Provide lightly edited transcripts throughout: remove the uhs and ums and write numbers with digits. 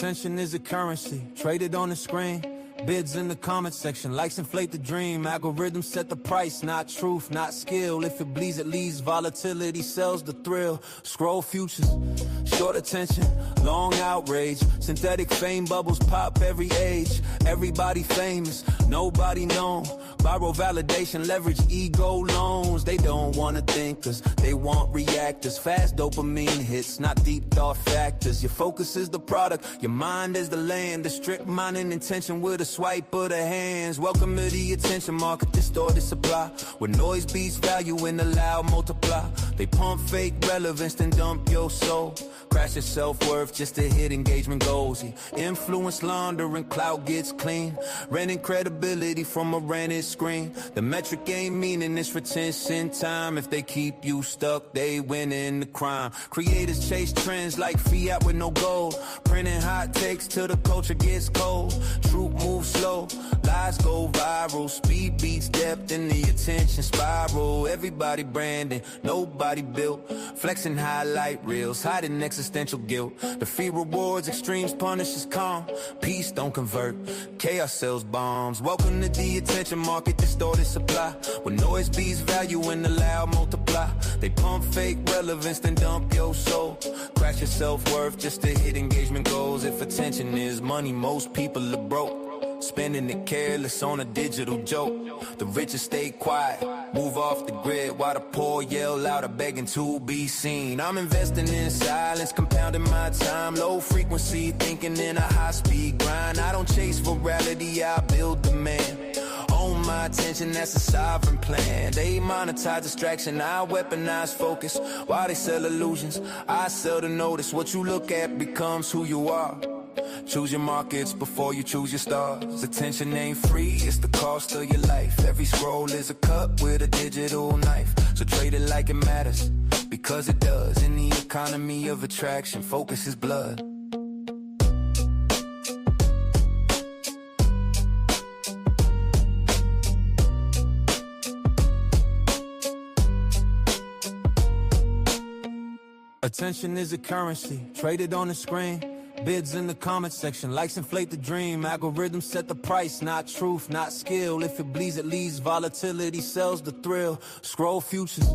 Attention is a currency, traded on the screen. Bids in the comment section, likes inflate the dream. Algorithms set the price, not truth, not skill. If it bleeds, it leaves. Volatility sells the thrill. Scroll futures, short attention, long outrage. Synthetic fame bubbles pop every age. Everybody famous, nobody known. Borrow validation, leverage ego loans. They don't wanna think cause they want reactors. Fast dopamine hits, not deep thought factors. Your focus is the product, your mind is the land. The strict mind and intention with a swipe of the hands. Welcome to the attention market, distorted supply. Where noise beats value and the loud multiply. They pump fake relevance, then dump your soul. Crash your self-worth just to hit engagement goals. Influence laundering, clout gets clean. Renting credibility from a rented screen. The metric ain't meaning it's retention time. If they keep you stuck, they win in the crime. Creators chase trends like fiat with no gold. Printing hot takes till the culture gets cold. Truth moves slow, lies go viral. Speed beats depth in the attention spiral. Everybody branding, nobody built. Flexing highlight reels, hiding existential guilt. The fee rewards, extremes punishes calm. Peace don't convert, chaos sells bombs. Welcome to the attention market, distorted supply. Where noise beats value and the loud multiply. They pump fake relevance, then dump your soul. Crash your self-worth just to hit engagement goals. If attention is money, most people are broke. Spending it careless on a digital joke. The richest stay quiet, move off the grid, while the poor yell louder, begging to be seen. I'm investing in silence, compounding my time. Low frequency, thinking in a high-speed grind. I don't chase virality, I build demand. Own my attention, that's a sovereign plan. They monetize distraction, I weaponize focus. While they sell illusions, I sell the notice. What you look at becomes who you are. Choose your markets before you choose your stars. Attention ain't free, it's the cost of your life. Every scroll is a cut with a digital knife. So trade it like it matters, because it does. In the economy of attraction, focus is blood. Attention is a currency, traded on the screen. Bids in the comment section, likes inflate the dream. Algorithms set the price, not truth, not skill. If it bleeds, it leaves. Volatility sells the thrill. Scroll futures,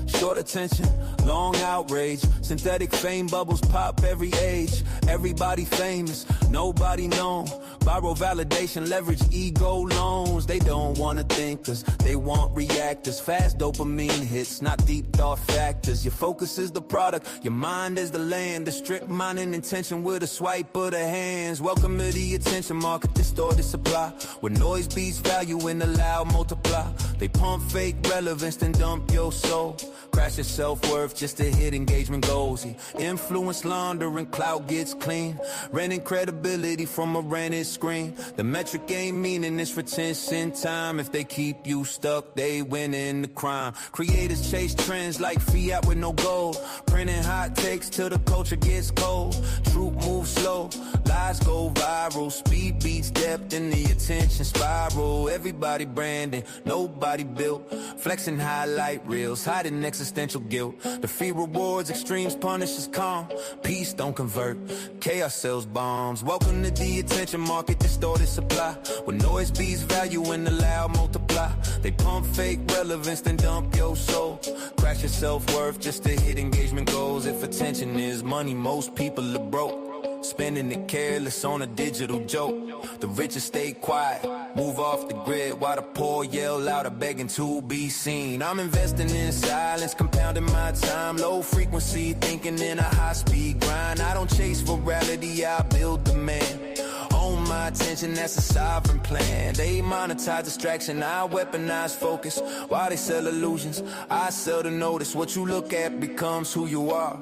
short attention, long outrage. Synthetic fame bubbles pop every age. Everybody famous, nobody known. Borrow validation, leverage ego loans. They don't wanna think cause they want reactors. Fast dopamine hits, not deep thought factors. Your focus is the product, your mind is the land. The strict mind and intention with a swipe of the hands. Welcome to the attention market, distorted supply. Where noise beats value and the loud multiply. They pump fake relevance, then dump your soul. Crash your self-worth just to hit engagement goals. Influence laundering, clout gets clean. Renting credibility from a rented screen. The metric ain't meaning it's retention time. If they keep you stuck, they win in the crime. Creators chase trends like fiat with no gold. Printing hot takes till the culture gets cold. Truth moves slow, lies go viral. Speed beats depth in the attention spiral. Everybody branding, nobody built. Flexing highlight reels, hiding existential guilt. The fee rewards, extremes punishes calm. Peace don't convert, chaos sells bombs. Welcome to the attention market, distorted supply. Where noise beats value and the loud multiply. They pump fake relevance, then dump your soul. Crash your self-worth just to hit engagement goals. If attention is money, most people are broke. Spending it careless on a digital joke. The richest stay quiet, move off the grid, while the poor yell louder, begging to be seen. I'm investing in silence, compounding my time. Low frequency, thinking in a high-speed grind. I don't chase virality, I build demand. Own my attention, that's a sovereign plan. They monetize distraction, I weaponize focus. While they sell illusions, I sell the notice. What you look at becomes who you are.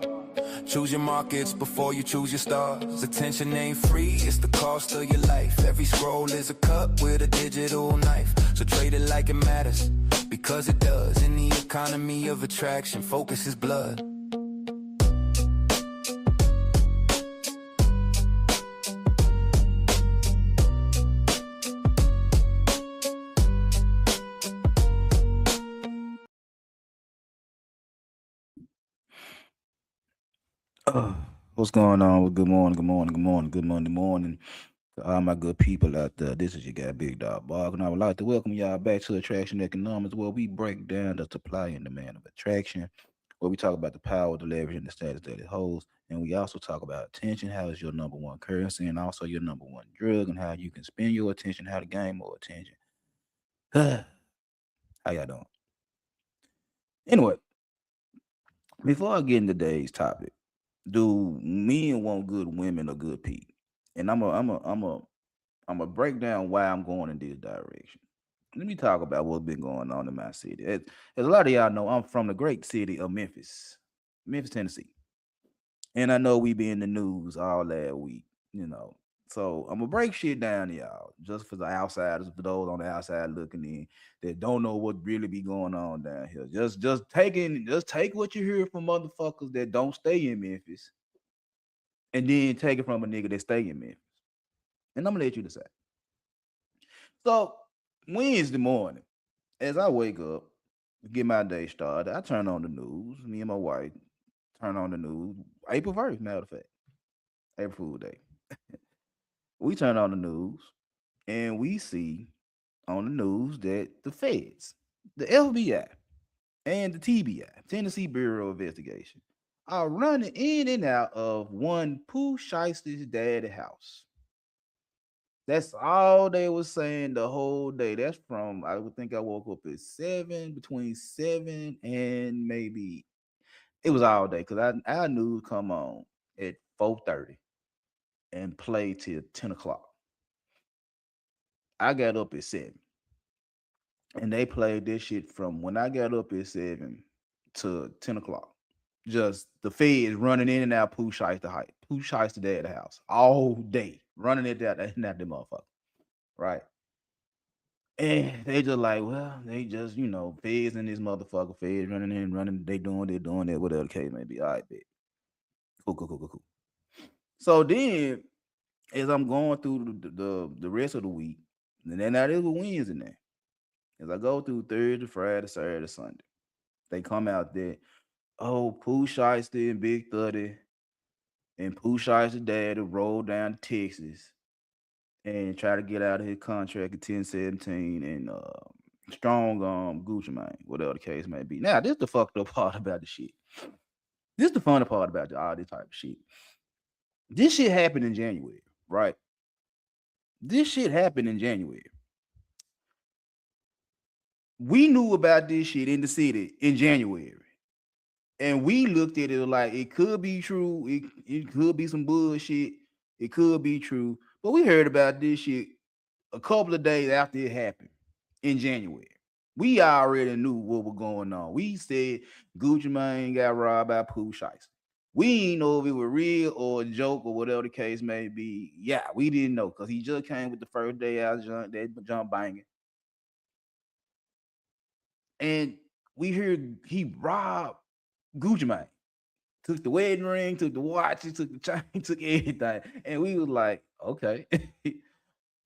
Choose your markets before you choose your stars. Attention ain't free, it's the cost of your life. Every scroll is a cut with a digital knife. So trade it like it matters, because it does. In the economy of attraction, focus is blood. What's going on? Well, good morning, good morning, good morning, good Monday morning to all my good people out there. This is your guy, Big Dog Bog, and I would like to welcome y'all back to Attraction Economics, where we break down the supply and demand of attraction, where we talk about the power, the leverage, and the status that it holds. And we also talk about attention, how is your number one currency, and also your number one drug, and how you can spend your attention, how to gain more attention. How y'all doing? Anyway, before I get into today's topic, do men want good women or good people? And I'm gonna break down why I'm going in this direction. Let me talk about what's been going on in my city. As a lot of y'all know, I'm from the great city of Memphis, Tennessee, and I know we be in the news all last week. You know, so I'm gonna break shit down to y'all, just for the outsiders, for those on the outside looking in that don't know what really be going on down here. Just take what you hear from motherfuckers that don't stay in Memphis, and then take it from a nigga that stay in Memphis. And I'm gonna let you decide. So Wednesday morning, as I wake up, get my day started, I turn on the news. Me and my wife turn on the news. April 1st, matter of fact, April Fool Day. We turn on the news and we see on the news that the feds, the FBI, and the TBI, Tennessee Bureau of Investigation, are running in and out of one Pooh Shiesty's daddy house. That's all they was saying the whole day. That's from I would think I woke up at 7, between 7 and maybe it was all day because our news come on at 4:30 and play till 10 o'clock. I got up at 7 and they played this shit from when I got up at 7 to 10 o'clock. Just the feds running in and out Pooh Shiesty at the house all day, running it down that motherfucker, right? And they just like, well, they just, feds in this motherfucker, feds running in, running, they doing that, whatever the case may be. All right, bet. Cool, cool, cool, cool, cool. So then, as I'm going through the rest of the week, and then now there's a wins in there. As I go through Thursday, Friday, Saturday, Sunday, they come out there, oh, Pooh Shiesty and Big 30 and Pooh Shiesty dad to roll down to Texas and try to get out of his contract at 10-17 and strong Gucci Mane, whatever the case may be. Now, this the fucked up part about the shit. This the funny part about all this type of shit. This shit happened in January, right? This shit happened in January. We knew about this shit in the city in January. And we looked at it like it could be true. It could be some bullshit. It could be true. But we heard about this shit a couple of days after it happened in January. We already knew what was going on. We said Gucci Mane got robbed by Pooh Shiesty. We didn't know if it was real or a joke or whatever the case may be. Yeah, we didn't know because he just came with the first day out that jump banging. And we heard he robbed Gucci Mane. Took the wedding ring, took the watch, he took the chain, took everything. And we was like, okay.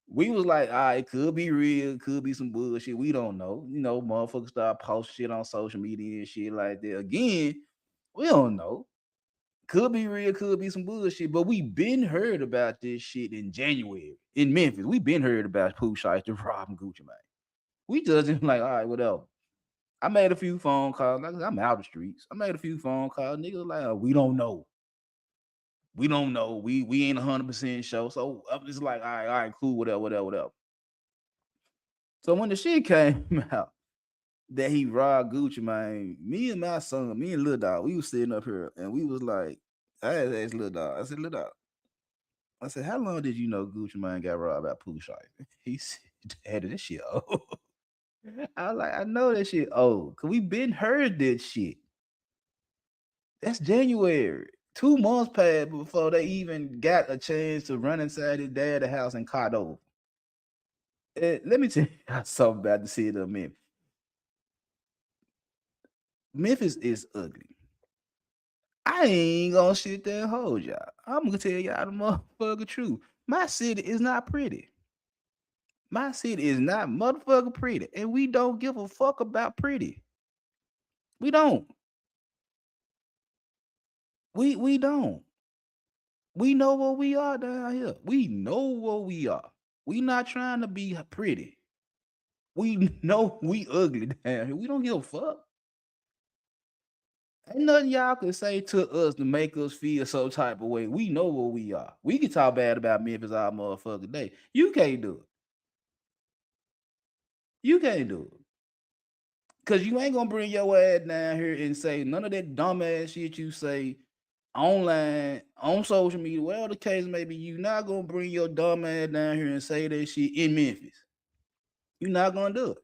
We was like, all right, it could be real, it could be some bullshit. We don't know. Motherfuckers start posting shit on social media and shit like that. Again, we don't know. Could be real, could be some bullshit. But we been heard about this shit in January in Memphis. We been heard about Pooh Shiesty robbing Gucci Mane. We just like, all right, whatever. I made a few phone calls. Like I'm out the streets. I made a few phone calls. Niggas like, oh, we don't know. We don't know. We ain't 100% sure. So I'm just like, all right, cool, whatever, whatever, whatever. So when the shit came out that he robbed Gucci, man, me and my son, me and Lil Dog, we was sitting up here and we was like, I asked Lil Dog, I said, Lil Dog, I said, how long did you know Gucci Mane got robbed by Pooh Shiesty? He said, Daddy, this shit old. I was like, I know that shit old. Cause we been heard that shit. That's January. 2 months passed before they even got a chance to run inside his dad's house and caught over. Let me tell you something about the city of Memphis. Memphis is ugly. I ain't gonna sit there and hold y'all. I'm gonna tell y'all the motherfucker truth. My city is not pretty. My city is not motherfucker pretty. And we don't give a fuck about pretty. We don't. We don't. We know what we are down here. We know what we are. We not trying to be pretty. We know we ugly down here. We don't give a fuck. Ain't nothing y'all can say to us to make us feel some type of way. We know what we are. We can talk bad about Memphis all motherfucking day. You can't do it. You can't do it. Cause you ain't gonna bring your ass down here and say none of that dumbass shit you say online, on social media, whatever the case may be. You not gonna bring your dumb ass down here and say that shit in Memphis. You're not gonna do it.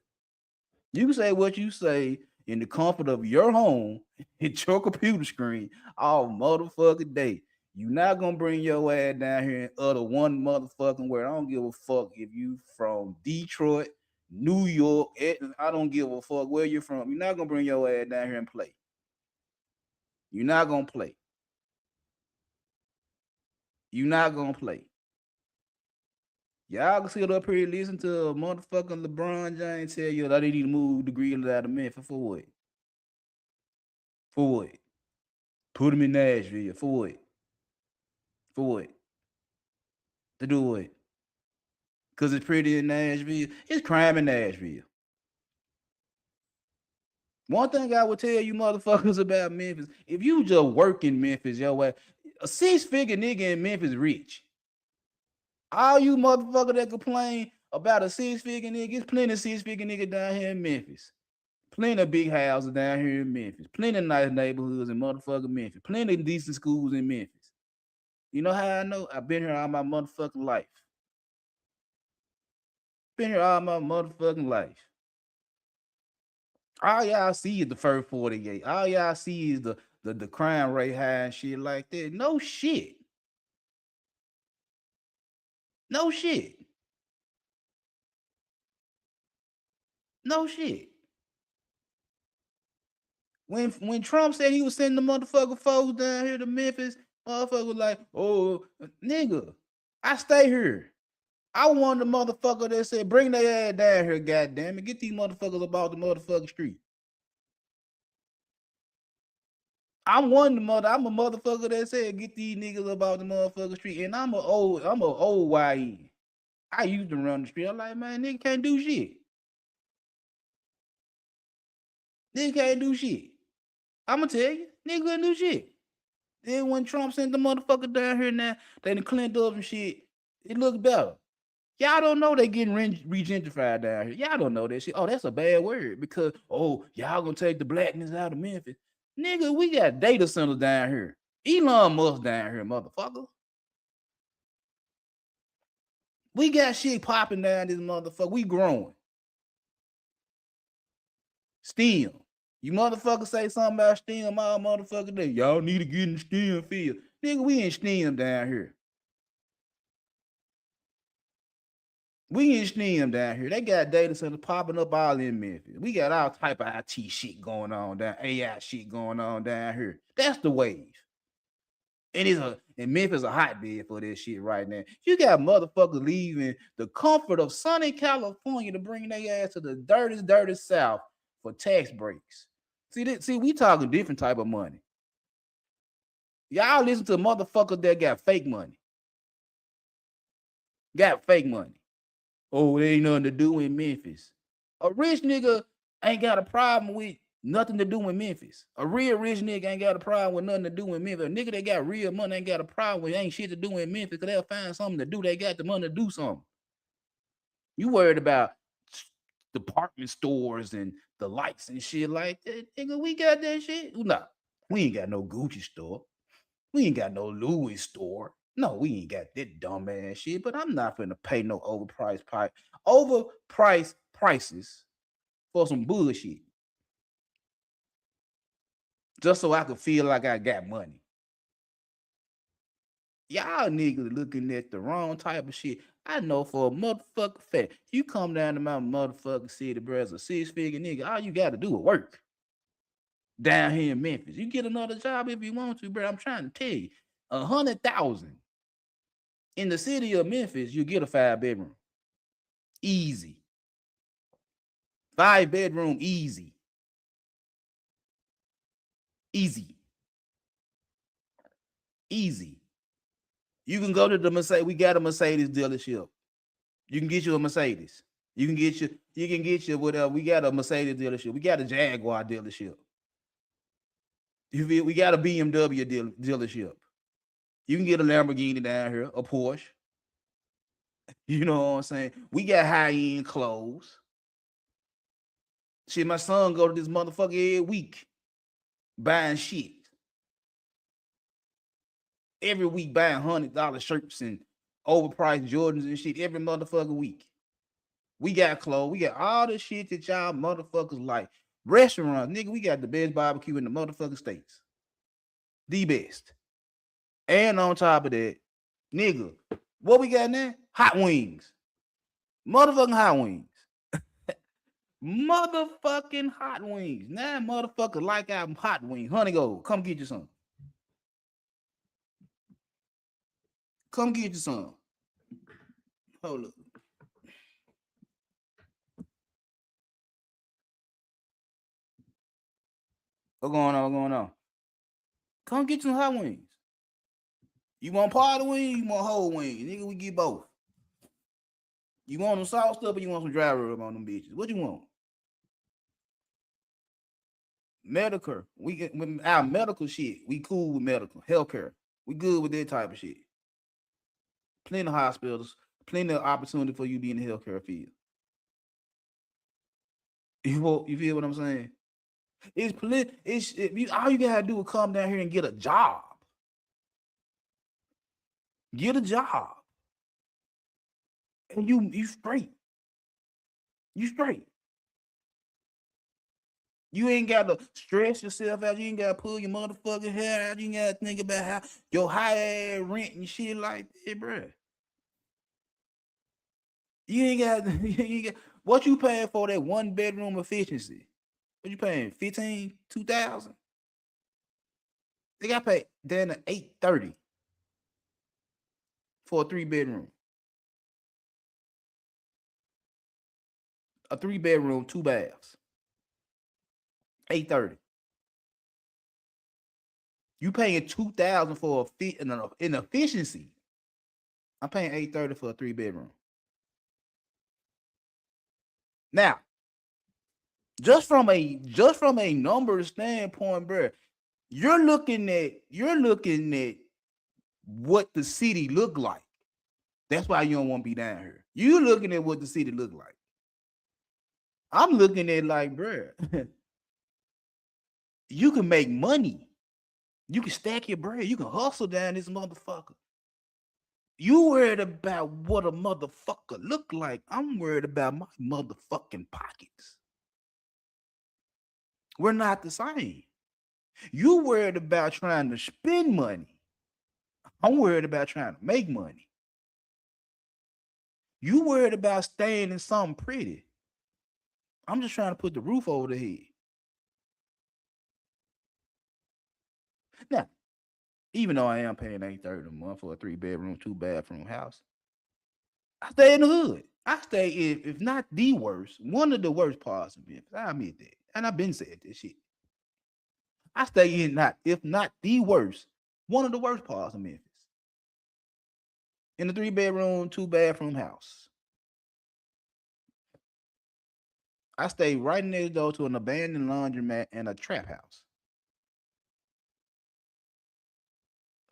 You can say what you say in the comfort of your home, hit your computer screen all motherfucking day. You're not gonna bring your ass down here and utter one motherfucking word. I don't give a fuck if you from Detroit, New York. I don't give a fuck where you're from. You're not gonna bring your ass down here and play. You're not gonna play. You're not gonna play. Y'all can sit up here and listen to a motherfucking LeBron James tell you that they need to move the Grizzlies out of Memphis for what? For what? Put them in Nashville. For what? For what? To do what? Because it's pretty in Nashville. It's crime in Nashville. One thing I would tell you motherfuckers about Memphis, if you just work in Memphis, yo, a 6-figure nigga in Memphis rich. All you motherfuckers that complain about a 6-figure nigga, it's plenty of 6-figure nigga down here in Memphis. Plenty of big houses down here in Memphis. Plenty of nice neighborhoods in motherfucking Memphis. Plenty of decent schools in Memphis. You know how I know? I've been here all my motherfucking life. Been here all my motherfucking life. All y'all see is the first 48. All y'all see is the crime rate high and shit like that. No shit. No shit. No shit. When Trump said he was sending the motherfucking folks down here to Memphis, motherfucker was like, oh, nigga, I stay here. I want the motherfucker that said, bring their ass down here, goddamn it. Get these motherfuckers about the motherfucking street. I'm a motherfucker that said, get these niggas about the motherfucking street. And I'm a old YN. I used to run the street. I'm like, man, nigga can't do shit. Nigga can't do shit. I'ma tell you, nigga can't do shit. Then when Trump sent the motherfucker down here now, they done cleaned up and shit, it looks better. Y'all don't know they getting regentrified down here. Y'all don't know that shit. Oh, that's a bad word because, oh, y'all gonna take the blackness out of Memphis. Nigga, we got data centers down here. Elon Musk down here, motherfucker. We got shit popping down this motherfucker. We growing. STEM. You motherfuckers say something about STEM all motherfucker day. Y'all need to get in the STEM field. Nigga, we in STEM down here. We in STEM down here. They got data centers popping up all in Memphis. We got all type of IT shit going on down, AI shit going on down here. That's the wave. And Memphis a hotbed for this shit right now. You got motherfuckers leaving the comfort of sunny California to bring their ass to the dirty South for tax breaks. See, we talking different type of money. Y'all listen to motherfuckers that got fake money. Got fake money. Oh, there ain't nothing to do in Memphis. A rich nigga ain't got a problem with nothing to do in Memphis. A real rich nigga ain't got a problem with nothing to do in Memphis. A nigga that got real money ain't got a problem with ain't shit to do in Memphis because they'll find something to do. They got the money to do something. You worried about department stores and the lights and shit like that. Nigga, we got that shit. Nah, we ain't got no Gucci store. We ain't got no Louis store. No, we ain't got that dumb ass shit, but I'm not finna pay no overpriced prices for some bullshit. Just so I can feel like I got money. Y'all niggas looking at the wrong type of shit. I know for a motherfucking fact. You come down to my motherfucking city, bro, as a 6-figure nigga, all you gotta do is work. Down here in Memphis. You get another job if you want to, bro. I'm trying to tell you. 100,000 in the city of Memphis, you get a 5-bedroom. Easy. 5-bedroom, easy. Easy. Easy. You can go to the Mercedes. We got a Mercedes dealership. You can get you a Mercedes. You can get you whatever. We got a Mercedes dealership. We got a Jaguar dealership. We got a BMW dealership. You can get a Lamborghini down here, a Porsche. You know what I'm saying? We got high-end clothes. Shit, my son go to this motherfucker every week buying shit. Every week buying $100 shirts and overpriced Jordans and shit every motherfucking week. We got clothes. We got all the shit that y'all motherfuckers like. Restaurants, nigga, we got the best barbecue in the motherfucking States. The best. And on top of that, nigga, what we got now? Hot wings. Motherfucking hot wings. Motherfucking hot wings. Now motherfuckers like our hot wings. Honey Gold, come get you some. Come get you some. Hold up. What going on? What going on? Come get some hot wings. You want part of the wing? You want whole wings? Nigga, we get both. You want them sauced up or you want some dry rub on them bitches? What you want? Medical. We get our medical shit. We cool with medical healthcare. We good with that type of shit. Plenty of hospitals, plenty of opportunity for you to be in the healthcare field. You feel what I'm saying? All you gotta do is come down here and get a job. Get a job. And you straight. You straight. You ain't got to stress yourself out. You ain't got to pull your motherfucking hair out. You ain't got to think about how your high ass rent and shit like that, bro. You ain't got what you paying for that 1 bedroom efficiency? What you paying? 15, 2,000? They got paid down to $830 for a 3-bedroom. A 3-bedroom, 2 baths. $830. You paying $2,000 for an efficiency. I'm paying $830 for a 3-bedroom. Now, just from a number standpoint, bro, you're looking at what the city look like. That's why you don't want to be down here. You looking at what the city look like. I'm looking at like, bro, you can make money. You can stack your bread. You can hustle down this motherfucker. You worried about what a motherfucker look like. I'm worried about my motherfucking pockets. We're not the same. You worried about trying to spend money. I'm worried about trying to make money. You worried about staying in something pretty. I'm just trying to put the roof over the head. Now, even though I am paying $830 a month for a 3-bedroom, 2-bathroom house, I stay in the hood. I stay, if not the worst, one of the worst parts of Memphis. I admit that. And I've been saying this shit. I stay in if not the worst, one of the worst parts of Memphis. In a 3-bedroom, 2-bathroom house. I stay right next door to an abandoned laundromat and a trap house.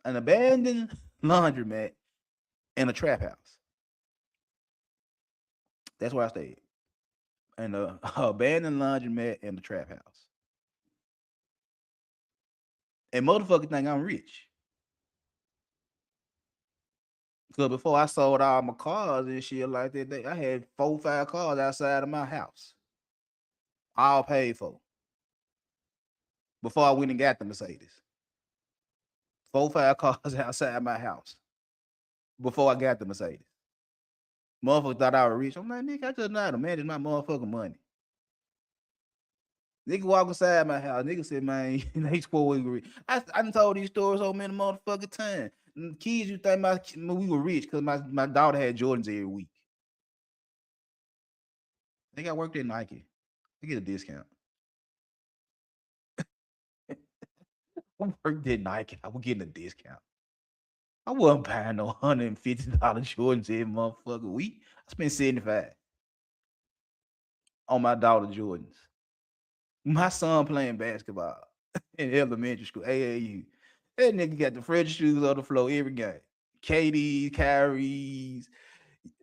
An abandoned laundromat and a trap house. That's where I stayed. And a abandoned laundromat and a trap house. And motherfuckers think I'm rich. Because before I sold all my cars and shit like that, I had 4 or 5 cars outside of my house. All paid for. Before I went and got the Mercedes. 4 or 5 cars outside my house. Before I got the Mercedes. Motherfuckers thought I was rich. I'm like, nigga, I just know how to manage my motherfucking money. Nigga walk inside my house. Nigga said, man, they swore we were rich. I done told these stories so many motherfucking times. Kids, you think we were rich because my daughter had Jordans every week. They got worked at Nike. I get a discount. I worked at Nike. I was getting a discount. I wasn't buying no $150 Jordans every motherfucking week. I spent 75 on my daughter Jordans. My son playing basketball in elementary school, AAU. That nigga got the freshest shoes on the floor every game. KD's, Kyrie's,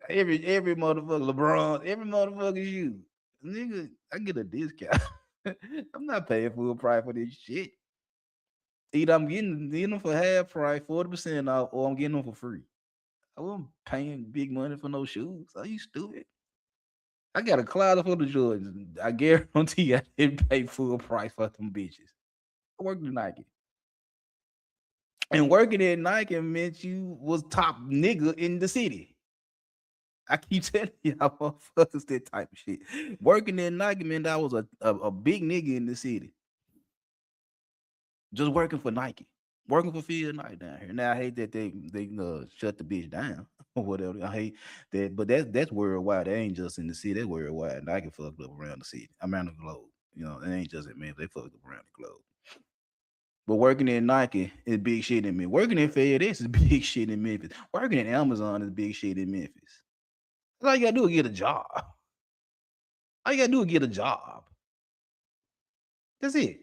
every motherfucker, LeBron, every motherfucking shoe. Nigga, I get a discount. I'm not paying full price for this shit. Either I'm getting them for half price, 40% off, or I'm getting them for free. I wasn't paying big money for no shoes. Are you stupid? I got a closet full of Jordans. I guarantee I didn't pay full price for them bitches. I worked at Nike. And working at Nike meant you was top nigga in the city. I keep telling y'all motherfuckers that type of shit. Working at Nike meant I was a big nigga in the city. Just working for Nike. Working for Phil Knight down here. Now I hate that they shut the bitch down or whatever. I hate that, but that's worldwide. They ain't just in the city. That's worldwide. Nike fucked up around the city, around the globe. You know, it ain't just in Memphis. They fucked up around the globe. But working at Nike is big shit in Memphis. Working at FedEx is big shit in Memphis. Working at Amazon is big shit in Memphis. All you gotta do is get a job. All you gotta do is get a job. That's it.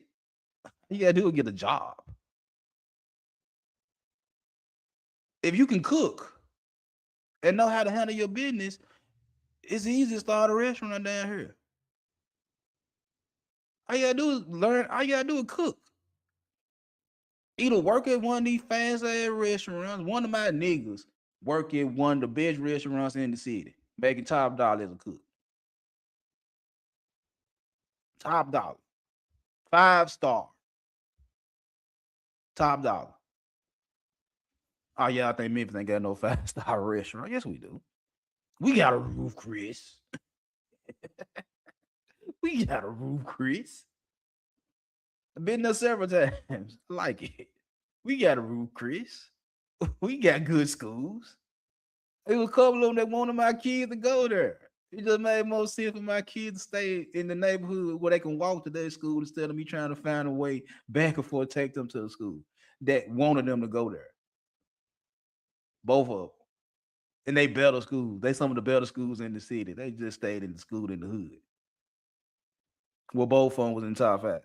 All you gotta do is get a job. If you can cook and know how to handle your business, it's easy to start a restaurant down here. All you gotta do is learn. All you gotta do is cook. Either work at one of these fast ass restaurants. One of my niggas work at one of the best restaurants in the city, making top dollar as a cook. Top dollar, 5-star, top dollar. Oh yeah, I think Memphis ain't got no 5-star restaurant. Yes, we do. We got a roof, Chris. We got a roof, Chris. I've been there several times. I like it. We got a roof, Chris. We got good schools. There was a couple of them that wanted my kids to go there. It just made more sense for my kids to stay in the neighborhood where they can walk to their school instead of me trying to find a way back and forth take them to the school that wanted them to go there. Both of them. And they better schools. They some of the better schools in the city. They just stayed in the school in the hood. Well, both of them was in top 5.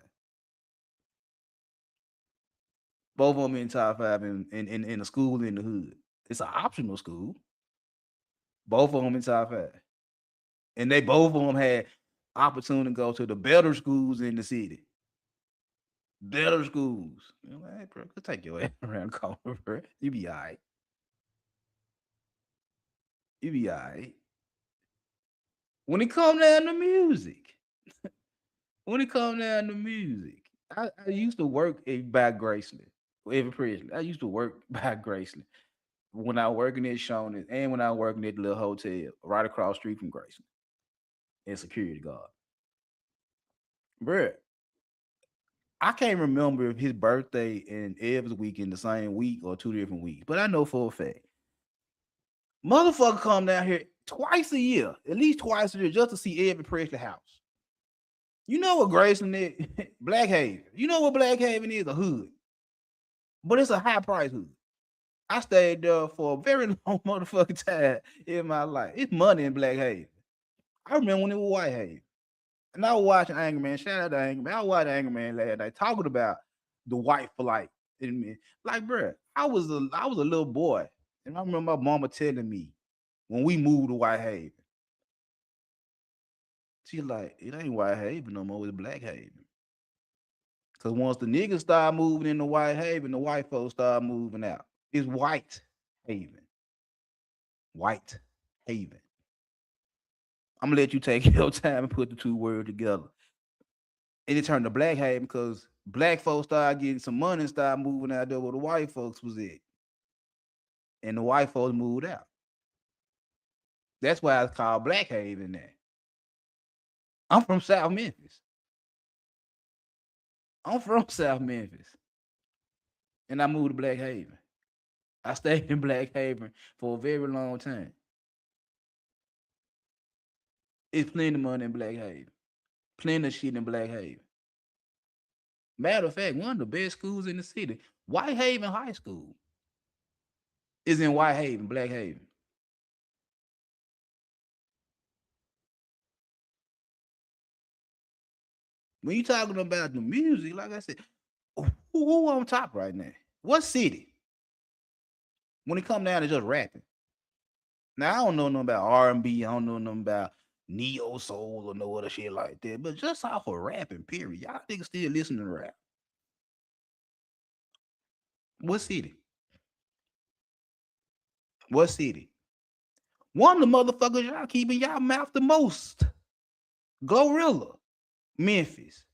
Both of them in top 5 in a school in the hood. It's an optional school. Both of them in top 5. And they both of them had opportunity to go to the better schools in the city. Better schools. You know, hey, bro, go take your ass around the corner, bro. You be all right. You be all right. When it come down to music, I used to work by Graceland. Every Presley. I used to work by Graceland when I was working at Shoney's and when I was working at the little hotel right across the street from Graceland as security guard. Bruh, I can't remember if his birthday and Ev's week in the same week or 2 different weeks, but I know for a fact. Motherfucker come down here twice a year, at least twice a year, just to see Ev Presley house. You know what Graceland is? Black Haven. You know what Black Haven is? A hood. But it's a high price hood. I stayed there for a very long motherfucking time in my life. It's money in Black Haven. I remember when it was White Haven. And I was watching Angry Man. Shout out to Angry Man. I was watching Angry Man last night talking about the white flight in me. Like, bro, I was a little boy. And I remember my mama telling me when we moved to White Haven. She like, it ain't White Haven no more, it's Black Haven. Cause once the niggas start moving into White Haven, the white folks start moving out. It's White Haven. White Haven. I'm gonna let you take your time and put the two words together. And it turned to Black Haven because black folks started getting some money and started moving out there where the white folks was at. And the white folks moved out. That's why it's called Black Haven now. I'm from South Memphis. I'm from South Memphis. And I moved to Black Haven. I stayed in Black Haven for a very long time. It's plenty of money in Black Haven. Plenty of shit in Black Haven. Matter of fact, one of the best schools in the city, White Haven High School. It's in White Haven, Black Haven. When you talking about the music, like I said, who on top right now? What city? When it come down to just rapping. Now I don't know nothing about R&B. I don't know nothing about neo soul or no other shit like that. But just off of rapping, period. Y'all niggas still listening to rap. What city? What city? One of the motherfuckers y'all keeping y'all mouth the most. Glorilla. Memphis.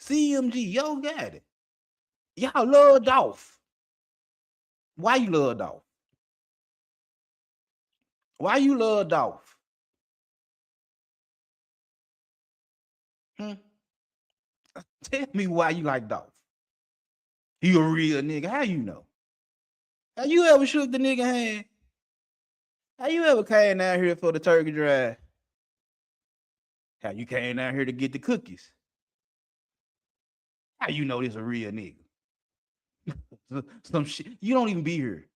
CMG, yo got it. Y'all love Dolph. Why you love Dolph? Why you love Dolph? Tell me why you like Dolph. He a real nigga. How you know? Have you ever shook the nigga hand? Have you ever came down here for the turkey drive? How you came down here to get the cookies? How you know this a real nigga? Some shit. You don't even be here,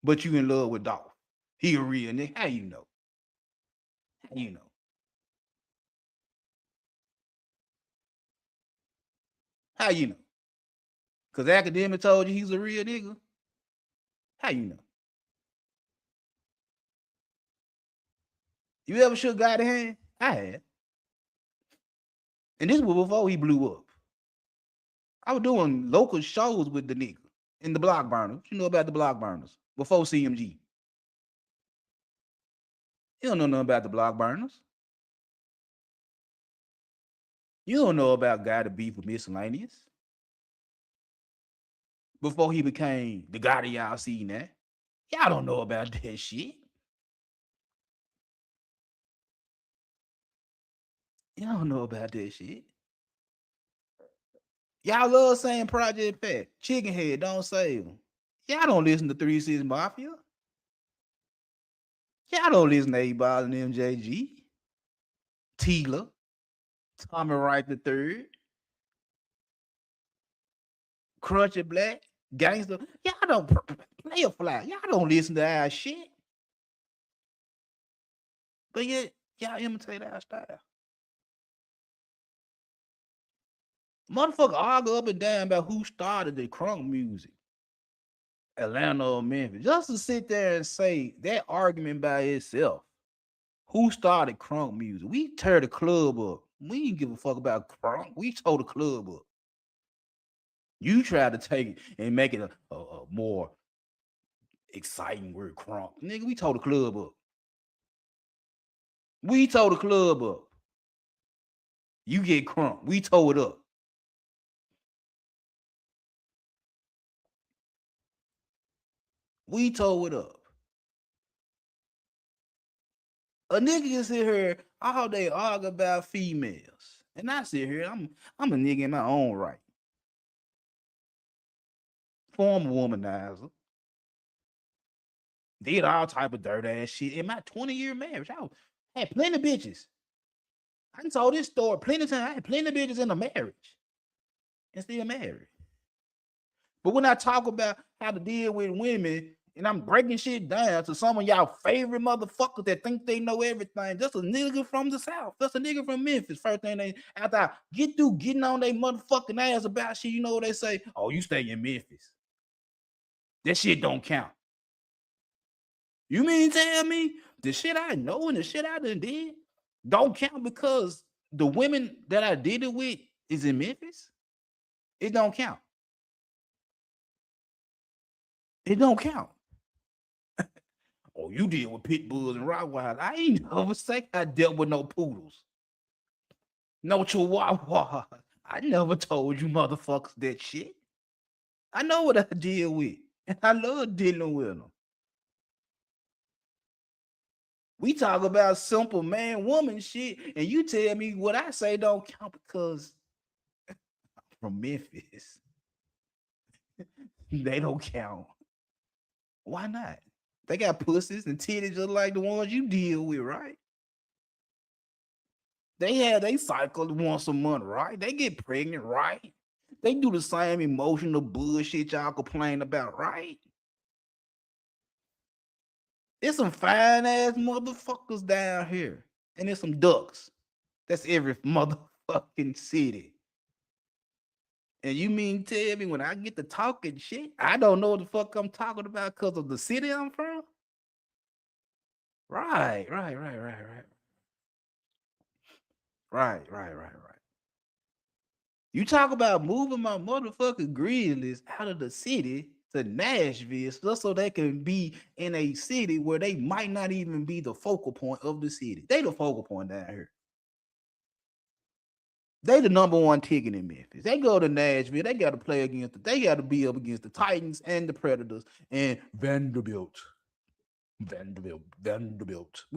but you in love with Dolph. He a real nigga. How you know? How you know? How you know? Because Academic told you he's a real nigga. How you know? You ever shook guy the hand? I had. And this was before he blew up. I was doing local shows with the nigga in the Block Burners. You know about the Block Burners before CMG. You don't know nothing about the Block Burners. You don't know about Guy the Beef with Miscellaneous. Before he became the guy that y'all seen that. Y'all don't know about that shit. Y'all don't know about that shit. Y'all love saying Project Pat. Chicken Head, don't save them. Y'all don't listen to 3 6 Mafia. Y'all don't listen to 8 Ball and MJG. Tila. Tommy Wright III. Crunchy Black. Gangster. Y'all don't play a fly. Y'all don't listen to our shit. But yet, y'all imitate our style. Motherfucker argue up and down about who started the crunk music. Atlanta or Memphis. Just to sit there and say that argument by itself. Who started crunk music? We tear the club up. We didn't give a fuck about crunk. We tore the club up. You tried to take it and make it a more exciting word, crunk. Nigga, we tore the club up. We tore the club up. You get crunk. We tore it up. We tore it up. A nigga can sit here all day argue about females. And I sit here, I'm a nigga in my own right. Former womanizer. Did all type of dirt ass shit. In my 20-year marriage, I had plenty of bitches. I told this story plenty of times. I had plenty of bitches in a marriage. And still married. But when I talk about how to deal with women, and I'm breaking shit down to some of y'all favorite motherfuckers that think they know everything. Just a nigga from the South. Just a nigga from Memphis. First thing they, after I get through getting on their motherfucking ass about shit, you know what they say? Oh, you stay in Memphis. That shit don't count. You mean tell me the shit I know and the shit I done did don't count because the women that I did it with is in Memphis? It don't count. It don't count. Oh, you deal with pit bulls and Rottweilers. I ain't never say I dealt with no poodles. No chihuahua. I never told you motherfuckers that shit. I know what I deal with. And I love dealing with them. We talk about simple man, woman shit, and you tell me what I say don't count because I'm from Memphis. They don't count. Why not? They got pussies and titties just like the ones you deal with, right? They cycle once a month, right? They get pregnant, right? They do the same emotional bullshit y'all complain about, right? There's some fine ass motherfuckers down here, and there's some ducks. That's every motherfucking city. And you mean tell me when I get to talking shit, I don't know what the fuck I'm talking about because of the city I'm from? Right. You talk about moving my motherfucking Grizzlies out of the city to Nashville just so they can be in a city where they might not even be the focal point of the city. They the focal point down here. They the number one ticket in Memphis. They go to Nashville. They got to play against. They got to be up against the Titans and the Predators and Vanderbilt. We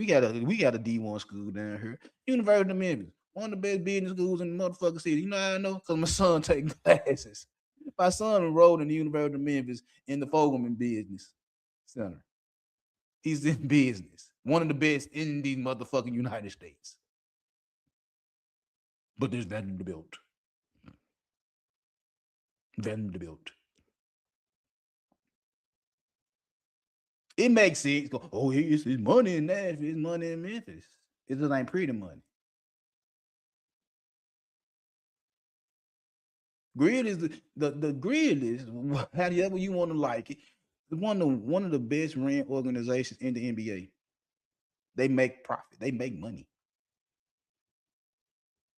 got a D1 school down here. University of Memphis, one of the best business schools in the motherfucking city. You know how I know? Because my son taking classes. My son enrolled in the University of Memphis in the Fogelman Business Center. He's in business. One of the best in the motherfucking United States. But there's Vanderbilt. It makes sense. Go, oh, it's money in Nashville, it's money in Memphis. It just ain't pretty money. Grid is the grid is however you want to like it. One of the best ran organizations in the NBA. They make profit. They make money.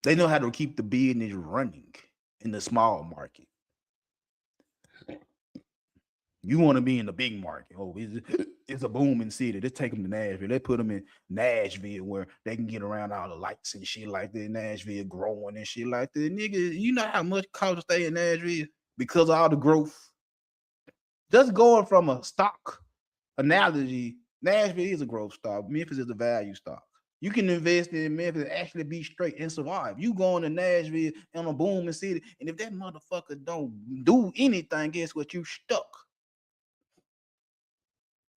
They know how to keep the business running in the small market. You want to be in the big market. Oh, it's a booming city. They take them to Nashville. They put them in Nashville where they can get around all the lights and shit like that. Nashville growing and shit like that. Nigga, you know how much cost to stay in Nashville because of all the growth? Just going from a stock analogy, Nashville is a growth stock. Memphis is a value stock. You can invest in Memphis and actually be straight and survive. You going to Nashville in a booming city, and if that motherfucker don't do anything, guess what? You stuck.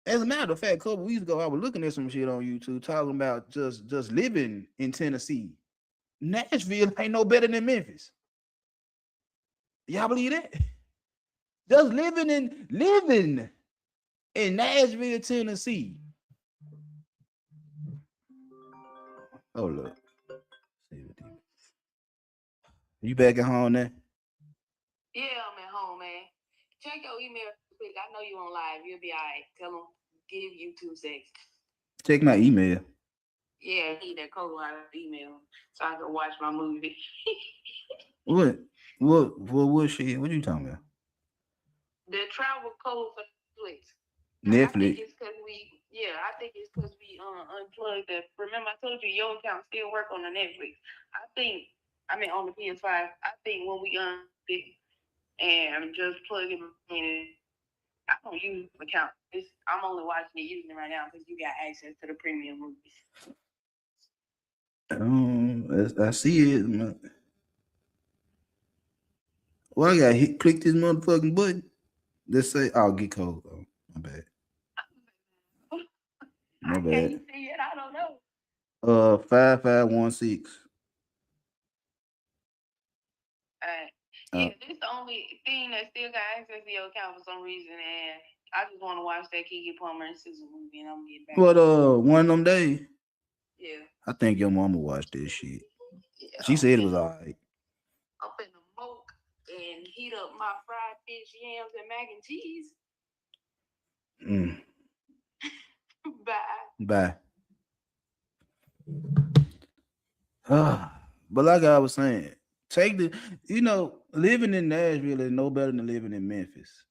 As a matter of fact, a couple weeks ago, I was looking at some shit on YouTube talking about just living in Tennessee. Nashville ain't no better than Memphis. Y'all believe that? Just living in Nashville, Tennessee. Oh look, you back at home now? Yeah, I'm at home, man. Check your email quick. I know you on live. You'll be all right. Tell them, give you 2 seconds. Check my email. Yeah, I need that code out of email so I can watch my movie. What shit? What you talking about? The travel code for Netflix. Netflix. I think it's because we unplugged the. Remember, I told you your account still work on the Netflix. On the PS5. I think when we it and just plug it in, I don't use the account. I'm only watching it using it right now because you got access to the premium movies. I see it. Man. Well, I got click this motherfucking button. Let's say I'll get code. Oh, my bad. My bad. Can't see it. I don't know. 5516. Yeah, this the only thing that still got access to your account for some reason, and I just want to watch that Keke Palmer and SZA movie, and I'm gonna get back. What one of them days? Yeah. I think your mama watched this shit. Yeah, she said it was alright. I'm finna smoke and heat up my fried fish, yams, and mac and cheese. Bye. But like I was saying, living in Nashville is no better than living in Memphis.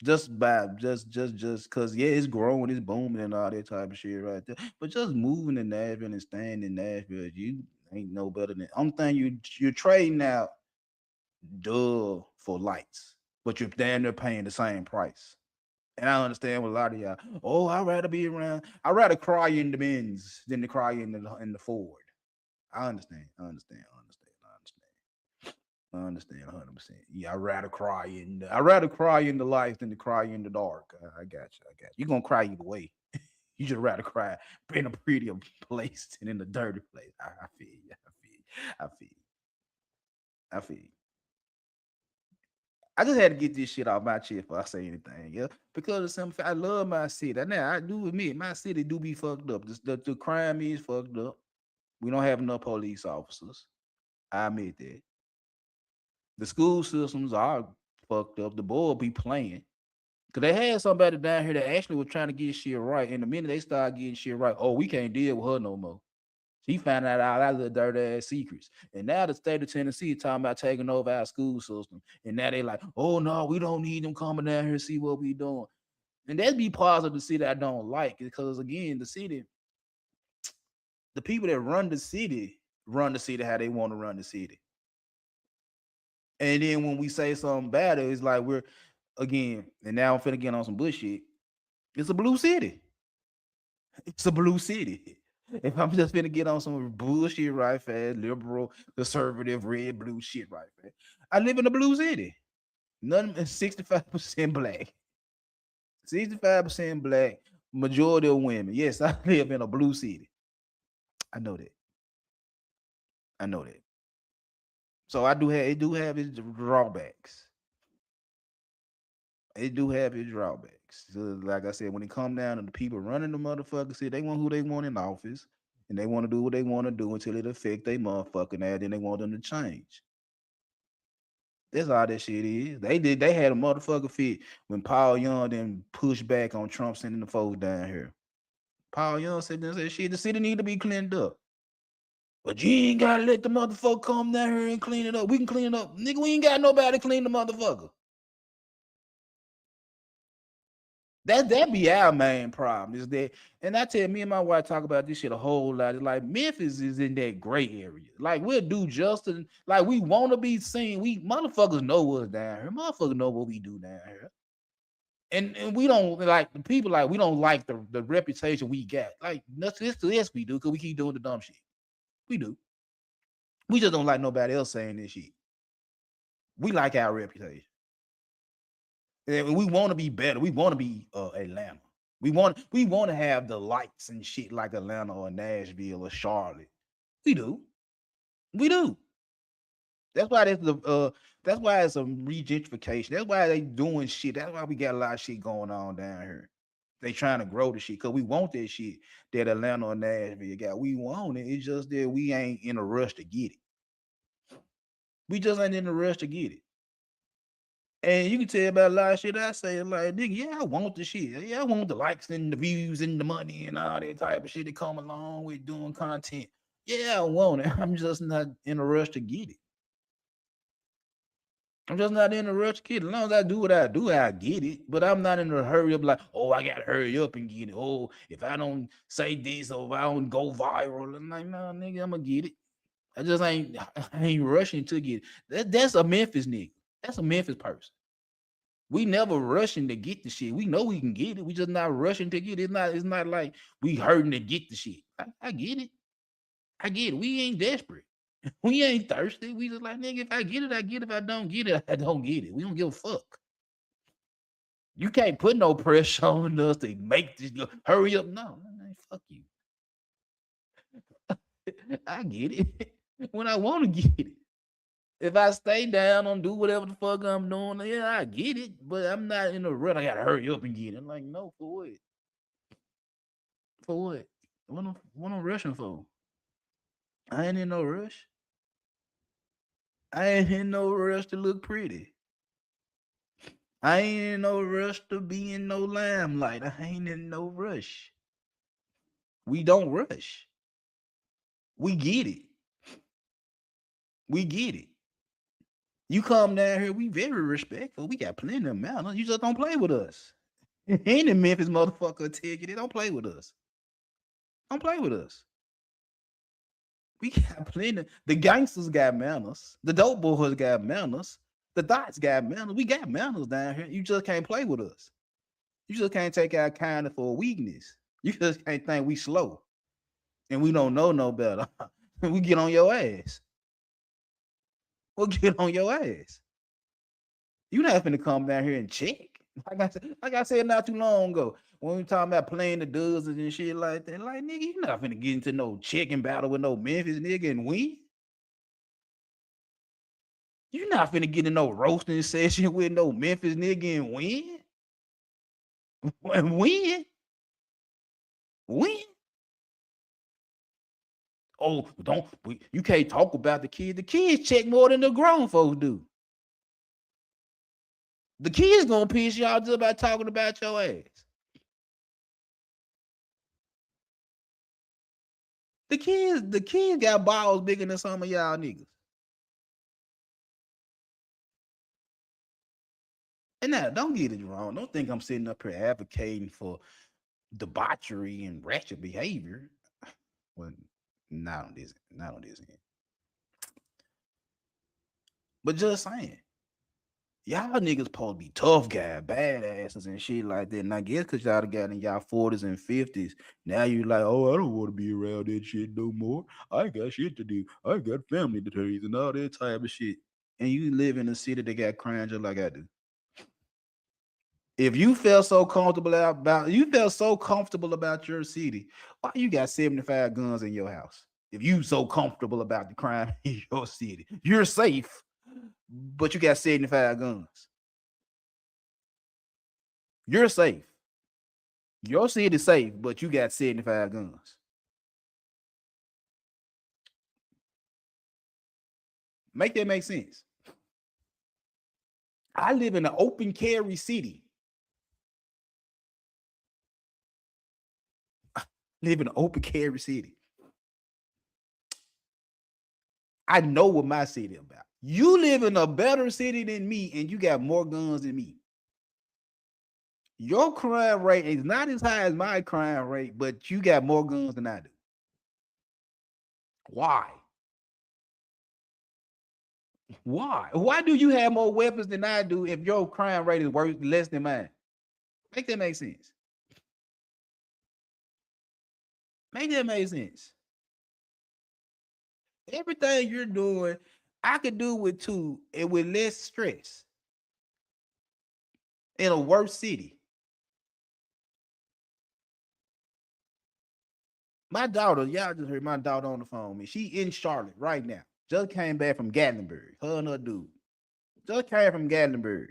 Just because it's growing, it's booming and all that type of shit right there. But just moving to Nashville and staying in Nashville, you ain't no better than. Only thing you're trading out for lights, but you're damn near paying the same price. And I understand with a lot of y'all. Oh, I'd rather cry in the Benz than to cry in the Ford. I understand 100%. Yeah, I'd rather cry in the lights than to cry in the dark. I got you. You're gonna cry either way. You just rather cry in a prettier place than in a dirty place. I feel you. I just had to get this shit off my chest before I say anything, yeah. Because of something, I love my city. Now I do admit my city do be fucked up. The crime is fucked up. We don't have enough police officers. I admit that. The school systems are fucked up. The boy be playing. Cause they had somebody down here that actually was trying to get shit right. And the minute they start getting shit right, oh, we can't deal with her no more. She found out all our little dirty ass secrets. And now the state of Tennessee is talking about taking over our school system. And now they like, oh no, we don't need them coming down here to see what we doing. And that'd be parts of the city I don't like. Because again, the city, the people that run the city how they want to run the city. And then when we say something bad, it's like we're again, and now I'm finna get on some bullshit. It's a blue city. It's a blue city. If I'm just finna get on some bullshit right fast, liberal, conservative, red, blue shit right fast. I live in a blue city. None 65% black. 65% black, majority of women. Yes, I live in a blue city. I know that. I know that. So it do have its drawbacks. It do have its drawbacks. So like I said, when it come down to the people running the motherfucker city, they want who they want in office, and they want to do what they want to do until it affect they motherfucking ass, then they want them to change. That's all that shit is. They had a motherfucker fit when Paul Young then pushed back on Trump sending the folks down here. Paul Young said shit, the city need to be cleaned up. But you ain't gotta let the motherfucker come down here and clean it up. We can clean it up. Nigga, we ain't got nobody to clean the motherfucker. That be our main problem is that, and I tell me and my wife talk about this shit a whole lot. It's like Memphis is in that gray area. Like we'll do justice, like we want to be seen. We motherfuckers know what's down here. Motherfuckers know what we do down here. And we don't like the people, like we don't like the reputation we got. Like this to this we do because we keep doing the dumb shit. We do. We just don't like nobody else saying this shit. We like our reputation. And we want to be better. We want to be Atlanta. We want to have the lights and shit like Atlanta or Nashville or Charlotte. We do. We do. That's why that's why it's a regentrification. That's why they doing shit. That's why we got a lot of shit going on down here. They trying to grow the shit because we want that shit that Atlanta or Nashville got. We want it. It's just that we ain't in a rush to get it. We just ain't in a rush to get it. And you can tell about a lot of shit I say, like, nigga, yeah, I want the shit. Yeah, I want the likes and the views and the money and all that type of shit that come along with doing content. Yeah, I want it. I'm just not in a rush to get it. I'm just not in a rush to get it. As long as I do what I do, I get it. But I'm not in a hurry up like, oh, I gotta hurry up and get it. Oh, if I don't say this or if I don't go viral, I'm like, nah, nigga, I'm gonna get it. I ain't rushing to get it. That's a Memphis nigga. That's a Memphis person. We never rushing to get the shit. We know we can get it. We just not rushing to get it. It's not like we hurting to get the shit. I get it. I get it. We ain't desperate. We ain't thirsty. We just like, nigga, if I get it, I get it. If I don't get it, I don't get it. We don't give a fuck. You can't put no pressure on us to make this hurry up. No, fuck you. I get it when I want to get it. If I stay down and do whatever the fuck I'm doing, yeah, I get it. But I'm not in a run. I gotta hurry up and get it. I'm like, no, for what? For what? What I'm rushing for? I ain't in no rush. I ain't in no rush to look pretty. I ain't in no rush to be in no limelight. I ain't in no rush. We don't rush. We get it. We get it. You come down here, we very respectful. We got plenty of manners. You just don't play with us. Ain't in Memphis motherfucker tell you they don't play with us. Don't play with us. We got plenty. The gangsters got manners. The dope boys got manners. The dots got manners. We got manners down here. You just can't play with us. You just can't take our kindness for a weakness. You just can't think we slow. And we don't know no better. We get on your ass. We'll get on your ass. You not finna come down here and check. Like I said not too long ago, when we talking about playing the dozens and shit like that, like nigga, you not finna get into no checking battle with no Memphis nigga and win. You're not finna get in no roasting session with no Memphis nigga and win. And win. Win. Oh, you can't talk about the kids. The kids check more than the grown folks do. The kids gonna piss y'all just about talking about your ass. The kids got balls bigger than some of y'all niggas. And now, don't get it wrong. Don't think I'm sitting up here advocating for debauchery and ratchet behavior. Well, not on this end. But just saying, y'all niggas supposed to be tough guys, badasses and shit like that. And I guess because y'all got in y'all 40s and 50s, now you like, oh, I don't want to be around that shit no more. I got shit to do. I got family to raise and all that type of shit. And you live in a city that got crime just like I do. If you felt so comfortable about your city, why you got 75 guns in your house? If you so comfortable about the crime in your city, you're safe, but you got 75 guns. You're safe. Your city's safe, but you got 75 guns. Make that make sense. I live in an open carry city. Live in an open carry city. I know what my city about. You live in a better city than me, and you got more guns than me. Your crime rate is not as high as my crime rate, but you got more guns than I do. Why? Why? Why do you have more weapons than I do if your crime rate is less than mine? Make that make sense. Make that make sense. Everything you're doing, I could do with 2 and with less stress in a worse city. My daughter, y'all just heard my daughter on the phone with me. She in Charlotte right now. Just came back from Gatlinburg. Her and her dude. Just came from Gatlinburg.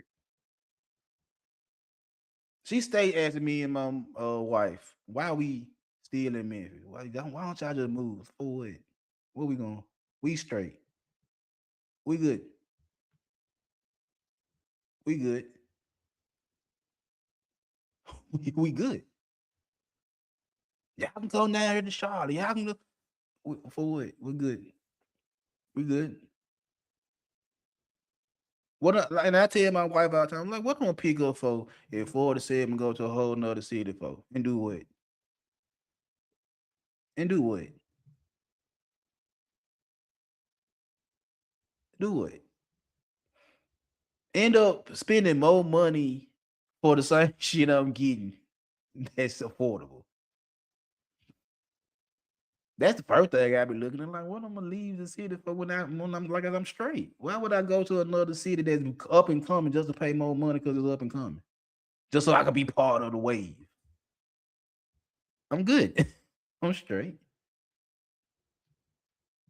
She stayed asking me and my wife, why we still in Memphis? Why don't y'all just move forward? Where we going? We straight. We good. We good. We good. Y'all can go down here to Charlotte. Y'all can go forward. We're good. We good. And I tell my wife all the time, I'm like, what I'm gonna pick up for if 47 go to a whole nother city for? And do what? And do what? Do what? End up spending more money for the same shit I'm getting that's affordable. That's the first thing I be looking at. Like, what I'm gonna leave the city for when I'm straight? Why would I go to another city that's up and coming just to pay more money because it's up and coming? Just so I can be part of the wave. I'm good. I'm straight.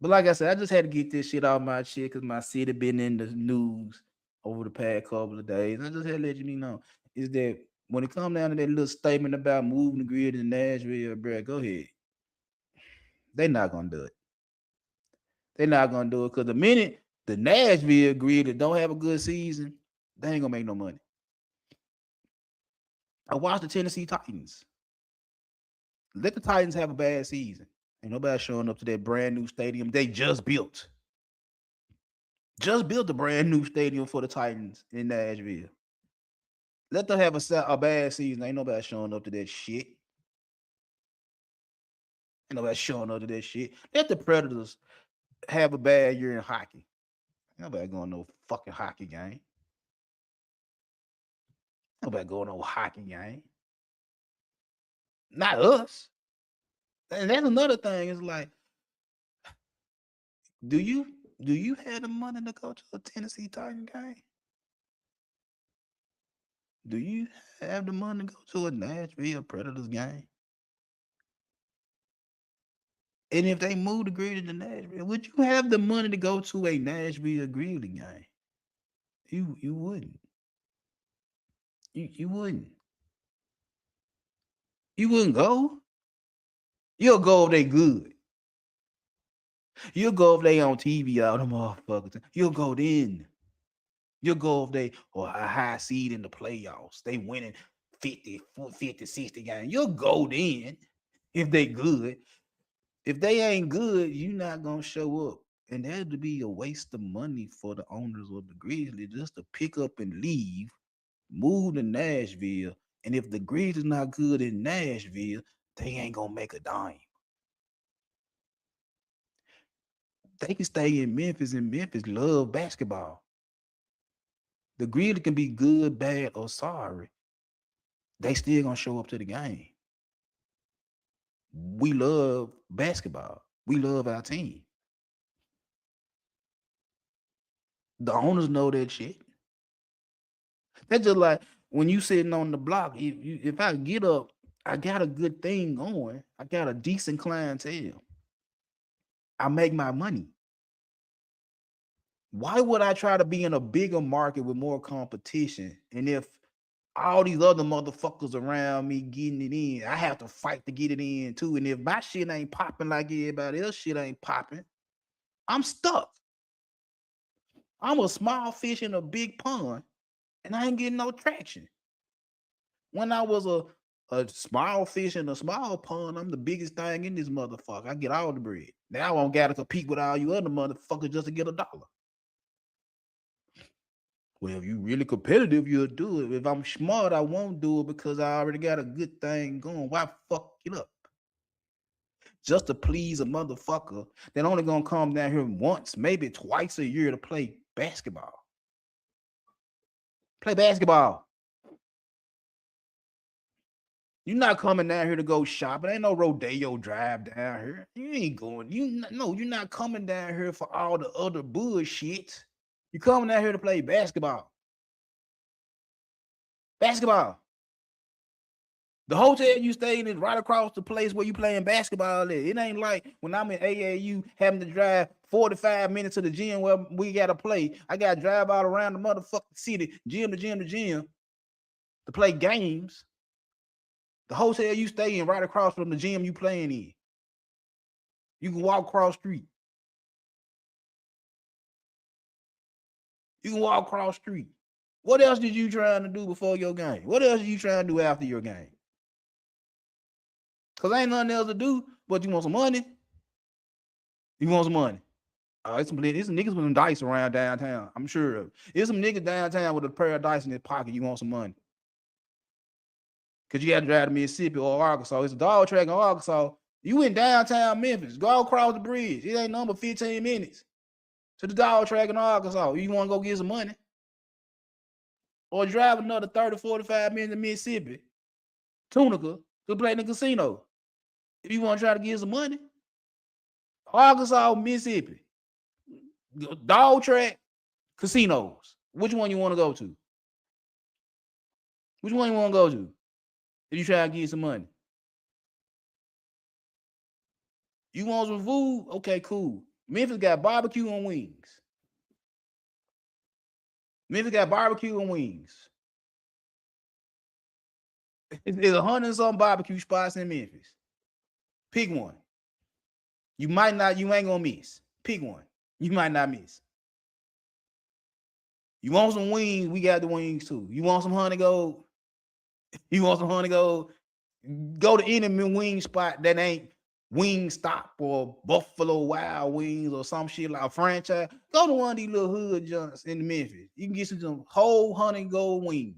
But like I said, I just had to get this shit off my shit because my city been in the news over the past couple of days. I just had to let you know is that when it comes down to that little statement about moving the grid in Nashville, bro, go ahead. They're not gonna do it. They're not gonna do it because the minute the Nashville grid don't have a good season, they ain't gonna make no money. I watched the Tennessee Titans. Let the Titans have a bad season. Ain't nobody showing up to that brand new stadium they just built. Just built a brand new stadium for the Titans in Nashville. Let them have a bad season. Ain't nobody showing up to that shit. Ain't nobody showing up to that shit. Let the Predators have a bad year in hockey. Ain't nobody going to no fucking hockey game. Nobody going to no hockey game. Not us. And that's another thing. It's like, do you have the money to go to a Tennessee Titan game? Do you have the money to go to a Nashville Predators game? And if they move the Grizzlies to Nashville, would you have the money to go to a Nashville Grizzlies game? You wouldn't. You wouldn't. You wouldn't go. You'll go if they good. You'll go if they on TV, all them motherfuckers. You'll go then. You'll go if they or a high seed in the playoffs. They winning 50, 60 games. You'll go then if they good. If they ain't good, you're not gonna show up. And that'd be a waste of money for the owners of the Grizzlies just to pick up and leave, move to Nashville. And if the Grizzlies not good in Nashville, they ain't gonna make a dime. They can stay in Memphis, and Memphis love basketball. The Grizzlies can be good, bad, or sorry. They still gonna show up to the game. We love basketball. We love our team. The owners know that shit. That's just like when you sitting on the block. If I get up, I got a good thing going. I got a decent clientele. I make my money. Why would I try to be in a bigger market with more competition? And if all these other motherfuckers around me getting it in, I have to fight to get it in too. And if my shit ain't popping like everybody else shit ain't popping, I'm stuck. I'm a small fish in a big pond, and I ain't getting no traction. When I was a small fish in a small pond, I'm the biggest thing in this motherfucker. I get all the bread. Now I don't gotta compete with all you other motherfuckers just to get $1. Well, if you really competitive, you'll do it. If I'm smart, I won't do it because I already got a good thing going. Why fuck it up? Just to please a motherfucker that only gonna come down here once, maybe twice a year to play basketball. Play basketball. You're not coming down here to go shopping. Ain't no Rodeo Drive down here. You ain't going. You're not coming down here for all the other bullshit. You're coming down here to play basketball. Basketball. The hotel you stayed in is right across the place where you playing basketball at. It ain't like when I'm in AAU having to drive 45 minutes to the gym where we got to play. I got to drive all around the motherfucking city, gym to gym to gym, to play games. The hotel you stay in right across from the gym you playing in. You can walk across the street. You can walk across the street. What else did you trying to do before your game? What else are you trying to do after your game? Because ain't nothing else to do, but you want some money. You want some money. It's some niggas with some dice around downtown. I'm sure. There's some niggas downtown with a pair of dice in their pocket. You want some money. Because you got to drive to Mississippi or Arkansas. It's a dog track in Arkansas. You in downtown Memphis. Go across the bridge. It ain't number 15 minutes to the dog track in Arkansas. You want to go get some money? Or drive another 30, 45 minutes to Mississippi, Tunica, to play in the casino. If you want to try to get some money, Arkansas, Mississippi, dog track, casinos. Which one you want to go to? Which one you want to go to? If you try to get some money. You want some food? Okay, cool. Memphis got barbecue and wings. Memphis got barbecue and wings. There's 100 and some barbecue spots in Memphis. Pick one. You ain't gonna miss. Pick one. You might not miss. You want some wings? We got the wings too. You want some honey gold? You want some honey gold? Go to any wing spot that ain't Wingstop or Buffalo Wild Wings or some shit like a franchise. Go to one of these little hood joints in Memphis. You can get some whole honey gold wings.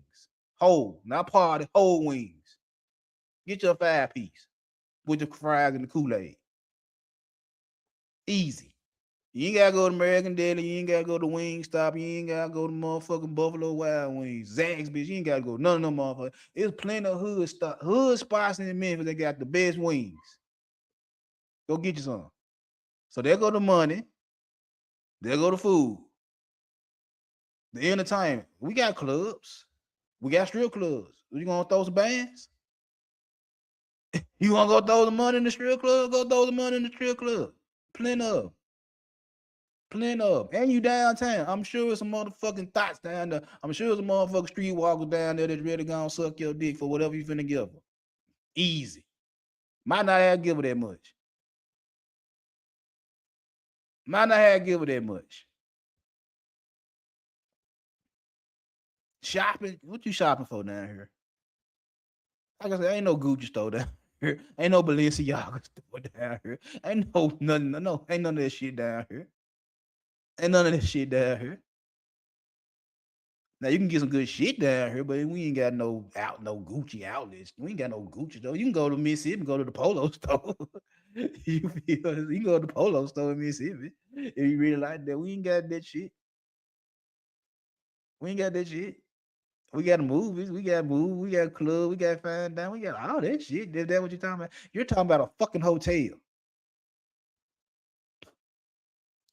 Whole, not party, whole wings. Get your 5-piece with the fries and the Kool-Aid. Easy. You ain't gotta go to American Deli. You ain't gotta go to Wingstop. You ain't gotta go to motherfucking Buffalo Wild Wings. Zaxby's. You ain't gotta go none of them motherfuckers. There's plenty of hood spots in Memphis that got the best wings. Go get you some. So there go the money. There go the food. The entertainment. We got clubs. We got strip clubs. You gonna throw some bands? You wanna go throw the money in the strip club? Go throw the money in the strip club. Plenty of them. Plenty of them. And you downtown. I'm sure some motherfucking thoughts down there. I'm sure some motherfucking streetwalkers down there that's ready to go and suck your dick for whatever you finna give her. Easy. Might not have to give her that much. Might not have to give her that much. Shopping? What you shopping for down here? Like I said, ain't no Gucci store down here. Ain't no Balenciaga store down here. Ain't none of that shit down here. Ain't none of that shit down here. Now you can get some good shit down here, but we ain't got no Gucci outlets. We ain't got no Gucci store. You can go to Mississippi and go to the Polo store. You can go to the Polo store in Mississippi if you really like that. We ain't got that shit. We ain't got that shit. We got movies, we got club, we got fine down, we got all that shit. Is that what you're talking about? You're talking about a fucking hotel.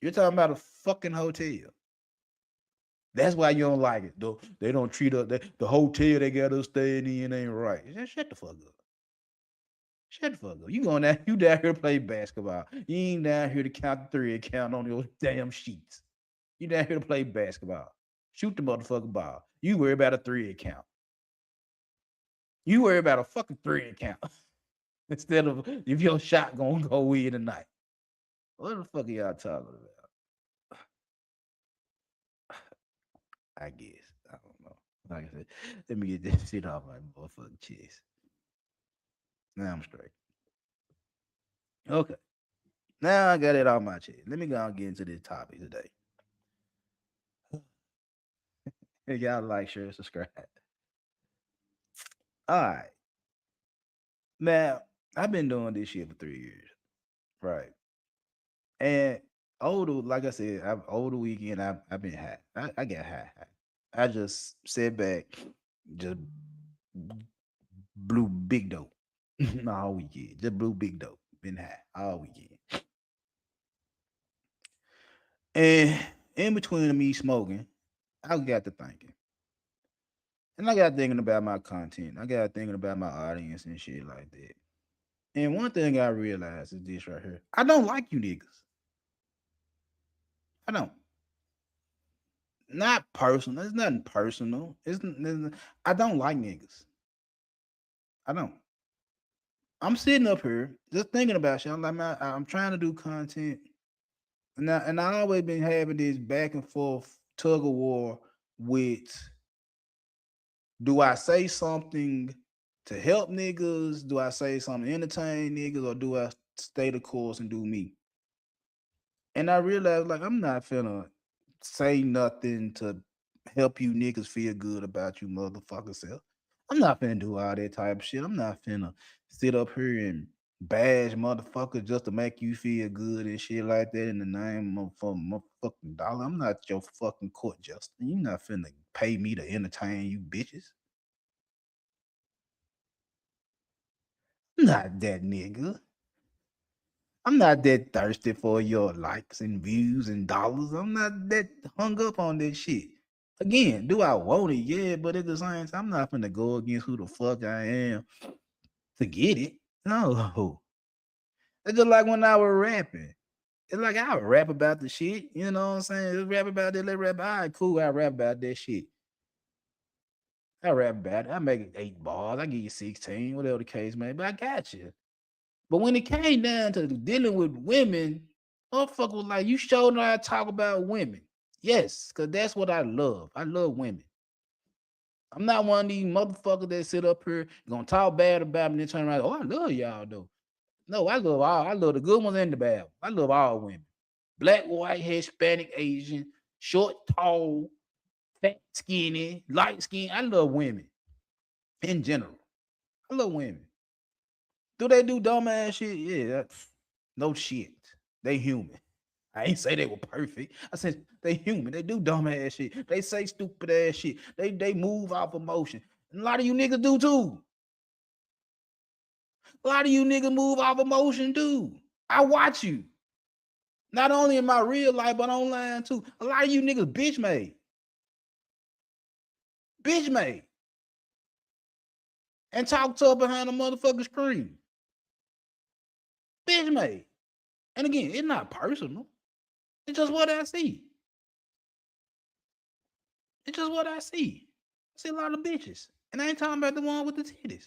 You're talking about a fucking hotel. That's why you don't like it, though. They don't treat us. The hotel they got us staying in ain't right. Just shut the fuck up. Shut the fuck up. You down here to play basketball. You ain't down here to count the three and count on your damn sheets. You down here to play basketball. Shoot the motherfucking ball. You worry about a three count. You worry about a fucking three count instead of if your shot gonna go in tonight. What the fuck are y'all talking about? I guess. I don't know. Like I said, let me get this shit off my motherfucking chest. Now I'm straight. Okay. Now I got it off my chest. Let me go and get into this topic today. Y'all like, share, subscribe. All right. Now, I've been doing this shit for 3 years. Right. And like I said, over the weekend, I've been high. I got high. I just sat back, just blew big dope all weekend. Just blew big dope. Been high all weekend. And in between me smoking, I got to thinking. And I got thinking about my content. I got thinking about my audience and shit like that. And one thing I realized is this right here. I don't like you niggas. I don't. Not personal. It's nothing personal. I don't like niggas. I don't. I'm sitting up here just thinking about shit. I'm like, I'm trying to do content. And I always been having this back and forth tug of war with, do I say something to help niggas? Do I say something to entertain niggas? Or do I stay the course and do me? And I realized, like, I'm not finna say nothing to help you niggas feel good about you motherfucker self. I'm not finna do all that type of shit. I'm not finna sit up here and bash motherfuckers just to make you feel good and shit like that in the name of motherfucking dollar. I'm not your fucking court justice. You not finna pay me to entertain you bitches. I'm not that nigga. I'm not that thirsty for your likes and views and dollars. I'm not that hung up on that shit. Again, do I want it? Yeah, but at the same time, I'm not finna go against who the fuck I am to get it. No. It's just like when I was rapping. It's like I rap about the shit. You know what I'm saying? Let's rap about it. Let's rap. All right, cool. I rap about that shit. I rap about it. I make it 8 bars. I give you 16, whatever the case may be. But I got you. But when it came down to dealing with women, motherfucker was like, you sure know how to talk about women. Yes, because that's what I love. I love women. I'm not one of these motherfuckers that sit up here gonna talk bad about me and turn around. Oh, I love y'all though. No, I love all. I love the good ones and the bad ones. I love all women. Black, white, Hispanic, Asian, short, tall, fat, skinny, light skin. I love women in general. I love women. Do they do dumb ass shit? Yeah, no shit. They human. I ain't say they were perfect. I said they human. They do dumb ass shit. They say stupid ass shit. They move off emotion. And a lot of you niggas do too. A lot of you niggas move off emotion too. I watch you. Not only in my real life, but online too. A lot of you niggas bitch made. Bitch made. And talk to her behind a motherfucking screen. Bitch made. And again, it's not personal. It's just what I see. It's just what I see. I see a lot of bitches. And I ain't talking about the one with the titties.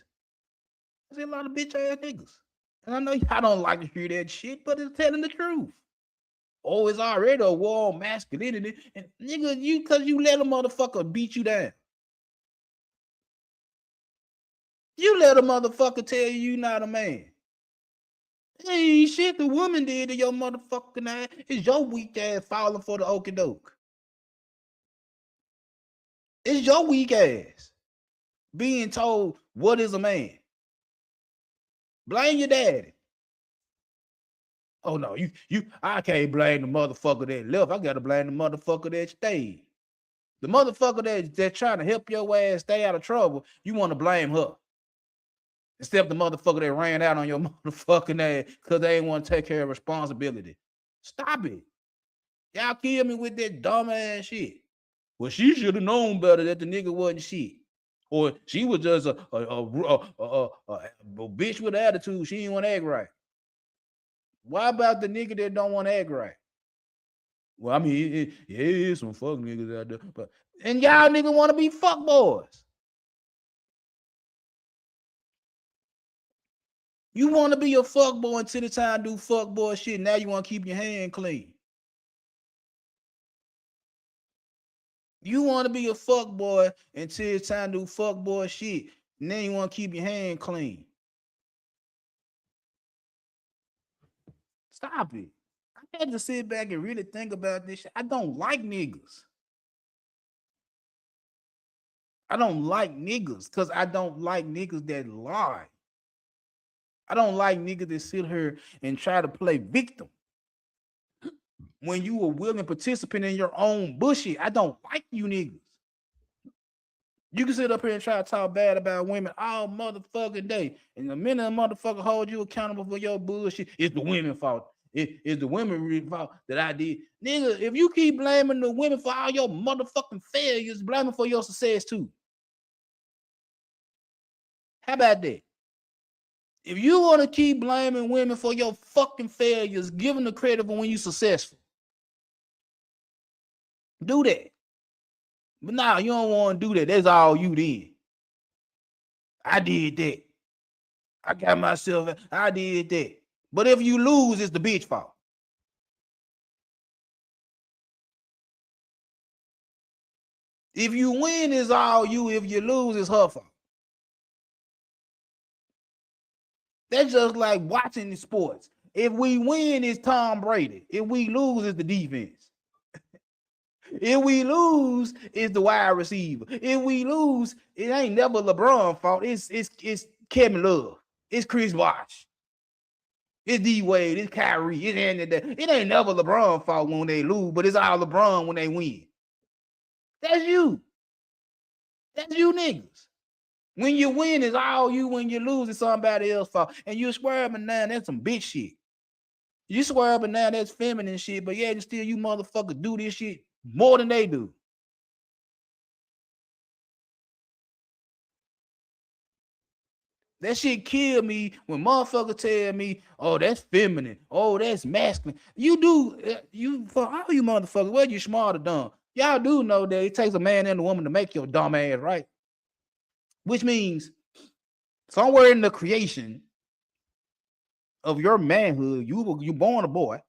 I see a lot of bitch ass niggas. And I know y'all don't like to hear that shit, but it's telling the truth. Oh, it's already a war on masculinity. And nigga, you cause you let a motherfucker beat you down. You let a motherfucker tell you not a man. Hey, shit the woman did to your motherfucking ass. It's your weak ass falling for the okie doke. It's your weak ass being told what is a man. Blame your daddy. Oh no, I can't blame the motherfucker that left. I gotta blame the motherfucker that stayed. The motherfucker that's trying to help your ass stay out of trouble, you want to blame her. Instead of the motherfucker that ran out on your motherfucking ass because they ain't want to take care of responsibility. Stop it. Y'all kill me with that dumb ass shit. Well, she should have known better that the nigga wasn't shit. Or she was just a bitch with attitude. She didn't want to act right. Why about the nigga that don't want to act right? Well, I mean, yeah, some fuck niggas out there. And y'all niggas want to be fuck boys. You want to be a fuck boy until the time to do fuck boy shit. Now you want to keep your hand clean. You want to be a fuck boy until it's time to do fuck boy shit. And then you want to keep your hand clean. Stop it. I had to sit back and really think about this shit. I don't like niggas. I don't like niggas because I don't like niggas that lie. I don't like niggas that sit here and try to play victim. When you a willing participant in your own bullshit, I don't like you niggas. You can sit up here and try to talk bad about women all motherfucking day. And the minute a motherfucker hold you accountable for your bullshit, it's the women's fault. It's the women's fault that I did. Nigga, if you keep blaming the women for all your motherfucking failures, blame them for your success too. How about that? If you want to keep blaming women for your fucking failures, give them the credit for when you're successful. Do that. But nah, you don't want to do that. That's all you did. I did that. I got myself, I did that. But if you lose, it's the bitch fault. If you win, it's all you. If you lose, it's her fault. That's just like watching the sports. If we win, it's Tom Brady. If we lose, it's the defense. If we lose, it's the wide receiver. If we lose, it ain't never LeBron's fault. It's Kevin Love. It's Chris Bosh. It's D-Wade. It's Kyrie. It ain't never LeBron's fault when they lose, but it's all LeBron when they win. That's you. That's you niggas. When you win, it's all you. When you lose, it's somebody else's fault. And you swear up and down, that's some bitch shit. You swear up and down, that's feminine shit, but yeah, still you motherfuckers do this shit more than they do. That shit kill me when motherfuckers tell me, oh, that's feminine. Oh, that's masculine. You do, for all you motherfuckers, whether you smart or dumb, y'all do know that it takes a man and a woman to make your dumb ass, right? Which means somewhere in the creation of your manhood, you born a boy.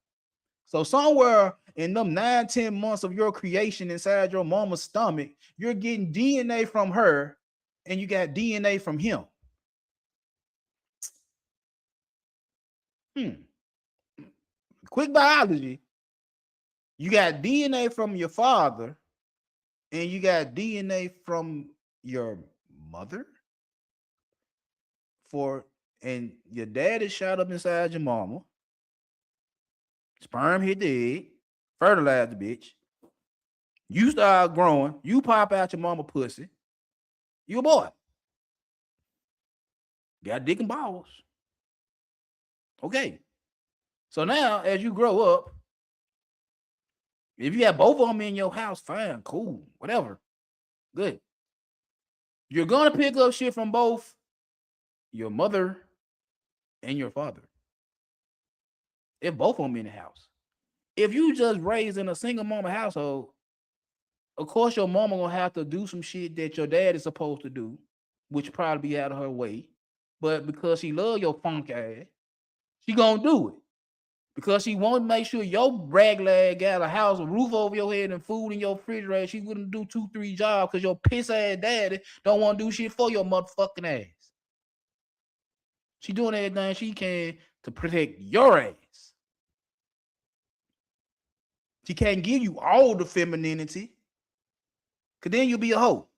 So somewhere in them 9-10 months of your creation inside your mama's stomach, you're getting DNA from her and you got DNA from him. Quick biology. You got DNA from your father and you got DNA from your mother. And your dad is shot up inside your mama. Sperm hit the egg, fertilize the bitch. You start growing, you pop out your mama pussy. You a boy. Got dick and balls. Okay. So now, as you grow up, if you have both of them in your house, fine, cool, whatever. Good. You're going to pick up shit from both your mother and your father. If both of them in the house. If you just raised in a single mama household, of course your mama gonna have to do some shit that your dad is supposed to do, which probably be out of her way. But because she love your funk ass, she gonna do it. Because she want to make sure your raglag got a house, a roof over your head, and food in your refrigerator. She wouldn't do 2-3 jobs because your piss ass daddy don't want to do shit for your motherfucking ass. She doing everything she can to protect your ass. She can't give you all the femininity, cause then you'll be a hoe.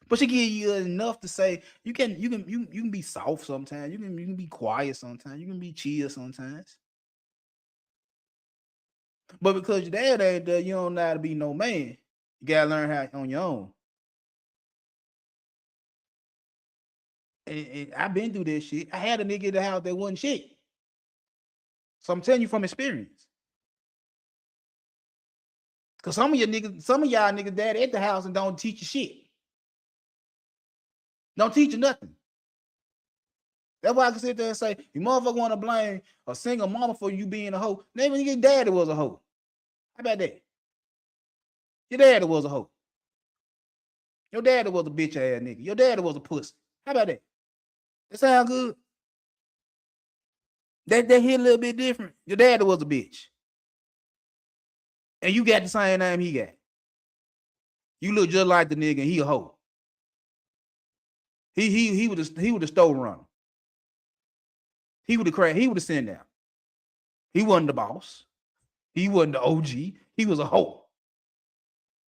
But she give you enough to say you can be soft sometimes. You can be quiet sometimes. You can be chill sometimes. But because your dad ain't there, you don't know how to be no man. You gotta learn how on your own. And I've been through this shit. I had a nigga in the house that wasn't shit. So I'm telling you from experience. Cause some of y'all niggas dad at the house and don't teach you shit. Don't teach you nothing. That's why I can sit there and say, you motherfucker want to blame a single mama for you being a hoe. Maybe your daddy was a hoe. How about that? Your daddy was a hoe. Your daddy was a bitch ass nigga. Your daddy was a pussy. How about that? That sound good? That hit a little bit different. Your daddy was a bitch. And you got the same name he got. You look just like the nigga and he a hoe. He was a store runner. He would have crashed. He would have sent down. He wasn't the boss. He wasn't the OG. He was a hoe.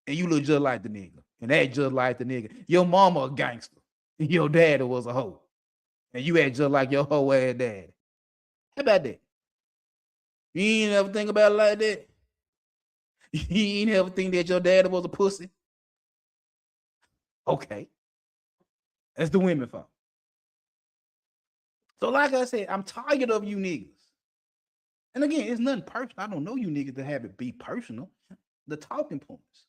And you look just like the nigga. And act just like the nigga. Your mama a gangster. And your daddy was a hoe. And you act just like your hoe ass daddy. How about that? You ain't ever think about it like that? You ain't ever think that your daddy was a pussy? Okay. That's the women fault. So like I said, I'm tired of you niggas. And again, it's nothing personal. I don't know you niggas to have it be personal. The talking points.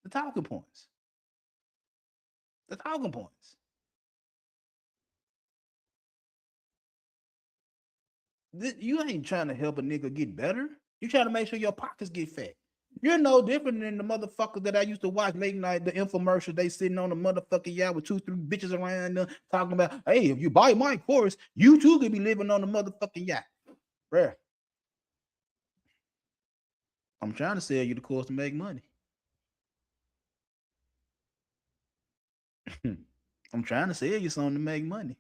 The talking points. The talking points. You ain't trying to help a nigga get better. You trying to make sure your pockets get fat. You're no different than the motherfuckers that I used to watch late night, the infomercials. They sitting on the motherfucking yacht with 2-3 bitches around them talking about, hey, if you buy my course, you too could be living on the motherfucking yacht. Bruh. I'm trying to sell you the course to make money. I'm trying to sell you something to make money.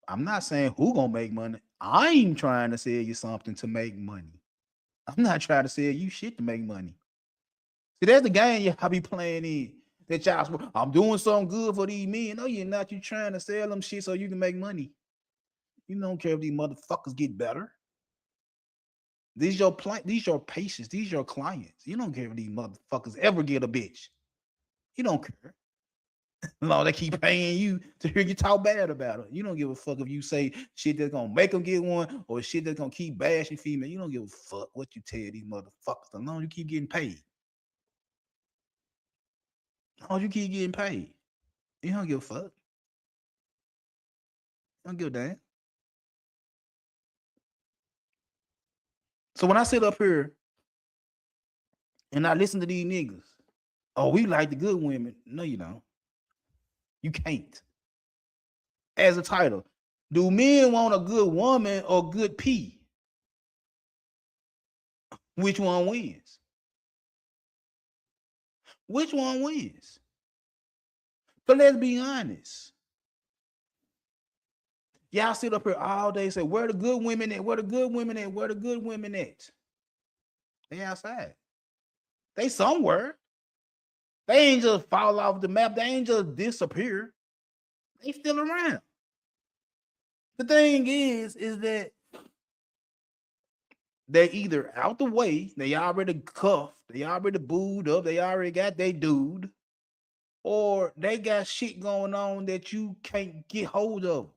I'm not saying who gonna make money. I'm trying to sell you something to make money. I'm not trying to sell you shit to make money. See, that's the game y'all be playing in. That y'all, I'm doing something good for these men. No, you're not. You trying to sell them shit so you can make money. You don't care if these motherfuckers get better. These your patients. These your clients. You don't care if these motherfuckers ever get a bitch. You don't care. No, they keep paying you to hear you talk bad about her. You don't give a fuck if you say shit that's gonna make them get one or shit that's gonna keep bashing female. You don't give a fuck what you tell these motherfuckers. As long as you keep getting paid. As long as you keep getting paid. You don't give a fuck. You don't give a damn. So when I sit up here and I listen to these niggas, oh, we like the good women. No, you don't. You can't. As a title, do men want a good woman or good pee? Which one wins? Which one wins? But let's be honest. Y'all sit up here all day and say, where the good women at? Where the good women at? Where the good women at? They outside. They somewhere. They ain't just fall off the map. They ain't just disappear. They still around. The thing is that they either out the way, they already cuffed, they already booed up, they already got their dude, or they got shit going on that you can't get hold of.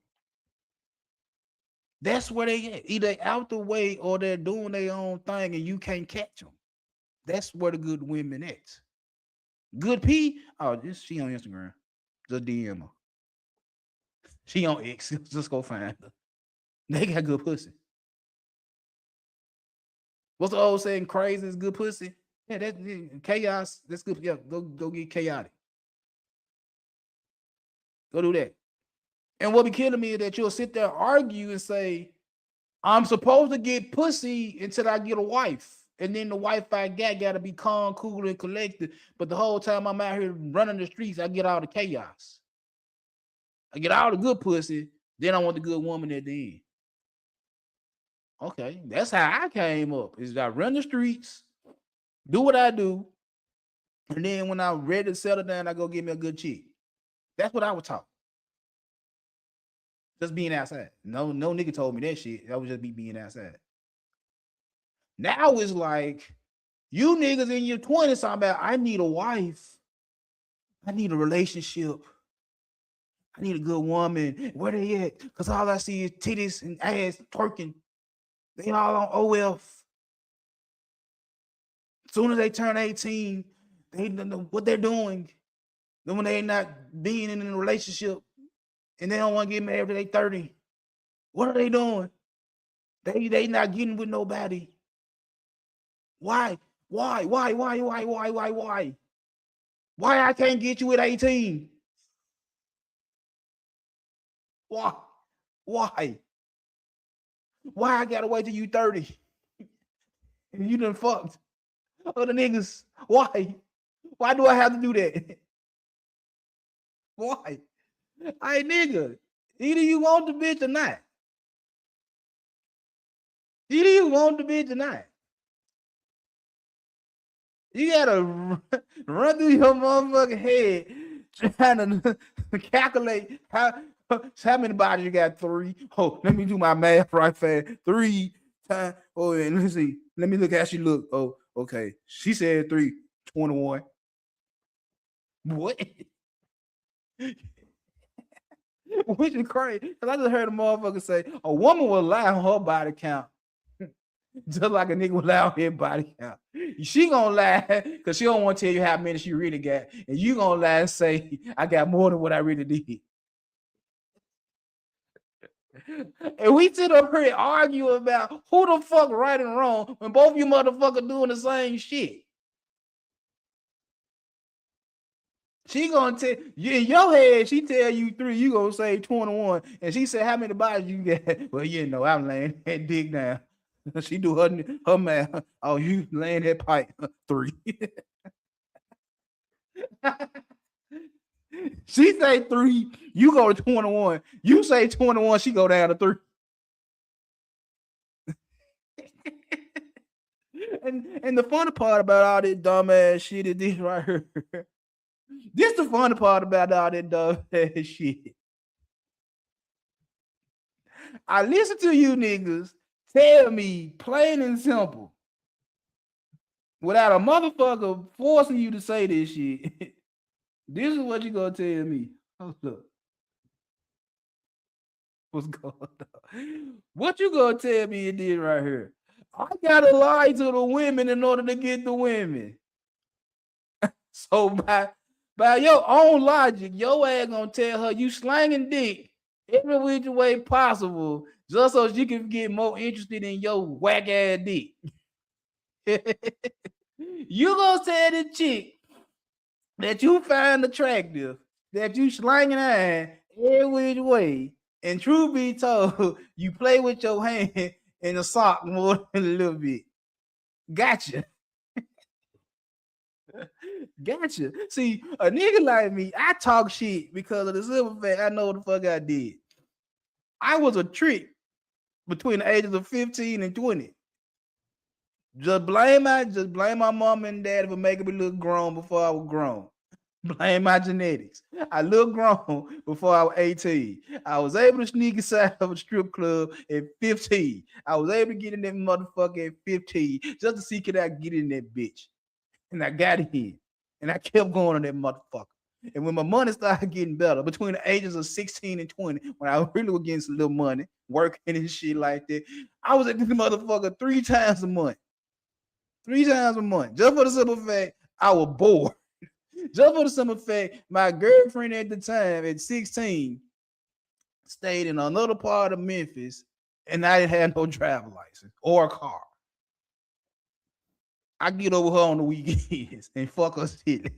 That's where they at. Either out the way or they're doing their own thing and you can't catch them. That's where the good women at. Good P. Oh, she on Instagram. Just DM her. She on X. Just go find her. They got good pussy. What's the old saying? Crazy is good pussy. Yeah, that's chaos. That's good. Yeah, go get chaotic. Go do that. And what be killing me is that you'll sit there and argue and say, I'm supposed to get pussy until I get a wife. And then the wife I got to be calm, cool, and collected. But the whole time I'm out here running the streets, I get all the chaos. I get all the good pussy. Then I want the good woman at the end. Okay, that's how I came up. Is I run the streets, do what I do, and then when I'm ready to settle down, I go get me a good chick. That's what I was taught. Just being outside. No nigga told me that shit. That was just me being outside. Now it's like you niggas in your 20s talking about I need a wife. I need a relationship. I need a good woman. Where they at? Because all I see is titties and ass twerking. They all on OF. As soon as they turn 18, they don't know what they're doing. Then when they're not being in a relationship and they don't want to get married till they 30, what are they doing? They not getting with nobody. Why? Why I can't get you at 18? Why? Why I gotta wait till you 30? And you done fucked other niggas. Why? Why do I have to do that? Why? Hey nigga, either you want the bitch or not. Either you want the bitch or not. You gotta run through your motherfucking head trying to calculate how many bodies you got. 3. Oh, let me do my math right fast. 3 times. Oh, and let's see. Let me look how she look. Oh, okay. She said 3, 21. What? Which is crazy. Because I just heard a motherfucker say a woman will lie on her body count. Just like a nigga will lie on his body count. She gonna lie because she don't want to tell you how many she really got. And you gonna lie and say, I got more than what I really did. And we sit up here and argue about who the fuck right and wrong when both you motherfuckers doing the same shit. She gonna tell you in your head, she tell you 3, you gonna say 21. And she said, how many bodies you got? Well, you know, I'm laying that dick down. She do her math. Oh, you laying that pipe. 3. She say 3, you go to 21. You say 21, she go down to 3. And the funny part about all this dumbass shit is this right here. This the funny part about all that dumbass shit. I listen to you niggas tell me plain and simple, without a motherfucker forcing you to say this shit. This is what you gonna tell me. Hold up. What's going on? What you gonna tell me it did right here? I gotta lie to the women in order to get the women. So by your own logic, your ass gonna tell her you slanging dick every which way possible just so she can get more interested in your whack ass dick. You gonna tell the chick that you find attractive, that you slanging ass every which way, and truth be told, you play with your hand in the sock more than a little bit. Gotcha. Gotcha. See, a nigga like me, I talk shit because of the simple fact I know what the fuck I did. I was a trick between the ages of 15 and 20. Just blame my mom and dad for making me look grown before I was grown. Blame my genetics. I looked grown before I was 18. I was able to sneak inside of a strip club at 15. I was able to get in that motherfucker at 15 just to see could I get in that bitch. And I got in. And I kept going on that motherfucker. And when my money started getting better, between the ages of 16 and 20, when I really was getting some little money, working and shit like that, I was at this motherfucker 3 times a month. 3 times a month. Just for the simple fact, I was bored. Just for the simple fact, my girlfriend at the time, at 16, stayed in another part of Memphis and I didn't have no driver license or a car. I get over her on the weekends and fuck her shit.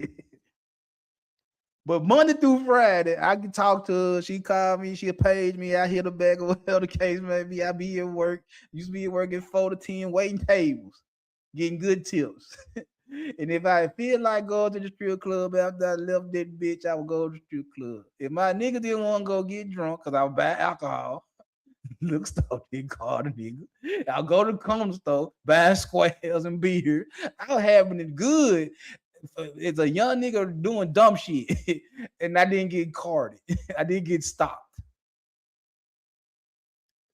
But Monday through Friday, I can talk to her. She call me, she'll page me, I hit her back or whatever the case may be. I be at work, used to be at work at 4 to 10, waiting tables, getting good tips. And if I feel like going to the strip club after I left that bitch, I would go to the strip club. If my nigga didn't want to go get drunk because I was buying alcohol, look store didn't call the nigga. I'll go to the corner store, buying squares and beer. I was having it good. It's a young nigga doing dumb shit, and I didn't get carded. I didn't get stopped.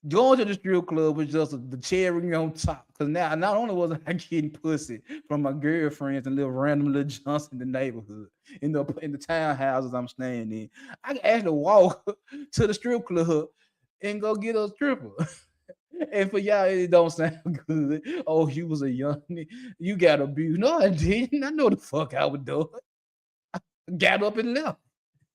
Going to the strip club was just the cherry on top. Cause now not only was I getting pussy from my girlfriends and little random little junks in the neighborhood, in the townhouses I'm staying in, I can actually walk to the strip club and go get a stripper. And for y'all, it don't sound good. Oh, you was a young nigga. You got abused. No, I didn't. I know the fuck I was doing. Got up and left.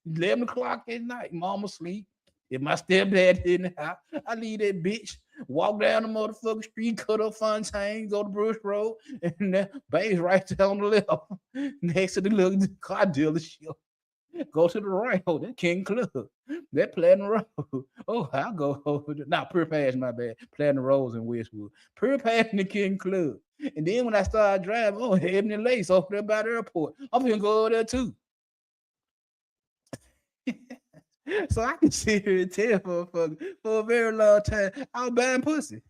11 o'clock at night. Mama sleep. If my stepdad in the house, I leave that bitch, walk down the motherfucking street, cut up Fontaine, go to Bruce Road, and that babe's right there on the left, next to the little car dealership. Go to the right, oh, that King Club, that Platinum Road. Oh, I'll go over there. Not Pure Pass, my bad. Platinum Rose in Westwood. Pure Pass in the King Club. And then when I started driving, oh, Ebony Lace over there by the airport. I'm gonna go over there too. So I can sit here and tell for a very long time, I was buying pussy.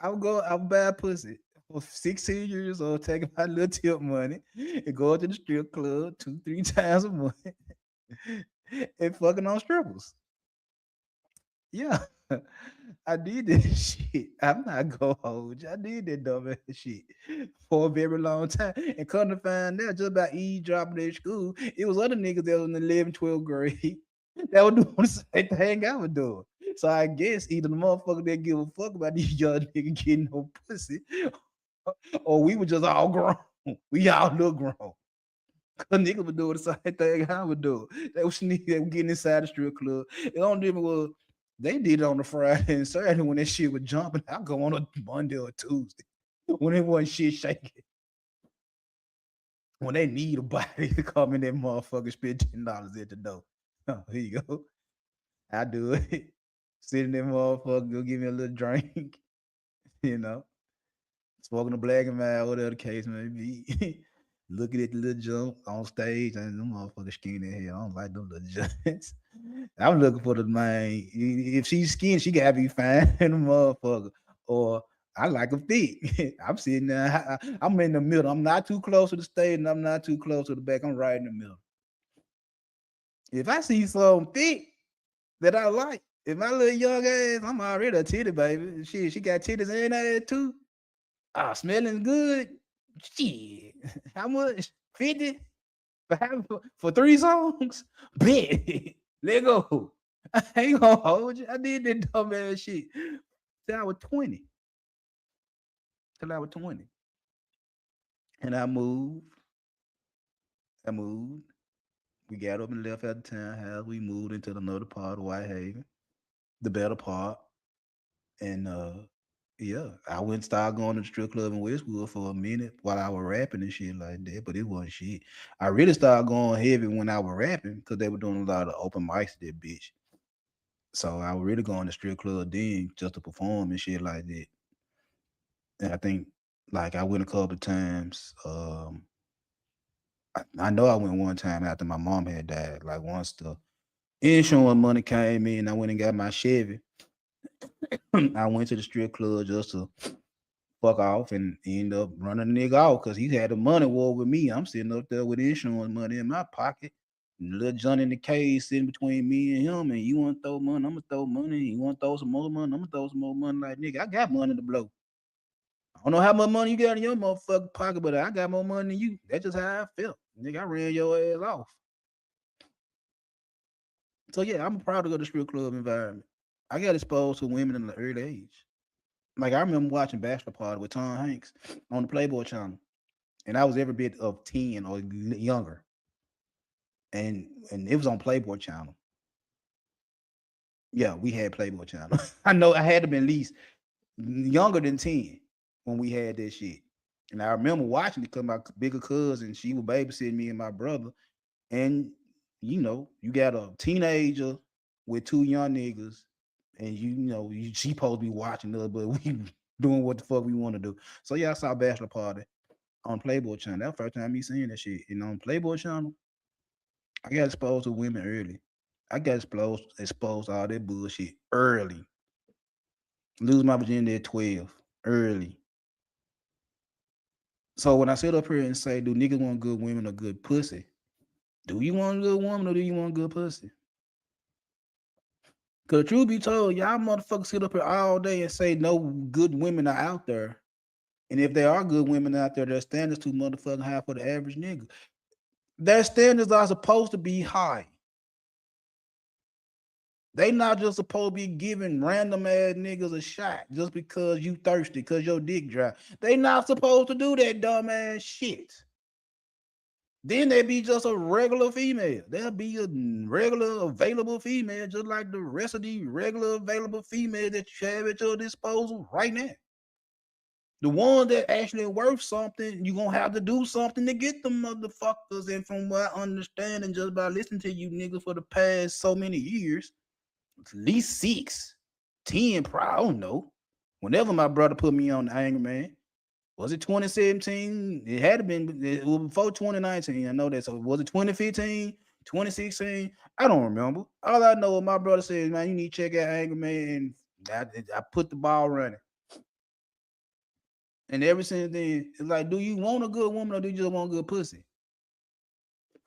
I was buying pussy for 16 years old, taking my little tip money and going to the strip club 2-3 times a month and fucking on strippers. Yeah, I did this shit. I'm not gonna hold you. I did that dumb ass shit for a very long time. And come to find out, just about eavesdropping at school, it was other niggas that was in the 11th, 12th grade that were doing the same thing I was doing. So I guess either the motherfucker that give a fuck about these young niggas getting no pussy, or we were just all grown. We all look grown. Cause niggas were doing the same thing I would do. They was niggas that were getting inside the strip club. The only difference was they did it on the Friday and Saturday when that shit was jumping. I go on a Monday or Tuesday when it wasn't shit shaking. When they need a body to come in that motherfucker, spend $10 at the door. Oh, here you go. I do it. Sit in that motherfucker, go give me a little drink, you know, smoking a black and mild, whatever the case may be. Looking at the little jump on stage, and them motherfuckers skinny in here. I don't like them little jumps. I'm looking for the man. If she's skinny, she gotta be fine, the motherfucker. Or I like them thick. I'm sitting there. I'm in the middle. I'm not too close to the stage, and I'm not too close to the back. I'm right in the middle. If I see something thick that I like, if my little young ass, I'm already a titty baby. She got titties and ass too. Ah, smelling good. Shit. How much? 50? For 3 songs? Bet. Let go. I ain't gonna hold you. I did that dumb ass shit till I was 20. Till I was 20. And I moved. I moved. We got up and left out of townhouse. We moved into another part of Whitehaven, the better part. And yeah, I went and started going to the strip club in Westwood for a minute while I was rapping and shit like that, but it wasn't shit. I really started going heavy when I was rapping because they were doing a lot of open mics, that bitch. So I was really going to strip club then just to perform and shit like that. And I think like I went a couple of times. I know I went one time after my mom had died. Like once the insurance money came in, I went and got my Chevy. I went to the strip club just to fuck off and end up running the nigga off because he had a money war with me. I'm sitting up there with insurance money in my pocket. And little John in the cage sitting between me and him. And you want to throw money? I'm going to throw money. You want to throw some more money? I'm going to throw some more money. Like, nigga, I got money to blow. I don't know how much money you got in your motherfucking pocket, but I got more money than you. That's just how I felt. Nigga, I ran your ass off. So yeah, I'm proud to go to strip club environment. I got exposed to women in the early age. Like I remember watching Bachelor Party with Tom Hanks on the Playboy channel. And I was every bit of 10 or younger. And it was on Playboy channel. Yeah, we had Playboy Channel. I know I had to be at least younger than 10 when we had that shit. And I remember watching it because my bigger cousin, she was babysitting me and my brother. And you know, you got a teenager with two young niggas, and she supposed to be watching us, but we doing what the fuck we want to do. So yeah, I saw Bachelor Party on Playboy Channel. That first time me seeing that shit. And on Playboy Channel, I got exposed to women early. I got exposed to all that bullshit early. Lose my virginity at 12 early. So when I sit up here and say, do niggas want good women or good pussy? Do you want a good woman or do you want good pussy? Because truth be told, y'all motherfuckers sit up here all day and say no good women are out there. And if there are good women out there, their standards too motherfucking high for the average nigga. Their standards are supposed to be high. They not just supposed to be giving random ass niggas a shot just because you thirsty, because your dick dry. They not supposed to do that dumb ass shit. Then they be just a regular female. They'll be a regular available female, just like the rest of the regular available female that you have at your disposal right now. The one that actually worth something, you're gonna have to do something to get them motherfuckers. And from what I understand, and just by listening to you niggas for the past so many years, at least 6, 10, probably, I don't know. Whenever my brother put me on the Angry Man, was it 2017? It had to been, it was before 2019. I know that. So was it 2015, 2016? I don't remember. All I know is my brother says, man, you need to check out Angry Man. And I put the ball running. And ever since then, it's like, do you want a good woman or do you just want good pussy?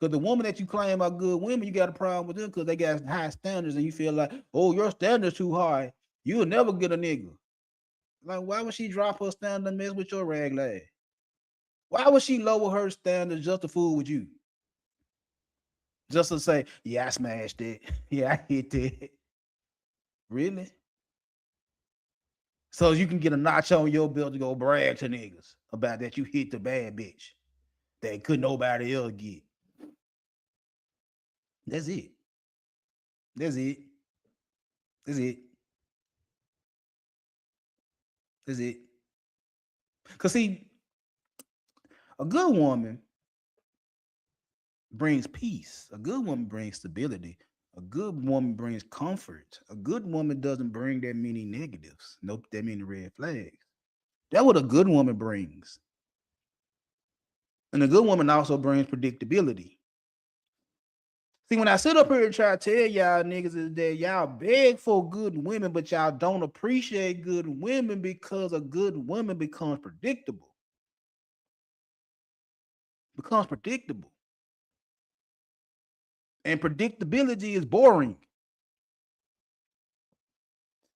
Because the woman that you claim are good women, you got a problem with them because they got high standards and you feel like, oh, your standards too high. You'll never get a nigga. Like, why would she drop her standard and mess with your rag lad? Why would she lower her standards just to fool with you? Just to say, yeah, I smashed it. Yeah, I hit it. Really? So you can get a notch on your belt to go brag to niggas about that you hit the bad bitch that could nobody else get. That's it. That's it. That's it. That's it. Because see, a good woman brings peace. A good woman brings stability. A good woman brings comfort. A good woman doesn't bring that many negatives. Nope, that many red flags. That's what a good woman brings. And a good woman also brings predictability. See, when I sit up here and try to tell y'all niggas is that y'all beg for good women, but y'all don't appreciate good women because a good woman becomes predictable. Becomes predictable. And predictability is boring.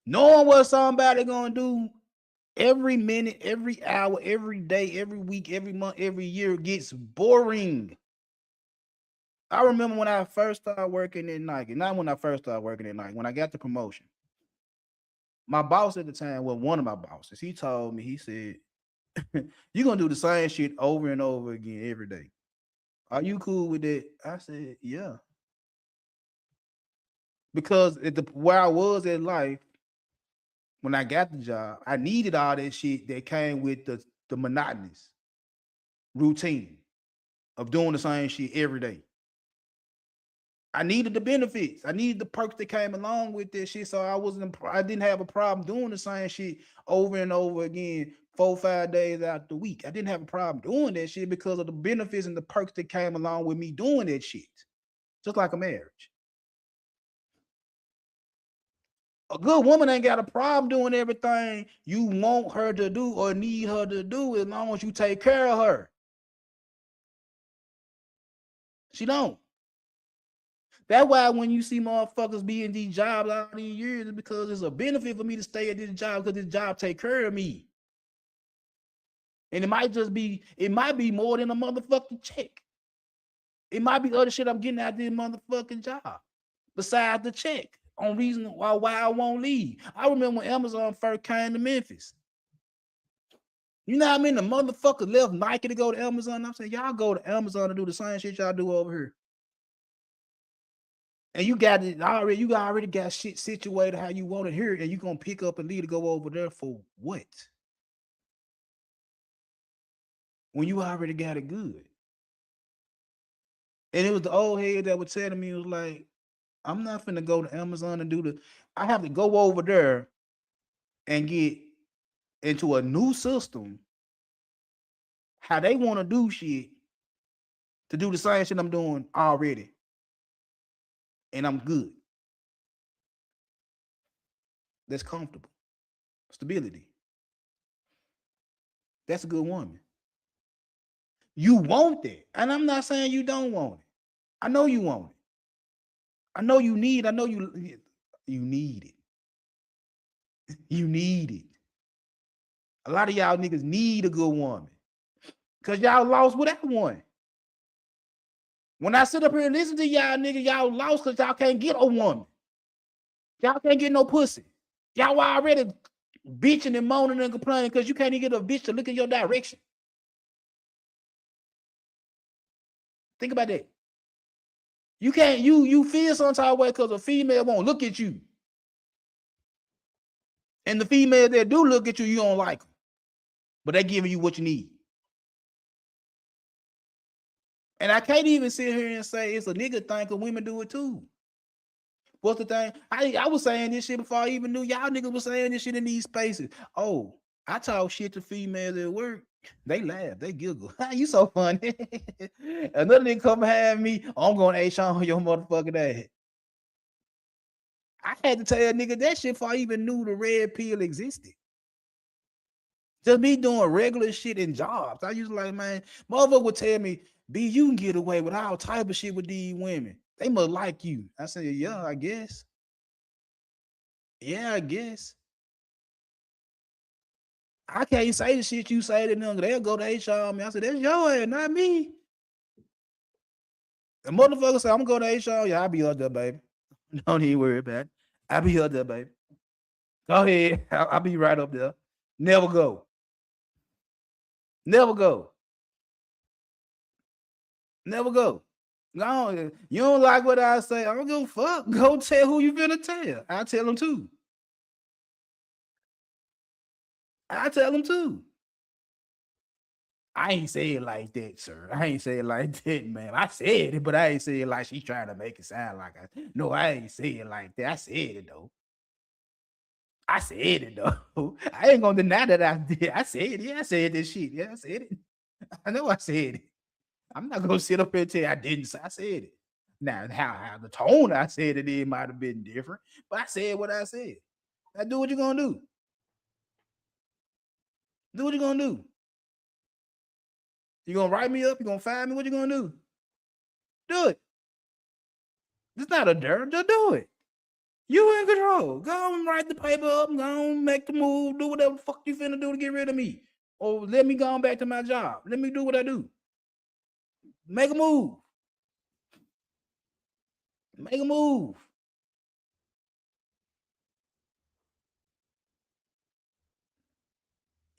Knowing what somebody gonna do every minute, every hour, every day, every week, every month, every year gets boring. I remember when I first started working at Nike, not when I first started working at Nike, when I got the promotion. My boss at the time, well, one of my bosses, he told me, he said, you're gonna do the same shit over and over again every day. Are you cool with that? I said, yeah. Because where I was in life, when I got the job, I needed all that shit that came with the monotonous routine of doing the same shit every day. I needed the benefits. I needed the perks that came along with this shit. So I didn't have a problem doing the same shit over and over again 4-5 days out the week. I didn't have a problem doing that shit because of the benefits and the perks that came along with me doing that shit. Just like a marriage. A good woman ain't got a problem doing everything you want her to do or need her to do as long as you take care of her. She don't. That's why when you see motherfuckers be in these jobs all these years, it's because it's a benefit for me to stay at this job because this job take care of me. And it might be more than a motherfucking check. It might be other shit I'm getting out of this motherfucking job besides the check on reason why I won't leave. I remember when Amazon first came to Memphis. You know how many motherfuckers left Nike to go to Amazon? I'm saying, y'all go to Amazon to do the same shit y'all do over here. And you got it already, you already got shit situated how you want it here, and you gonna pick up and leave to go over there for what? When you already got it good. And it was the old head that was telling me, it was like, I'm not finna go to Amazon and do I have to go over there and get into a new system, how they want to do shit, to do the same shit I'm doing already. And I'm good. That's comfortable. Stability. That's a good woman. You want that. And I'm not saying you don't want it. I know you want it. I know you need it. You need it. You need it. A lot of y'all niggas need a good woman. Because y'all lost without one. When I sit up here and listen to y'all niggas, y'all lost because y'all can't get a woman. Y'all can't get no pussy. Y'all already bitching and moaning and complaining because you can't even get a bitch to look in your direction. Think about that. You can't, you feel some type of way because a female won't look at you. And the female that do look at you, you don't like them. But they giving you what you need. And I can't even sit here and say it's a nigga thing because women do it too. What's the thing? I was saying this shit before I even knew y'all niggas was saying this shit in these spaces. Oh, I talk shit to females at work. They laugh, they giggle. You so funny. Another nigga come behind me, I'm going to H on your motherfucking ass. I had to tell a nigga that shit before I even knew the red pill existed. Just me doing regular shit in jobs. I used to like, man, motherfucker would tell me, B, you can get away with all type of shit with these women. They must like you. I said, yeah, I guess. Yeah, I guess. I can't say the shit you say to them. They'll go to HR on me. I said, that's your ass, not me. The motherfucker said, I'm going to HR. Yeah, I'll be up there, baby. Don't even worry about it. I'll be up there, baby. Go ahead. I'll be right up there. Never go. Never go. Never go. No, you don't like what I say. I don't give a fuck. Go tell who you finna tell. I tell them too. I tell them too. I ain't say it like that, sir. I ain't say it like that, man. I said it, but I ain't say it like she's trying to make it sound like no, I ain't say it like that. I said it though. I said it though. I ain't gonna deny that I did. I said it. Yeah, I said this shit. Yeah, I said it. I know I said it. I'm not gonna sit up here and tell you I didn't say I said it. Now, how the tone I said it in might have been different, but I said what I said. Now do what you're gonna do. Do what you're gonna do. You gonna write me up? You gonna fire me? What you gonna do? Do it. It's not a dare. Just do it. You in control. Go on, write the paper up. Go on, make the move. Do whatever the fuck you finna do to get rid of me. Or let me go on back to my job. Let me do what I do. Make a move. Make a move.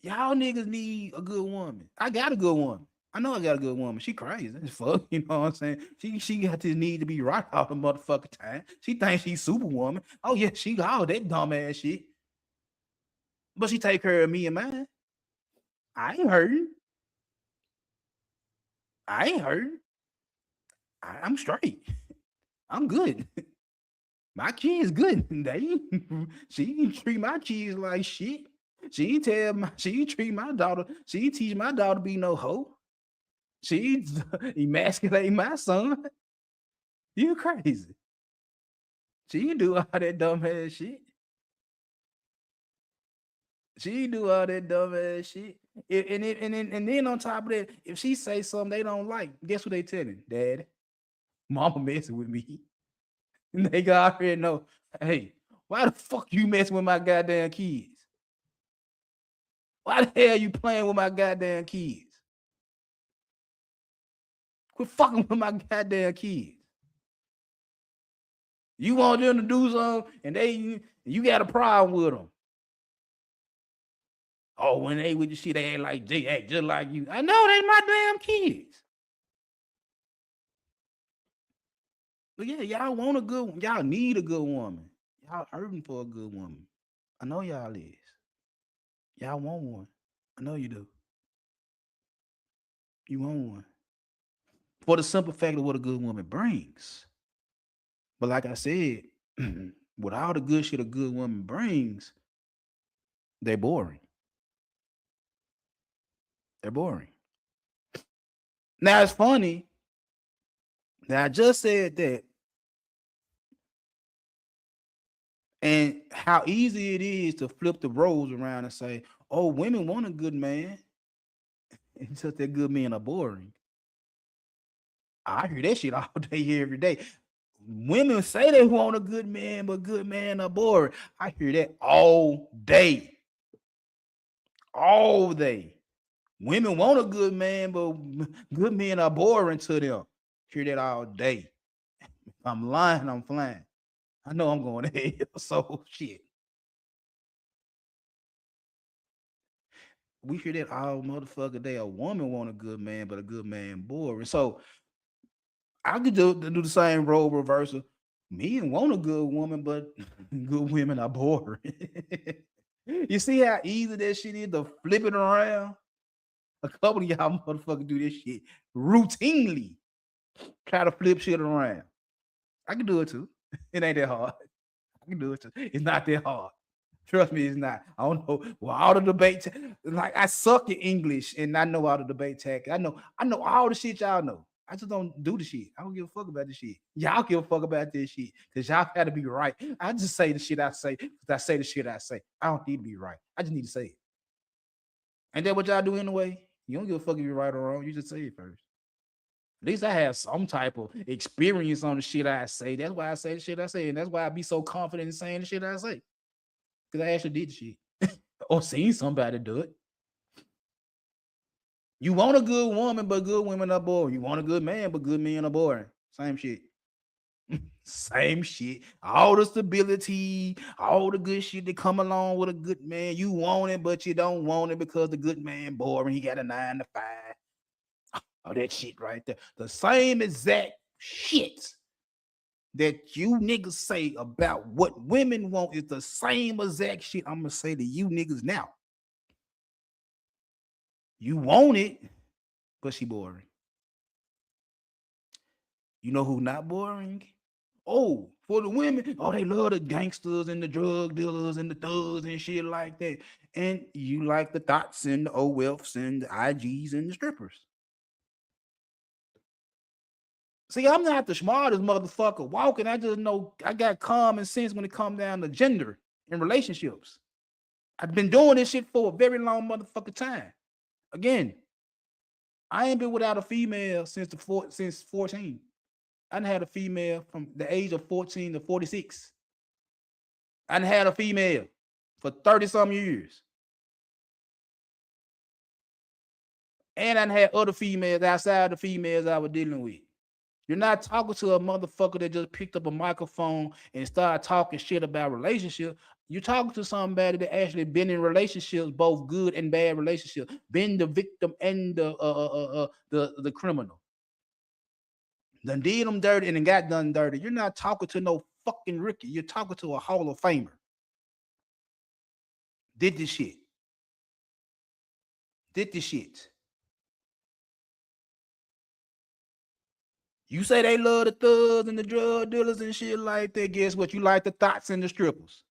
Y'all niggas need a good woman. I got a good woman. I know I got a good woman. She crazy as fuck. You know what I'm saying? She got this need to be right all the motherfucking time. She thinks she's Superwoman. Oh yeah, she all that dumb ass shit. But she take care of me and mine. I ain't hurting. I ain't hurting. I'm straight. I'm good. My kids good. She treat my kids like shit. She treat my daughter. She teach my daughter to be no hoe. She emasculate my son. You crazy. She do all that dumb ass shit. She do all that dumb ass shit. And then on top of that, if she say something they don't like, guess what they telling? Daddy, mama messing with me. And they got out here and know, hey, why the fuck you messing with my goddamn kids? Why the hell you playing with my goddamn kids? Quit fucking with my goddamn kids. You want them to do something, and you got a problem with them. Oh, when they with the shit, they act just like you. I know they my damn kids. But yeah, y'all want a good one. Y'all need a good woman. Y'all hurting for a good woman. I know y'all is. Y'all want one. I know you do. You want one. For the simple fact of what a good woman brings. But like I said, with all the good shit a good woman brings, they're boring. They're boring. Now it's funny that I just said that, and how easy it is to flip the roles around and say, "Oh, women want a good man," and just that good men are boring. I hear that shit all day, every day. Women say they want a good man, but good men are boring. I hear that all day. All day. Women want a good man, but good men are boring to them. Hear that all day. If I'm lying, I'm flying. I know I'm going to hell. So shit. We hear that all motherfucker day. A woman want a good man, but a good man boring. So I could do the same role reversal. Men want a good woman, but good women are boring. You see how easy that shit is to flip it around? A couple of y'all motherfuckers do this shit routinely. Try to flip shit around. I can do it too. It ain't that hard. I can do it too. It's not that hard. Trust me, it's not. I don't know. Well, all the debate, like I suck at English and I know all the debate tech. I know all the shit y'all know. I just don't do the shit. I don't give a fuck about this shit. Y'all give a fuck about this shit because y'all gotta be right. I just say the shit I say because I say the shit I say. I don't need to be right. I just need to say it. Ain't that what y'all do anyway? You don't give a fuck if you're right or wrong. You just say it first. At least I have some type of experience on the shit I say. That's why I say the shit I say. And that's why I be so confident in saying the shit I say. Because I actually did the shit. Or seen somebody do it. You want a good woman, but good women are boring. You want a good man, but good men are boring. Same shit. Same shit. All the stability, all the good shit that come along with a good man. You want it, but you don't want it because the good man boring. He got a 9 to 5. Oh, that shit right there. The same exact shit that you niggas say about what women want is the same exact shit I'm gonna say to you niggas now. You want it, but she boring. You know who not boring? Oh, for the women, oh, they love the gangsters and the drug dealers and the thugs and shit like that. And you like the thoughts and the OFs and the IGs and the strippers. See, I'm not the smartest motherfucker walking. I just know I got common sense when it comes down to gender and relationships. I've been doing this shit for a very long motherfucking time. Again, I ain't been without a female since 14. I done had a female from the age of 14 to 46. I done had a female for 30-some years. And I done had other females outside the females I was dealing with. You're not talking to a motherfucker that just picked up a microphone and started talking shit about relationships. You're talking to somebody that actually been in relationships, both good and bad relationships, been the victim and the criminal. Done did them dirty and then got done dirty. You're not talking to no fucking rookie. You're talking to a Hall of Famer. Did this shit. Did this shit. You say they love the thugs and the drug dealers and shit like that. Guess what? You like the thoughts and the strippers.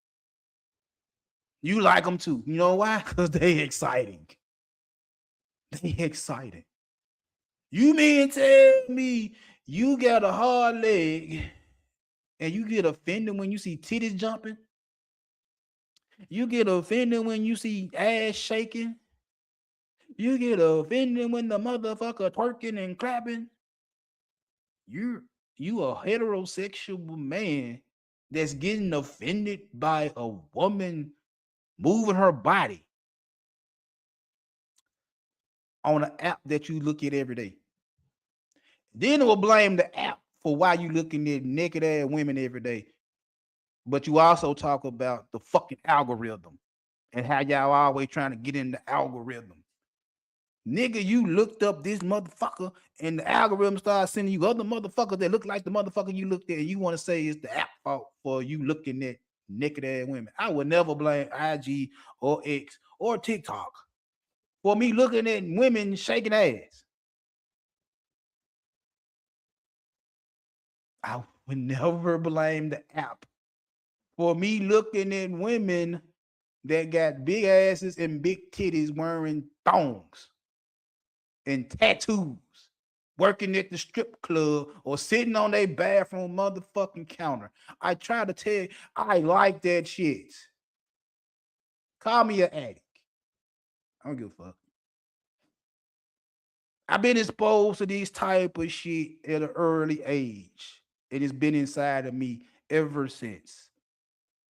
You like them too. You know why? Because they exciting. They exciting. You mean tell me you got a hard leg and you get offended when you see titties jumping? You get offended when you see ass shaking? You get offended when the motherfucker twerking and clapping? You a heterosexual man that's getting offended by a woman moving her body on an app that you look at every day. Then it will blame the app for why you looking at naked ass women every day. But you also talk about the fucking algorithm and how y'all always trying to get in the algorithm. Nigga, you looked up this motherfucker and the algorithm started sending you other motherfuckers that look like the motherfucker you looked at, and you want to say it's the app fault for you looking at naked ass women. I would never blame IG or X or TikTok for me looking at women shaking ass. I would never blame the app for me looking at women that got big asses and big titties wearing thongs and tattoos, working at the strip club or sitting on their bathroom motherfucking counter. I try to tell you, I like that shit. Call me an addict. I don't give a fuck. I've been exposed to this type of shit at an early age. It has been inside of me ever since.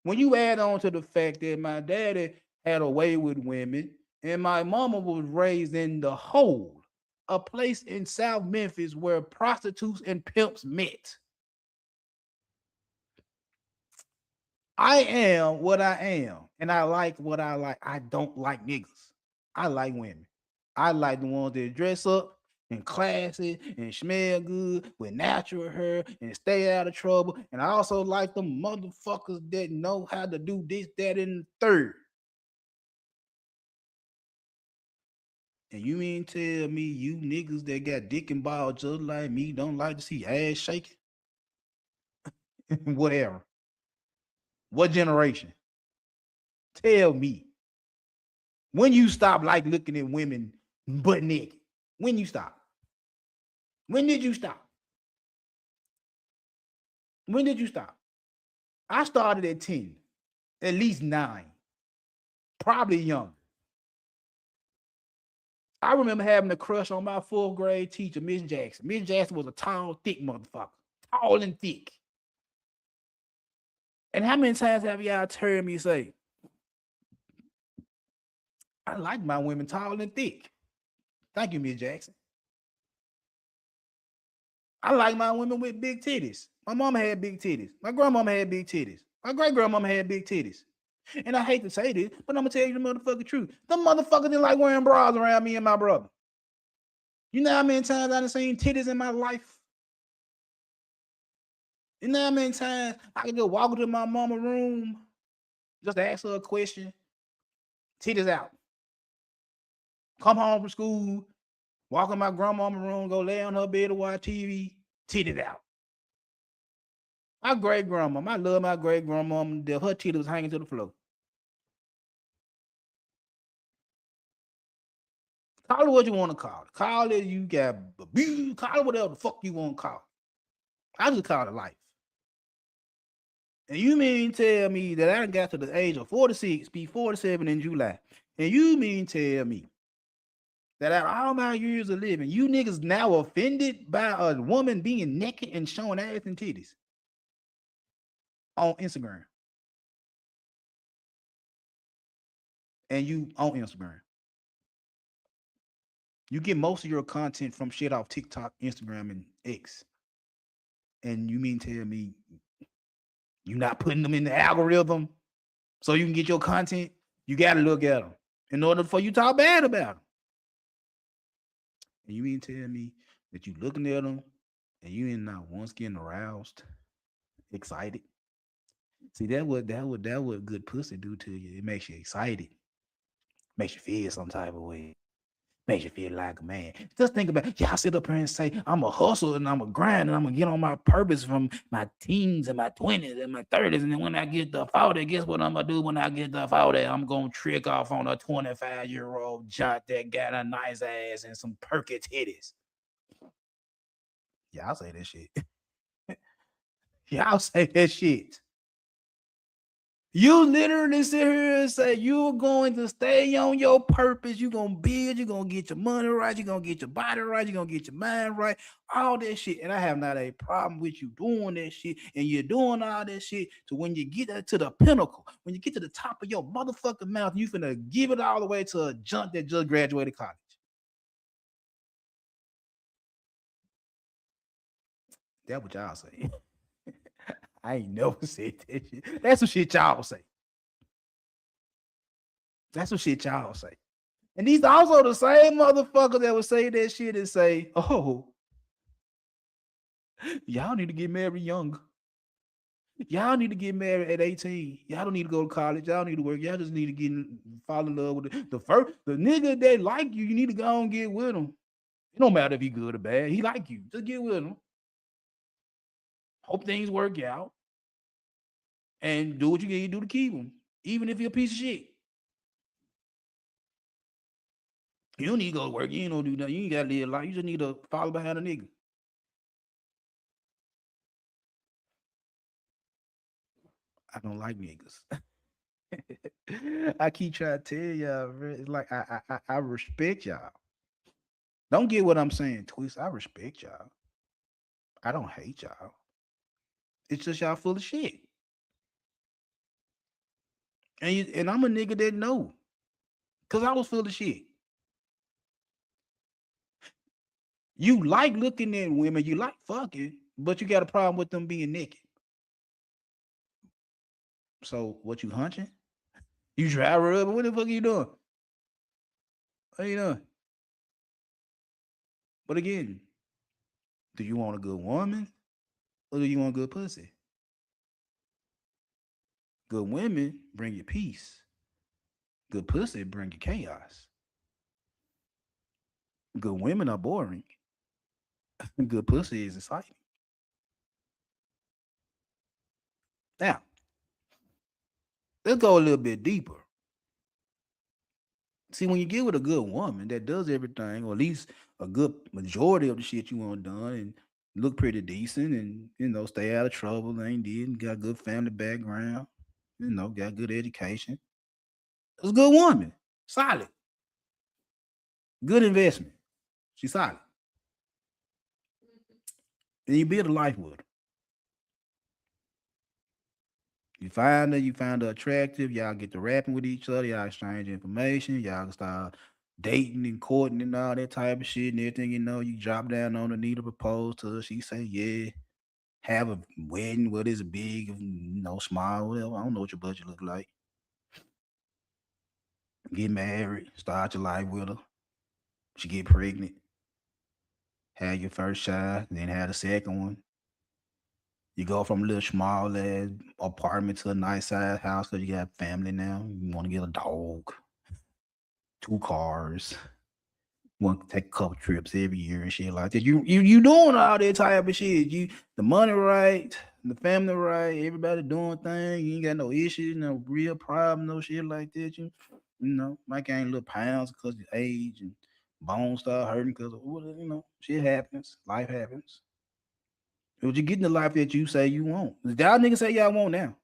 When you add on to the fact that my daddy had a way with women and my mama was raised in the Hole, a place in South Memphis where prostitutes and pimps met. I am what I am, and I like what I like. I don't like niggas. I like women. I like the ones that dress up and classy and smell good with natural hair and stay out of trouble. And I also like the motherfuckers that know how to do this, that, and the third. And you mean tell me you niggas that got dick and balls just like me don't like to see ass shaking? Whatever. What generation? Tell me. When you stop like looking at women butt naked? When you stop? When did you stop? When did you stop? I started at 10, at least 9, probably younger. I remember having a crush on my 4th grade teacher, Miss Jackson. Miss Jackson was a tall, thick motherfucker. Tall and thick. And how many times have y'all heard me say, I like my women tall and thick? Thank you, Miss Jackson. I like my women with big titties. My mama had big titties. My grandmama had big titties. My great-grandmama had big titties. And I hate to say this, but I'm going to tell you the motherfucking truth. The motherfuckers didn't like wearing bras around me and my brother. You know how many times I done seen titties in my life? You know how many times I could just walk into my mama's room just to ask her a question? Titties out. Come home from school, walk in my grandmama's room, go lay on her bed to watch TV, titties out. My great grandma, I love my great grandmama. Her titties was hanging to the floor. Call it what you want to call it. Call it you got abused. Call it whatever the fuck you want to call it. I just call it life. And you mean tell me that I got to the age of 46, be 47 in July, and you mean tell me that out of all my years of living, you niggas now offended by a woman being naked and showing ass and titties on Instagram? And you on Instagram. You get most of your content from shit off TikTok, Instagram, and X. And you mean tell me you're not putting them in the algorithm so you can get your content? You got to look at them in order for you to talk bad about them. And you mean tell me that you looking at them and you ain't not once getting aroused, excited? See, that what good pussy do to you. It makes you excited. Makes you feel some type of way. Makes you feel like a man. Just think about it. Y'all sit up here and say, I'm a hustle and I'm a grind and I'm gonna get on my purpose from my teens and my 20s and my 30s. And then when I get the 40, guess what I'm gonna do when I get the 40? I'm gonna trick off on a 25-year-old junk that got a nice ass and some perky titties. Y'all say that shit. Y'all say that shit. You literally sit here and say you're going to stay on your purpose. You're going to build. You're going to get your money right. You're going to get your body right. You're going to get your mind right. All that shit. And I have not a problem with you doing that shit. And you're doing all that shit. So when you get to the pinnacle, when you get to the top of your motherfucking mouth, you finna give it all the way to a junk that just graduated college. That's what y'all say. I ain't never said that shit. That's some shit y'all say. That's some shit y'all say. And these also the same motherfuckers that would say that shit and say, oh, y'all need to get married young. Y'all need to get married at 18. Y'all don't need to go to college. Y'all need to work. Y'all just need to fall in love with the nigga that like you. You need to go and get with him. It don't matter if he good or bad. He like you. Just get with him. Hope things work out. And do what you need to do to keep him. Even if you're a piece of shit. You don't need to go to work. You ain't gonna do nothing. You ain't gotta live life. You just need to follow behind a nigga. I don't like niggas. I keep trying to tell y'all, it's like I respect y'all. Don't get what I'm saying, Twist. I respect y'all. I don't hate y'all. It's just y'all full of shit. And I'm a nigga that know. Cause I was full of shit. You like looking at women, you like fucking, but you got a problem with them being naked. So what you hunching? You drive her up, what the fuck are you doing? What are you doing? But again, do you want a good woman or do you want good pussy? Good women bring you peace. Good pussy bring you chaos. Good women are boring. Good pussy is exciting. Now, let's go a little bit deeper. See, when you get with a good woman that does everything, or at least a good majority of the shit you want done, and look pretty decent, and stay out of trouble, ain't did, got good family background, got good education. It's a good woman, solid, good investment. She's solid, and you build a life with her. You find her attractive. Y'all get to rapping with each other. Y'all exchange information. Y'all can start dating and courting and all that type of shit and everything. You drop down on her, need to propose to her. She say, yeah. Have a wedding, whether it's big, small, whatever. I don't know what your budget look like. Get married, start your life with her. She get pregnant. Have your first child, then have the second one. You go from a little small ass apartment to a nice size house because you got family now. You want to get a dog, 2 cars. You want to take a couple trips every year and shit like that. You doing all that type of shit. The money right, the family right, everybody doing things. You ain't got no issues, no real problem, no shit like that. Might gain little pounds because of age and bones start hurting because of shit happens. Life happens. But you getting the life that you say you want. Y'all niggas say y'all want now.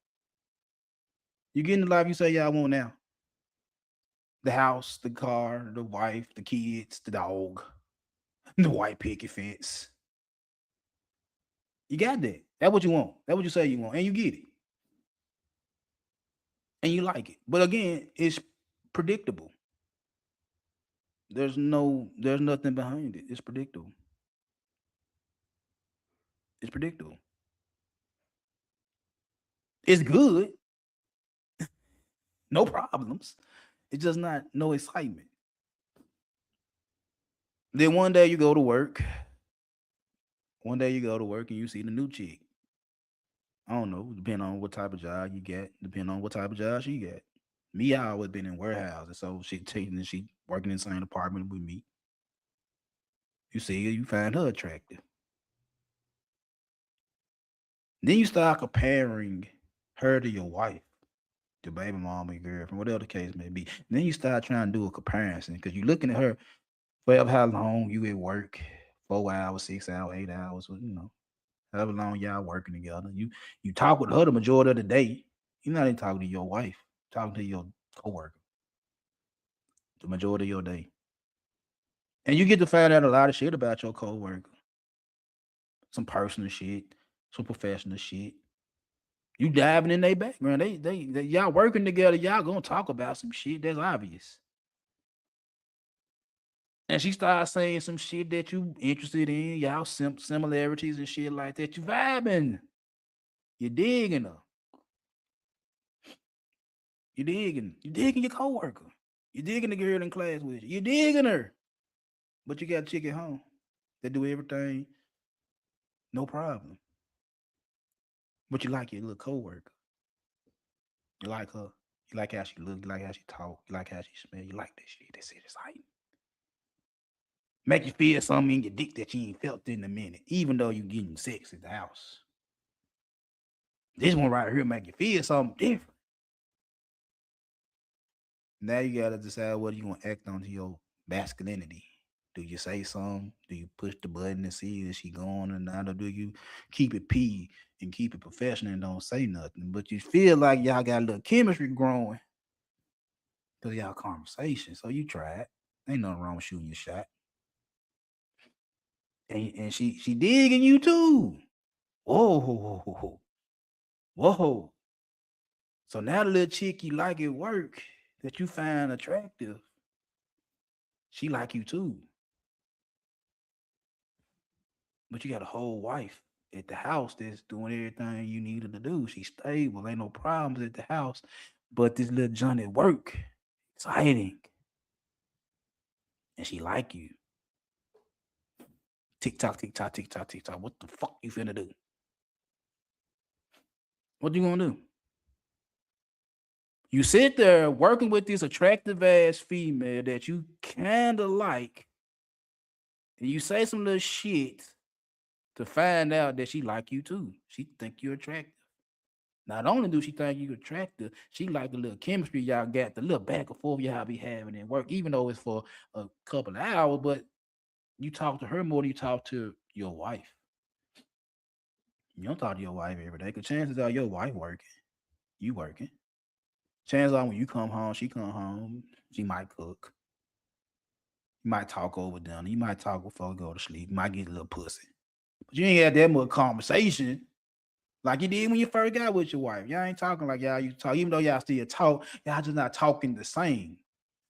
You getting the life you say y'all want now. The house, the car, the wife, the kids, the dog, the white picket fence. You got that. That's what you want. That's what you say you want. And you get it. And you like it. But again, it's predictable. There's nothing behind it. It's predictable. It's predictable. It's good. No problems. It's just not no excitement. Then one day you go to work. One day you go to work and you see the new chick. I don't know, depending on what type of job you get, depending on what type of job she got. Me, I always been in warehouses, so she working in the same department with me. You see her, you find her attractive. Then you start comparing her to your wife, your baby mama, your girlfriend, whatever the case may be. And then you start trying to do a comparison because you're looking at her for how long you at work, 4 hours, 6 hours, 8 hours, however long y'all working together. You talk with her the majority of the day. You're not even talking to your wife, talking to your coworker the majority of your day. And you get to find out a lot of shit about your coworker. Some personal shit, some professional shit. You diving in their background. They y'all working together, y'all gonna talk about some shit that's obvious. And she starts saying some shit that you interested in, y'all similarities and shit like that. You vibing. You digging her. You digging your coworker. You digging the girl in class with you. You digging her. But you got a chick at home that do everything, no problem. But you like your little coworker. You like her. You like how she look. You like how she talk. You like how she smell. You like that shit. That shit is like make you feel something in your dick that you ain't felt in a minute, even though you getting sex at the house. This one right here make you feel something different. Now you gotta decide whether you want to act onto your masculinity. Do you say something? Do you push the button and see if she going or not? Or do you keep it P and keep it professional and don't say nothing? But you feel like y'all got a little chemistry growing because y'all conversation. So you try it. Ain't nothing wrong with shooting your shot. And she digging you too. Whoa. Whoa. So now the little chick you like at work that you find attractive, she like you too. But you got a whole wife at the house that's doing everything you needed to do. She's stable, ain't no problems at the house. But this little John at work, exciting. And she like you. Tick-tock, tick-tock, tick-tock, tick-tock. What the fuck you finna do? What you gonna do? You sit there working with this attractive ass female that you kind of like, and you say some little shit to find out that she like you too. She think you're attractive. Not only do she think you attractive, she like the little chemistry y'all got, the little back and forth y'all be having at work, even though it's for a couple of hours, but you talk to her more than you talk to your wife. You don't talk to your wife every day, because chances are your wife working, you working. Chances are when you come home, she come home, she might cook. You might talk over dinner. You might talk before you go to sleep. You might get a little pussy. But you ain't had that much conversation like you did when you first got with your wife. Y'all ain't talking like y'all used to talk. Even though y'all still talk, y'all just not talking the same.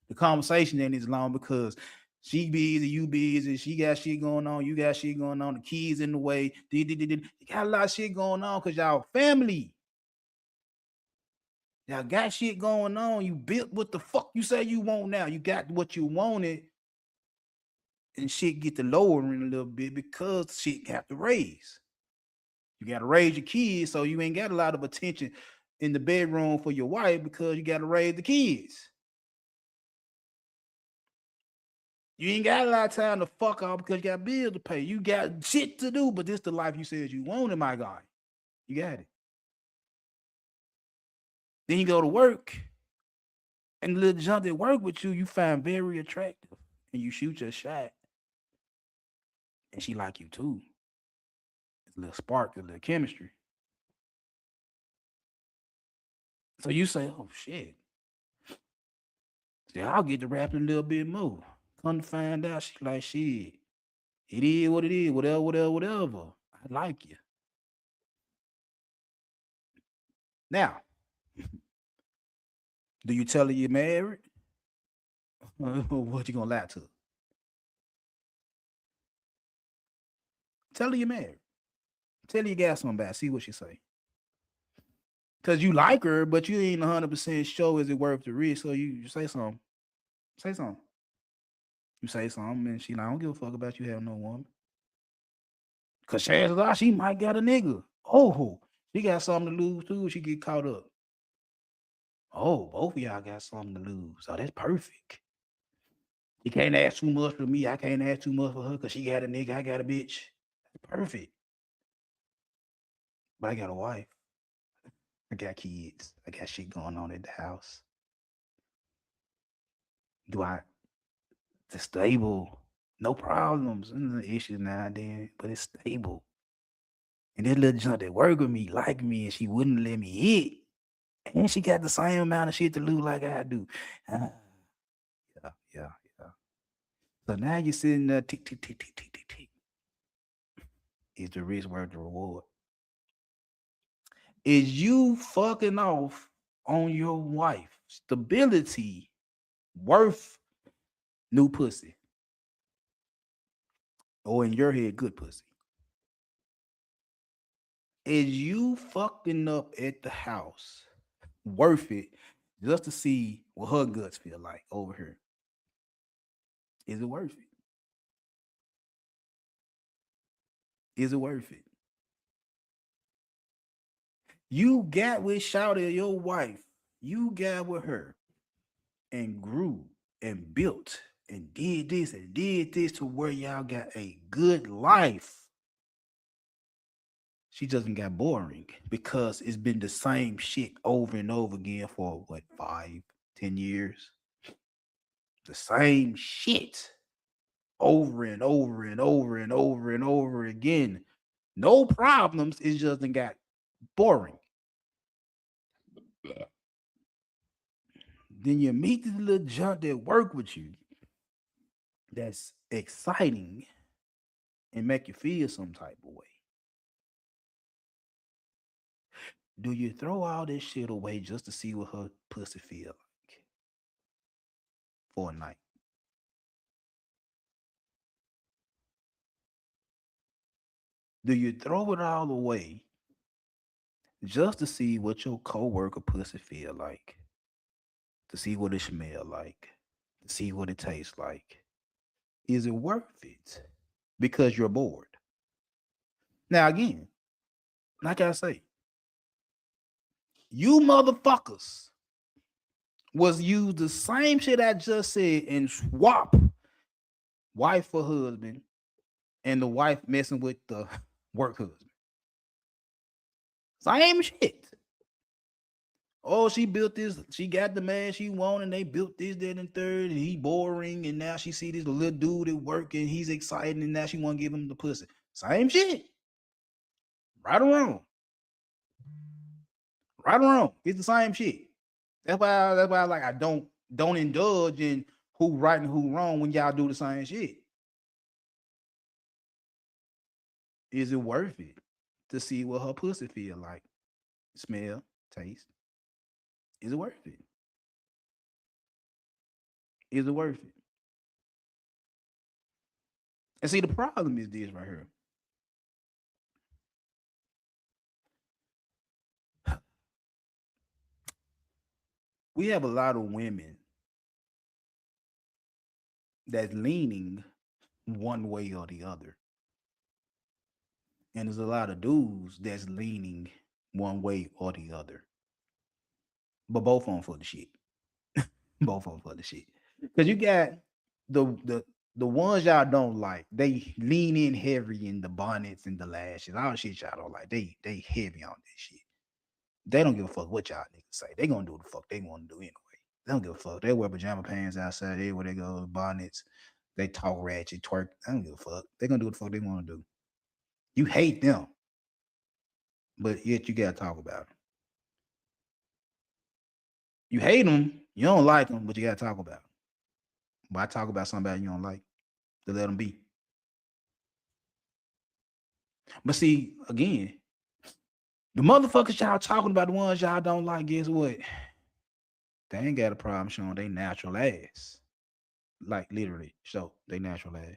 The conversation ain't as long because she busy, you busy, she got shit going on, you got shit going on, the kids in the way. You got a lot of shit going on because y'all family. Y'all got shit going on. You built what the fuck you say you want now. You got what you wanted. And shit get to lowering a little bit because shit have to raise. You got to raise your kids, so you ain't got a lot of attention in the bedroom for your wife because you got to raise the kids. You ain't got a lot of time to fuck off because you got bills to pay. You got shit to do, but this the life you said you wanted, my guy. You got it. Then you go to work, and the little junk that work with you, you find very attractive, and you shoot your shot, and she like you too. It's a little spark, a little chemistry. So you say, oh shit. See, I'll get to rapping a little bit more. Come to find out, she like shit. It is what it is, whatever. I like you. Now, do you tell her you're married? What you gonna lie to? Tell her you're married. Tell her you got something back. See what she say. Cause you like her, but you ain't 100% sure is it worth the risk. So you say something. Say something. You say something, and she like, I don't give a fuck about you having no woman. Cause chances are she might got a nigga. Oh, she got something to lose too if she get caught up. Oh, both of y'all got something to lose. So that's perfect. You can't ask too much for me. I can't ask too much for her because she got a nigga. I got a bitch. That's perfect. But I got a wife. I got kids. I got shit going on at the house. It's stable. No problems. There's issues now and then, but it's stable. And this little junk that work with me, like me, and she wouldn't let me hit. And she got the same amount of shit to lose like I do. Yeah. So now you're sitting there, tick, tick, tick, tick, tick, tick, tick. Is the risk worth the reward? Is you fucking off on your wife stability worth new pussy? Or in your head, good pussy? Is you fucking up at the house worth it just to see what her guts feel like over here. Is it worth it? Is it worth it? You got with Shawty, your wife. You got with her and grew and built and did this to where y'all got a good life. She doesn't got boring because it's been the same shit over and over again for what, 5, 10 years? The same shit over and over and over and over and over again. No problems. It just got boring. Then you meet this little junk that work with you that's exciting and make you feel some type of way. Do you throw all this shit away just to see what her pussy feel like for a night? Do you throw it all away just to see what your coworker pussy feel like? To see what it smell like? To see what it tastes like? Is it worth it? Because you're bored. Now again, like I say, you motherfuckers was use the same shit I just said and swap wife for husband and the wife messing with the work husband. Same shit. Oh, she built this. She got the man she wanted. And they built this, that, and third. And he boring. And now she see this little dude at work and he's excited. And now she want to give him the pussy. Same shit. Right or wrong. Right or wrong. It's the same shit. That's why like I don't indulge in who right and who wrong when y'all do the same shit. Is it worth it to see what her pussy feel like? Smell, taste. Is it worth it? Is it worth it? And see, the problem is this right here. We have a lot of women that's leaning one way or the other. And there's a lot of dudes that's leaning one way or the other. But both on for the shit. Both on for the shit. Because you got the ones y'all don't like, they lean in heavy in the bonnets and the lashes. All the shit y'all don't like. They heavy on this shit. They don't give a fuck what y'all niggas say. They gonna do what the fuck they want to do anyway. They don't give a fuck. They wear pajama pants outside. They where they go, bonnets. They talk ratchet, twerk. I don't give a fuck. They gonna do what the fuck they want to do. You hate them, but yet you gotta talk about them. You hate them, you don't like them, but you gotta talk about them. Why talk about somebody you don't like? To let them be. But see, again, the motherfuckers y'all talking about, the ones y'all don't like, guess what? They ain't got a problem showing they natural ass. Like literally show they natural ass.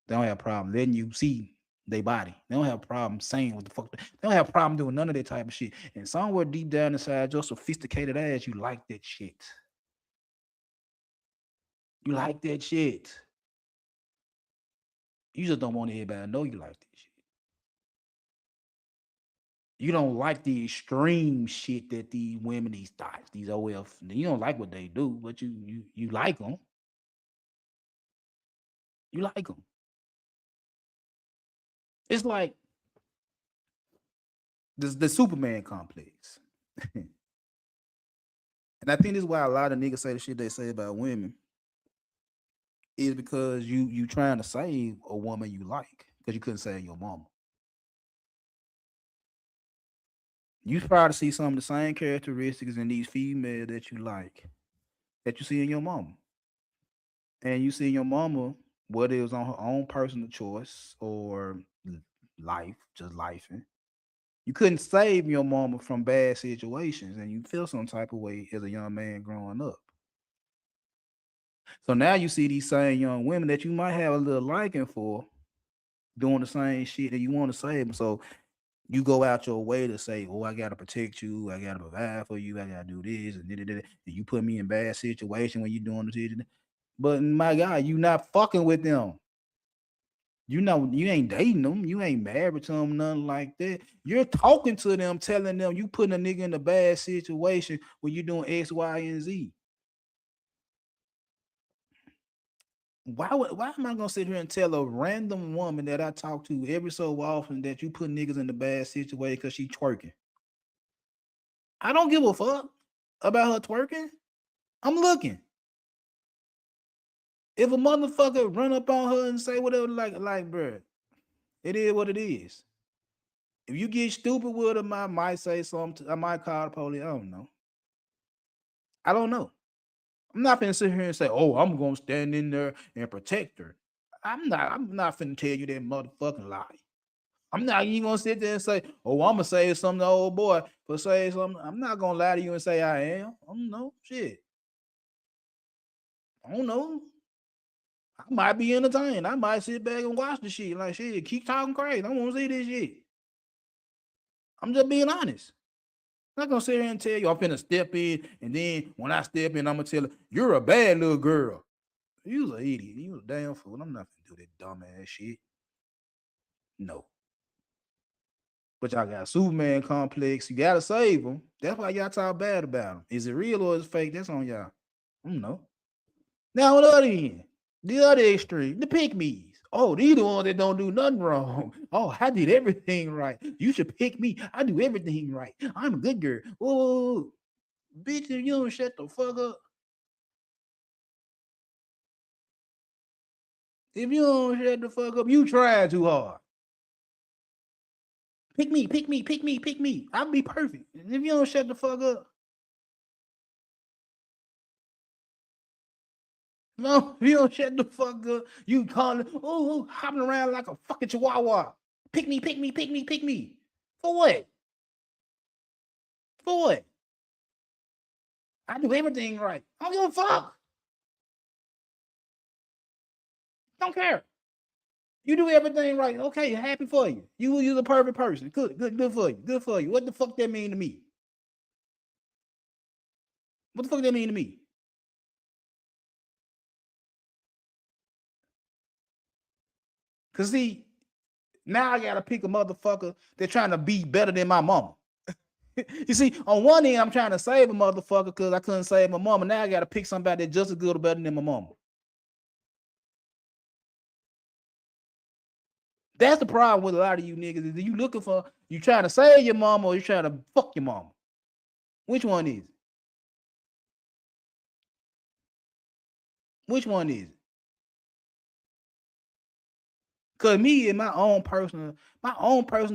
They don't have a problem letting you see their body. They don't have a problem saying what the fuck. They don't have a problem doing none of that type of shit. And somewhere deep down inside your sophisticated ass, you like that shit. You like that shit. You just don't want everybody to know you like that shit. You don't like the extreme shit that these women, these thoughts, these OF, you don't like what they do, but you like them. You like them. It's like the Superman complex. And I think this is why a lot of niggas say the shit they say about women is because you trying to save a woman you like because you couldn't save your mama. You try to see some of the same characteristics in these females that you like, that you see in your mama. And you see in your mama, whether it was on her own personal choice or life, just life. You couldn't save your mama from bad situations, and you feel some type of way as a young man growing up. So now you see these same young women that you might have a little liking for doing the same shit that you want to save them. So You go out your way to say, "Oh, I gotta protect you. I gotta provide for you. I gotta do this and and you put me in bad situation when you doing the shit." But my God, you not fucking with them. You know, you ain't dating them. You ain't married to them, nothing like that. You're talking to them, telling them you putting a nigga in a bad situation when you doing X, Y, and Z. Why am I gonna sit here and tell a random woman that I talk to every so often that you put niggas in a bad situation because she twerking? I don't give a fuck about her twerking. I'm looking. If a motherfucker run up on her and say whatever, like, bro, it is what it is. If you get stupid with him, I might say something. I might call the police. I don't know. I'm not finna sit here and say, "Oh, I'm gonna stand in there and protect her." I'm not finna tell you that motherfucking lie. I'm not even gonna sit there and say, "Oh, I'm gonna say something to old boy for say something." I'm not gonna lie to you and say I am. I don't know. Shit. I don't know. I might be entertained. I might sit back and watch the shit. Like, shit, keep talking crazy. I want to see this shit. I'm just being honest. I'm not gonna sit here and tell you I'm finna step in, and then when I step in, I'm gonna tell her, "You're a bad little girl." You was an idiot. You was a damn fool. I'm not finna do that dumb ass shit. No. But y'all got a Superman complex. You gotta save them. That's why y'all talk bad about them. Is it real or is it fake? That's on y'all. I don't know. Now on the other end, the other extreme, the pick me's. Oh, these the ones that don't do nothing wrong. Oh, I did everything right. You should pick me. I do everything right. I'm a good girl. Whoa, bitch, if you don't shut the fuck up. If you don't shut the fuck up, you trying too hard. Pick me, pick me, pick me, pick me. I'll be perfect. If you don't shut the fuck up. No, if you don't shut the fuck up, you calling, hopping around like a fucking chihuahua. Pick me, pick me, pick me, pick me. For what? For what? I do everything right. I don't give a fuck. Don't care. You do everything right. Okay, happy for you. You're the perfect person. Good for you. Good for you. What the fuck that mean to me? What the fuck that mean to me? Cause see, now I gotta pick a motherfucker that's trying to be better than my mama. You see, on one end, I'm trying to save a motherfucker because I couldn't save my mama. Now I gotta pick somebody that's just as good or better than my mama. That's the problem with a lot of you niggas. Is you looking for, you trying to save your mama or you trying to fuck your mama? Which one is it? Which one is it? Cause me and my own personal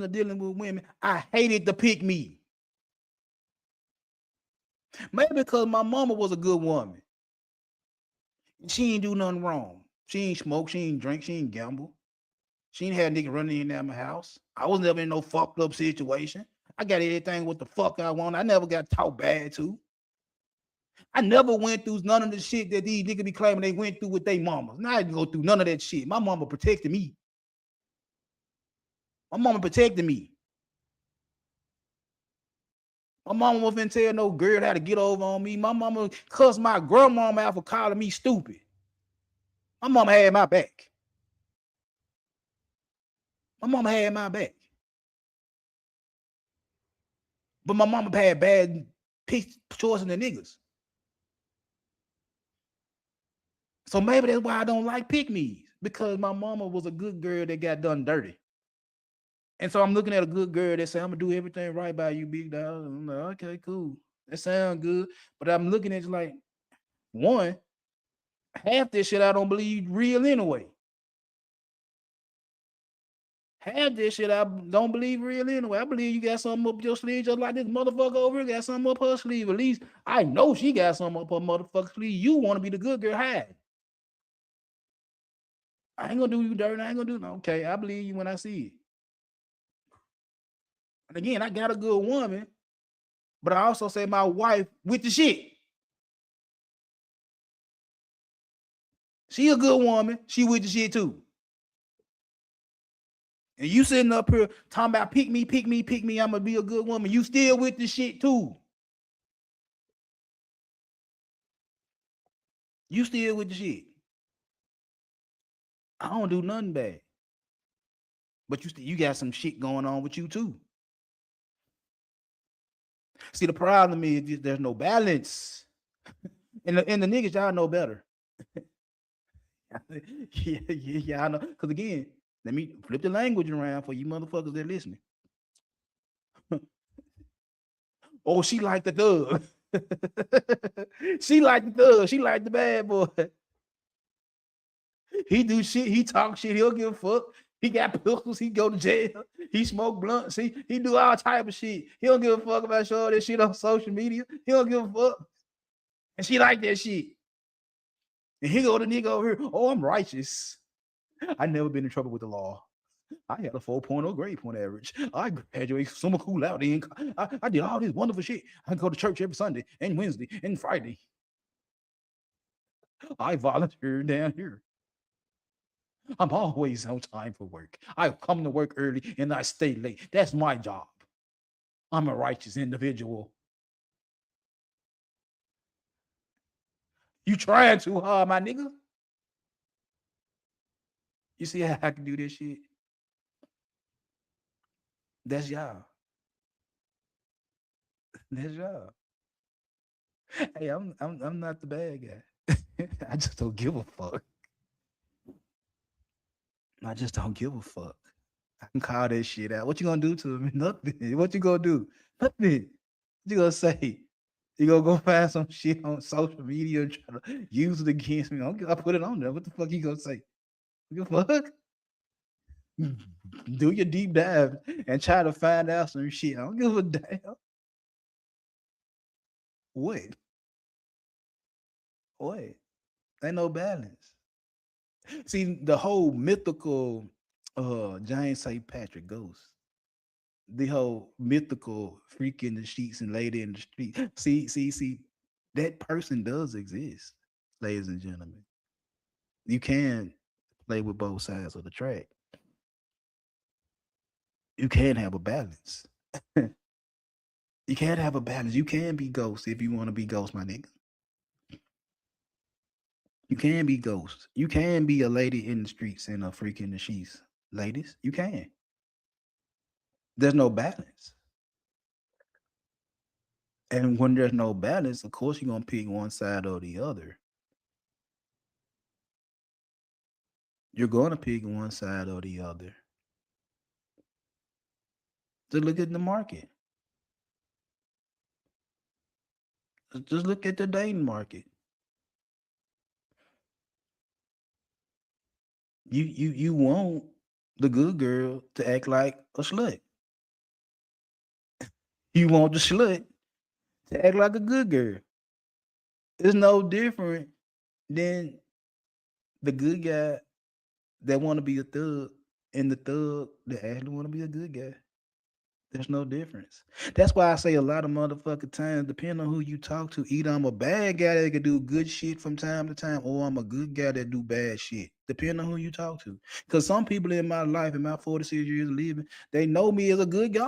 dealing with women, I hated to pick me. Maybe because my mama was a good woman. She ain't do nothing wrong. She ain't smoke, she ain't drink, she ain't gamble. She ain't had a nigga running in and out of my house. I was never in no fucked up situation. I got everything what the fuck I want. I never got talked bad to. I never went through none of the shit that these niggas be claiming they went through with their mamas. Now I didn't go through none of that shit. My mama protected me. My mama protected me. My mama wasn't tell no girl how to get over on me. My mama cussed my grandmama out for calling me stupid. My mama had my back. My mama had my back. But my mama had bad choice in the niggas. So maybe that's why I don't like pick-me's. Because my mama was a good girl that got done dirty. And so I'm looking at a good girl that say, "I'm gonna do everything right by you, big dog." I'm like, okay, cool. That sounds good. But I'm looking at you like, one, half this shit I don't believe real anyway. Half this shit I don't believe real anyway. I believe you got something up your sleeve just like this motherfucker over here got something up her sleeve. At least I know she got something up her motherfucker sleeve. You want to be the good girl, hide. I ain't gonna do you dirty. I ain't gonna do no. Okay, I believe you when I see it. And again, I got a good woman, but I also say my wife with the shit. She a good woman. She with the shit too. And you sitting up here talking about pick me, I'm gonna be a good woman. You still with the shit too. You still with the shit. I don't do nothing bad. But you got some shit going on with you too. See, the problem is there's no balance. And the niggas, y'all know better. yeah, I know. Because again, let me flip the language around for you motherfuckers that listening. Oh, she like the thug. She like the thug. She like the bad boy. He do shit. He talk shit. He'll give a fuck. He got pistols. He go to jail. He smoke blunts. He do all type of shit. He don't give a fuck about showing that shit on social media. He don't give a fuck. And she like that shit. And he go to nigga over here. Oh, I'm righteous. I never been in trouble with the law. I had a 4.0 grade point average. I graduated summa cum laude. I did all this wonderful shit. I go to church every Sunday and Wednesday and Friday. I volunteer down here. I'm always on time for work. I come to work early and I stay late. That's my job. I'm a righteous individual. You trying too hard, my nigga. You see how I can do this shit? That's y'all. That's y'all. Hey, I'm not the bad guy. I just don't give a fuck. I just don't give a fuck. I can call that shit out. What you gonna do to me? Nothing. What you gonna do? Nothing. What you gonna say? You gonna go find some shit on social media and try to use it against me? I put it on there. What the fuck you gonna say? What the fuck? Do your deep dive and try to find out some shit. I don't give a damn. What? Ain't no balance. See, the whole mythical James St. Patrick ghost, the whole mythical freak in the sheets and lady in the street. See, that person does exist, ladies and gentlemen. You can play with both sides of the track. You can have a balance. You can't have a balance. You can be ghost if you want to be ghost, my nigga. You can be ghost. You can be a lady in the streets and a freak in the sheets. Ladies, you can. There's no balance. And when there's no balance, of course you're gonna pick one side or the other. You're gonna pick one side or the other. So look at the market. Just look at the dating market. You want the good girl to act like a slut. You want the slut to act like a good girl. It's no different than the good guy that want to be a thug and the thug that actually want to be a good guy. There's no difference. That's why I say a lot of motherfucking times, depending on who you talk to, either I'm a bad guy that can do good shit from time to time, or I'm a good guy that do bad shit, depending on who you talk to. Because some people in my life, in my 46 years of living, they know me as a good guy.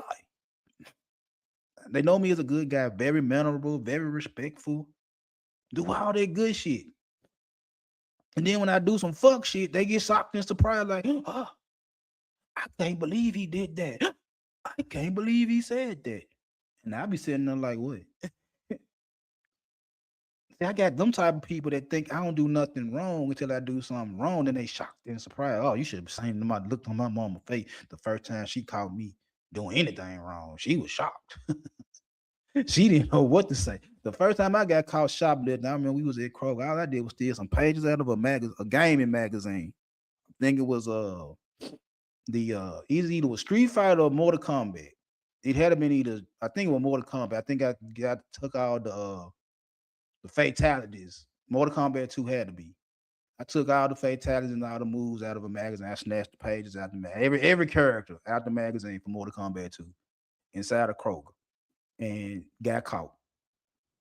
They know me as a good guy, very mannerable, very respectful, do all that good shit. And then when I do some fuck shit, they get shocked and surprised, like, oh, I can't believe he did that. I can't believe he said that. And I be sitting there like, what? See, I got them type of people that think I don't do nothing wrong until I do something wrong. Then they shocked and surprised. Oh, you should have seen them. I looked on my mama's face the first time she caught me doing anything wrong. She was shocked. She didn't know what to say. The first time I got caught shoplifting, I remember we was at Kroger. All I did was steal some pages out of a gaming magazine. I think it was either a Street Fighter or Mortal Kombat. It had been either, I think it was Mortal Kombat. I think I took all the fatalities. Mortal Kombat 2 had to be. I took all the fatalities and all the moves out of a magazine. I snatched the pages out the magazine. Every character out the magazine for Mortal Kombat 2 inside of Kroger, and got caught.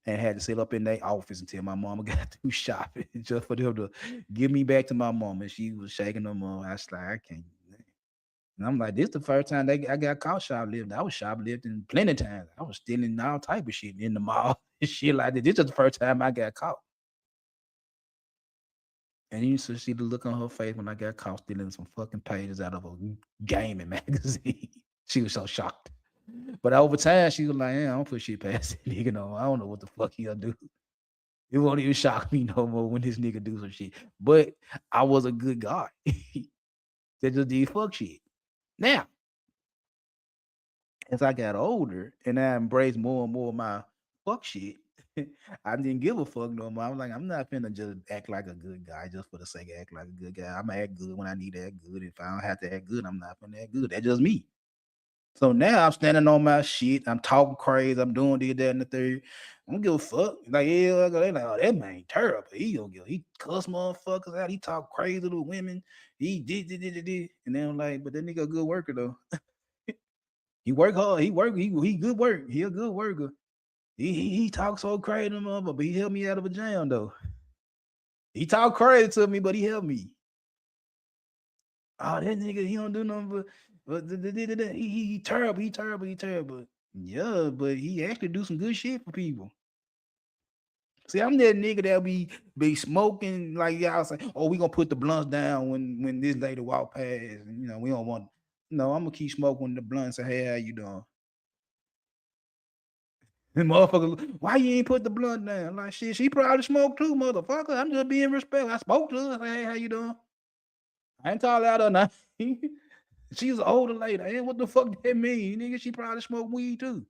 And had to sit up in their office until my mama got through shopping just for them to give me back to my mom. And she was shaking them up. I was like, I can't. And I'm like, this the first time I got caught shoplifting. I was shoplifting plenty of times. I was stealing all type of shit in the mall and shit like that. This is the first time I got caught. And you should see the look on her face when I got caught stealing some fucking pages out of a gaming magazine. She was so shocked. But over time, she was like, I don't put shit past that nigga no. I don't know what the fuck he'll do. It won't even shock me no more when this nigga do some shit. But I was a good guy that just did fuck shit. Now, as I got older and I embraced more and more of my fuck shit, I didn't give a fuck no more. I was like, I'm not finna just act like a good guy just for the sake of act like a good guy. I'm gonna act good when I need to act good. If I don't have to act good, I'm not finna act good. That's just me. So now I'm standing on my shit. I'm talking crazy. I'm doing this, that, and the third. I don't give a fuck. Like, yeah, they like, oh, that man terrible. He cuss motherfuckers out. He talk crazy to women. He did. And then I'm like, but that nigga a good worker though. He work hard. He good work. He a good worker. He talks so crazy to motherfucker, but he helped me out of a jam though. He talk crazy to me, but he helped me. Oh, that nigga, he don't do nothing but he terrible. Yeah, but he actually do some good shit for people. See, I'm that nigga that be smoking like y'all say, oh, we gonna put the blunts down when this lady walk past, and you know, we don't want. No, I'm gonna keep smoking the blunts. Say, hey, how you doing? And motherfucker, why you ain't put the blunt down? Like shit, she probably smoked too, motherfucker. I'm just being respectful. I spoke to her. Say, hey, how you doing? I ain't call out her nothing. She's an older lady. Hey, what the fuck that mean? Nigga, she probably smoked weed too.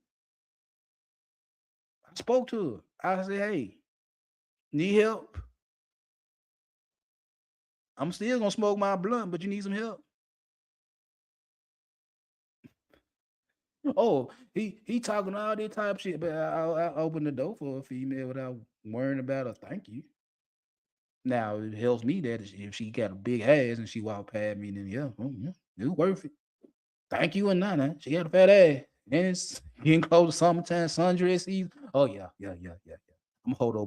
I spoke to her. I said, hey, need help? I'm still gonna smoke my blunt, but you need some help. Oh, he talking all that type of shit, but I opened the door for a female without worrying about a thank you. Now it helps me that if she got a big ass and she walk past me, then yeah, it's worth it. Thank you and none. She got a fat ass. And it's getting close to summertime, sundress season. Oh yeah. I'm holding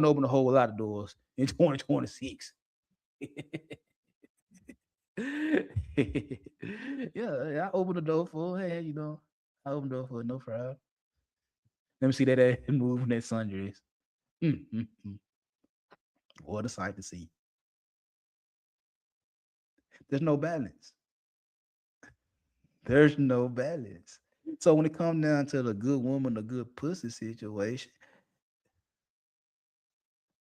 open a whole lot of doors in 2026. Yeah, I opened the door for her. Hey, you know, I opened the door for her, no problem. Let me see that ass moving that sundress. What a sight to see. There's no balance. There's no balance. So when it comes down to the good woman, the good pussy situation,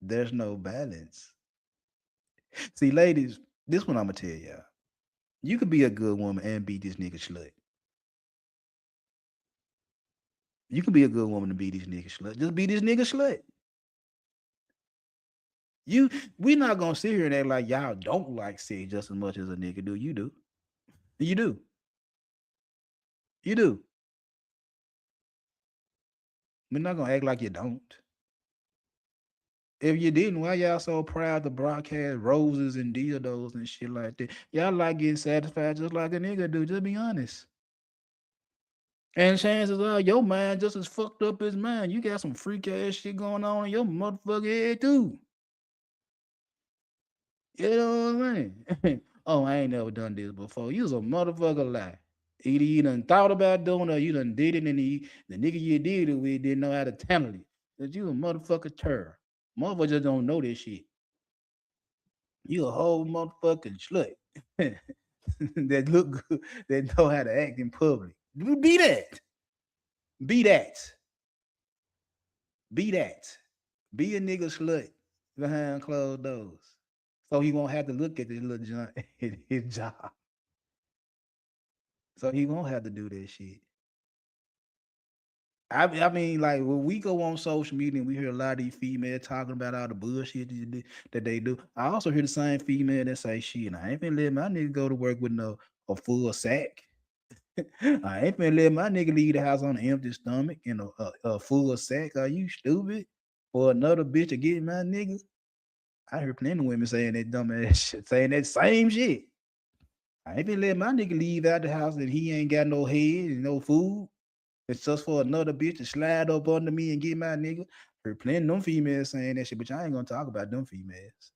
there's no balance. See, ladies, this one I'm gonna tell y'all. You could be a good woman and beat this nigga slut. You can be a good woman and beat this nigga slut. Just beat this nigga slut. We not gonna sit here and act like y'all don't like sex just as much as a nigga do. You do. You do. You do. We're not gonna act like you don't. If you didn't, why y'all so proud to broadcast roses and dildos and shit like that? Y'all like getting satisfied just like a nigga do. Just be honest. And chances are your mind just as fucked up as mine. You got some freak ass shit going on in your motherfucking head too. You know what I'm saying? Oh, I ain't never done this before. You was a motherfucker lie. Either you done thought about doing it or you done did it and the nigga you did it with didn't know how to handle it. That you a motherfucker terror. Motherfuckers just don't know this shit. You a whole motherfucking slut that look good, that know how to act in public. Be that. Be that. Be that. Be a nigga slut behind closed doors. So he won't have to look at this little joint at his job. So he won't have to do that shit. I mean, like when we go on social media and we hear a lot of these females talking about all the bullshit that they do. I also hear the same female that say, shit, I ain't finna let my nigga go to work with a full sack. I ain't finna let my nigga leave the house on an empty stomach and a full sack. Are you stupid? For another bitch to get my nigga? I heard plenty of women saying that dumb ass shit, saying that same shit. I ain't finna let my nigga leave out the house and he ain't got no head and no food. It's just for another bitch to slide up under me and get my nigga. Heard plenty of them females saying that shit, but I ain't gonna talk about them females.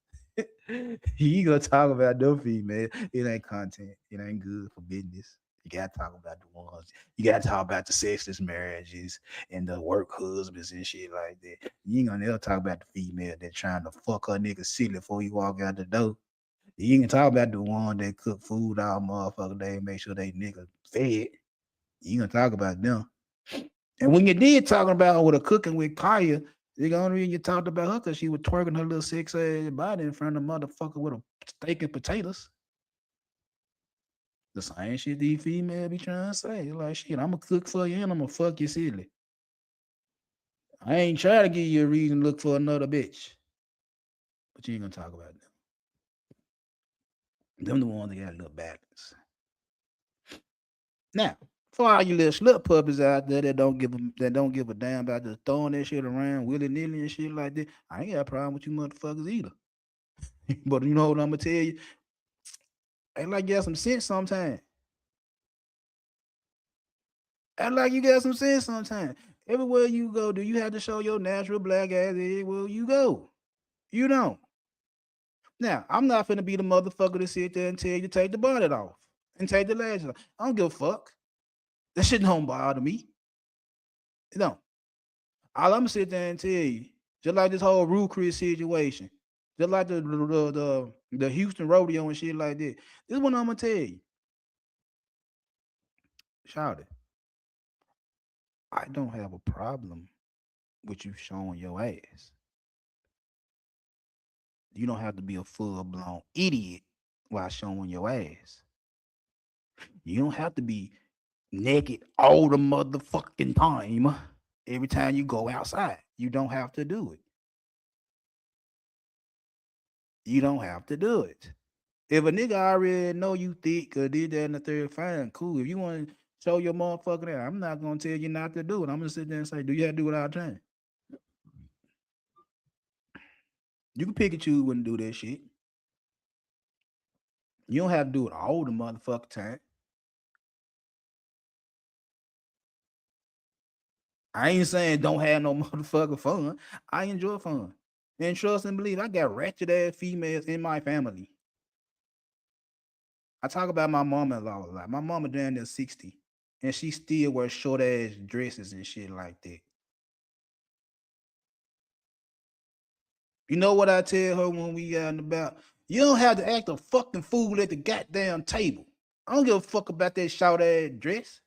You gonna talk about them female. It ain't content. It ain't good for business. You gotta talk about the ones. You gotta talk about the sexless marriages and the work husbands and shit like that. You ain't gonna never talk about the female that trying to fuck her nigga silly before you walk out the door. You ain't gonna talk about the one that cook food all motherfucking day and make sure they nigga fed. You gonna talk about them. And when you did talking about with a cooking with Kaya, the only reason you talked about her because she was twerking her little six ass body in front of the motherfucker with a steak and potatoes. The same shit these females be trying to say. Like shit, I'm gonna cook for you and I'm gonna fuck you silly. I ain't trying to give you a reason to look for another bitch. But you ain't gonna talk about them. Them the ones that got a little balance. Now, for all you little slut puppies out there that don't give a damn about just throwing that shit around willy nilly and shit like that, I ain't got a problem with you motherfuckers either. But you know what I'm gonna tell you? Act like you got some sense sometimes. Act like you got some sense sometimes. Everywhere you go, do you have to show your natural black ass everywhere you go? You don't. Now, I'm not finna be the motherfucker to sit there and tell you to take the bonnet off and take the lashes off. I don't give a fuck. That shit don't bother me. It don't. All I'm gonna sit there and tell you, just like this whole Rue Chris situation, just like the Houston rodeo and shit like that. This is what I'm gonna tell you. Shout it. I don't have a problem with you showing your ass. You don't have to be a full-blown idiot while showing your ass. You don't have to be naked all the motherfucking time. Every time you go outside, you don't have to do it. You don't have to do it. If a nigga already know you thick or did that in the third, fine, cool. If you want to show your motherfucker that, I'm not gonna tell you not to do it. I'm gonna sit there and say, do you have to do it all the time? You can pick and choose when to do that shit. You don't have to do it all the motherfucking time. I ain't saying don't have no motherfucking fun. I enjoy fun. And trust and believe, I got ratchet ass females in my family. I talk about my mama-in-law a lot. My mama down there 60, and she still wears short ass dresses and shit like that. You know what I tell her when we out and about? You don't have to act a fucking fool at the goddamn table. I don't give a fuck about that short ass dress.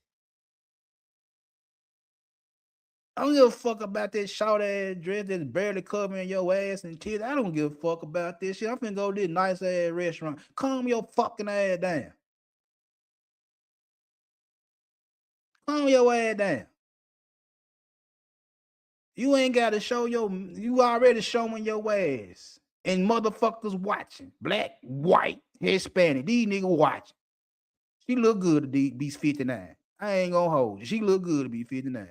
I don't give a fuck about that short ass dress that's barely covering your ass and titties. I don't give a fuck about this shit. I'm finna go to this nice ass restaurant. Calm your fucking ass down. Calm your ass down. You ain't got to show you already showing your ass. And motherfuckers watching. Black, white, Hispanic. These niggas watching. She look good to be 59. I ain't gonna hold you. She look good to be 59.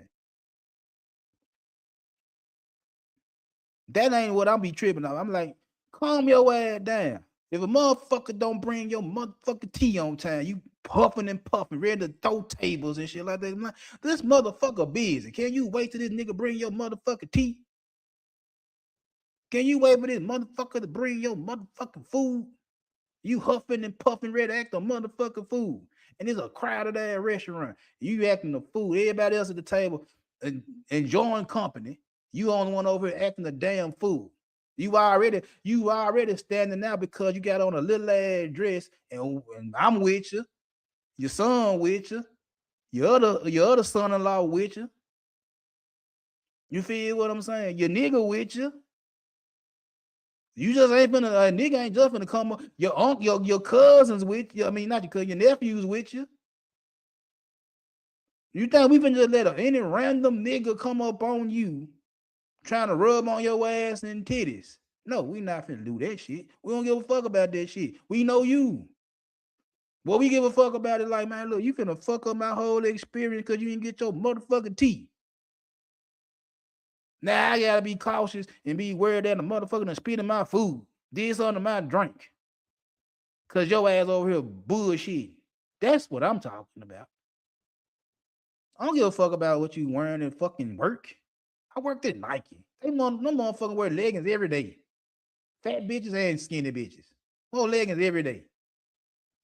That ain't what I'm be tripping on. I'm like, calm your ass down. If a motherfucker don't bring your motherfucking tea on time, you puffing and puffing, ready to throw tables and shit like that. Like, this motherfucker busy. Can you wait till this nigga bring your motherfucking tea? Can you wait for this motherfucker to bring your motherfucking food? You huffing and puffing, ready to act a motherfucking fool. And it's a crowded ass restaurant. You acting the fool. Everybody else at the table enjoying company. You only one over here acting a damn fool. You already standing out because you got on a little ass dress, and I'm with you. Your son with you. Your other son-in-law with you. You feel what I'm saying? Your nigga with you. You just ain't finna, a nigga ain't just finna come up. Your uncle, your cousins with you. I mean, not your cousin, your nephews with you. You think we finna just let any random nigga come up on you trying to rub on your ass and titties? No, we not finna do that shit. We don't give a fuck about that shit. We know you. What we give a fuck about it like, man, look, you finna fuck up my whole experience because you didn't get your motherfucking tea. Now I gotta be cautious and be worried that the motherfucker done spit in my food. This under my drink. Cause your ass over here bullshit. That's what I'm talking about. I don't give a fuck about what you wearing in fucking work. I worked at Nike. Them motherfuckers wear leggings every day. Fat bitches and skinny bitches. Wore leggings every day.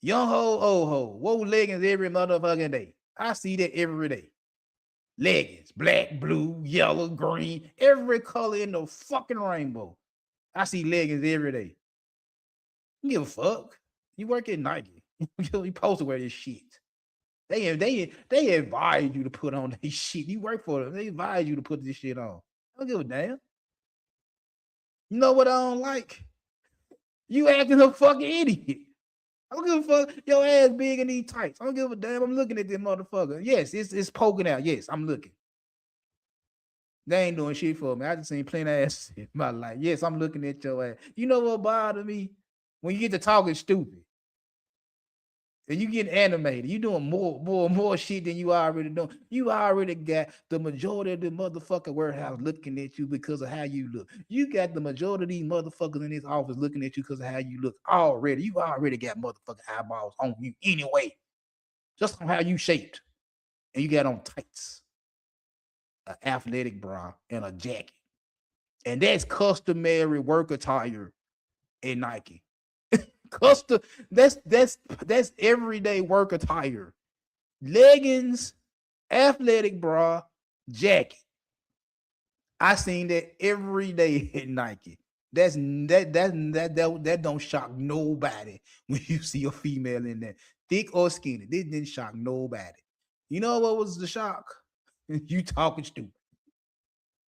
Young hoe, old hoe. Wore leggings every motherfucking day. I see that every day. Leggings, black, blue, yellow, green, every color in the fucking rainbow. I see leggings every day. You give a fuck. You work at Nike. You supposed to wear this shit. They advise you to put on this shit. You work for them. They advise you to put this shit on. I don't give a damn. You know what I don't like? You acting a fucking idiot. I don't give a fuck. Your ass big in these tights. I don't give a damn. I'm looking at this motherfucker. Yes, it's poking out. Yes, I'm looking. They ain't doing shit for me. I just seen plenty of ass in my life. Yes, I'm looking at your ass. You know what bothers me? When you get to talking stupid. And you getting animated. You doing more shit than you already doing. You already got the majority of the motherfucking warehouse looking at you because of how you look. You got the majority of these motherfuckers in this office looking at you because of how you look already. You already got motherfucking eyeballs on you anyway. Just on how you shaped. And you got on tights, an athletic bra, and a jacket. And that's customary work attire in Nike. Custom, that's everyday work attire. Leggings, athletic bra, jacket. I seen that every day at Nike. That don't shock nobody when you see a female in there, thick or skinny. This didn't shock nobody. You know what was the shock? You talking stupid.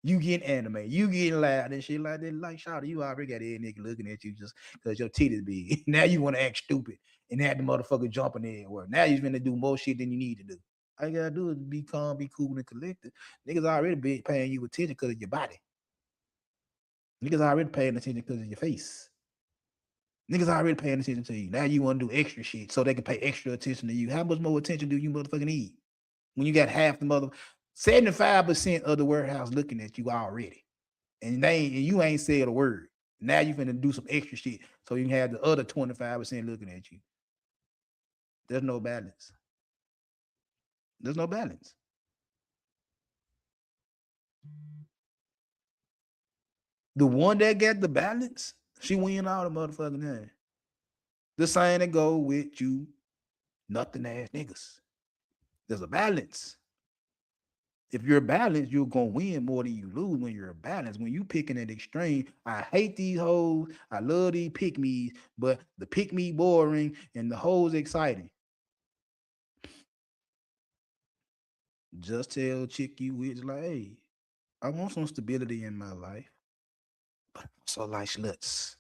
You getting anime, you getting loud and shit like that. Like, shout you already got a nigga looking at you just because your titties big. Now you want to act stupid and have the motherfucker jumping everywhere. Now you're gonna do more shit than you need to do. All you gotta do is be calm, be cool, and collected. Niggas already been paying you attention because of your body. Niggas already paying attention because of your face. Niggas already paying attention to you. Now you want to do extra shit so they can pay extra attention to you. How much more attention do you motherfucking need? When you got half the 75% of the warehouse looking at you already. And you ain't said a word. Now you finna do some extra shit so you can have the other 25% looking at you. There's no balance. There's no balance. The one that got the balance, she win all the motherfucking time. The same that go with you, nothing ass niggas. There's a balance. If you're balanced, you're gonna win more than you lose when you're balanced. When you picking at extreme, I hate these hoes. I love these pick me's, but the pick me boring and the hoes exciting. Just tell chick you with like, hey, I want some stability in my life, but I also like sluts.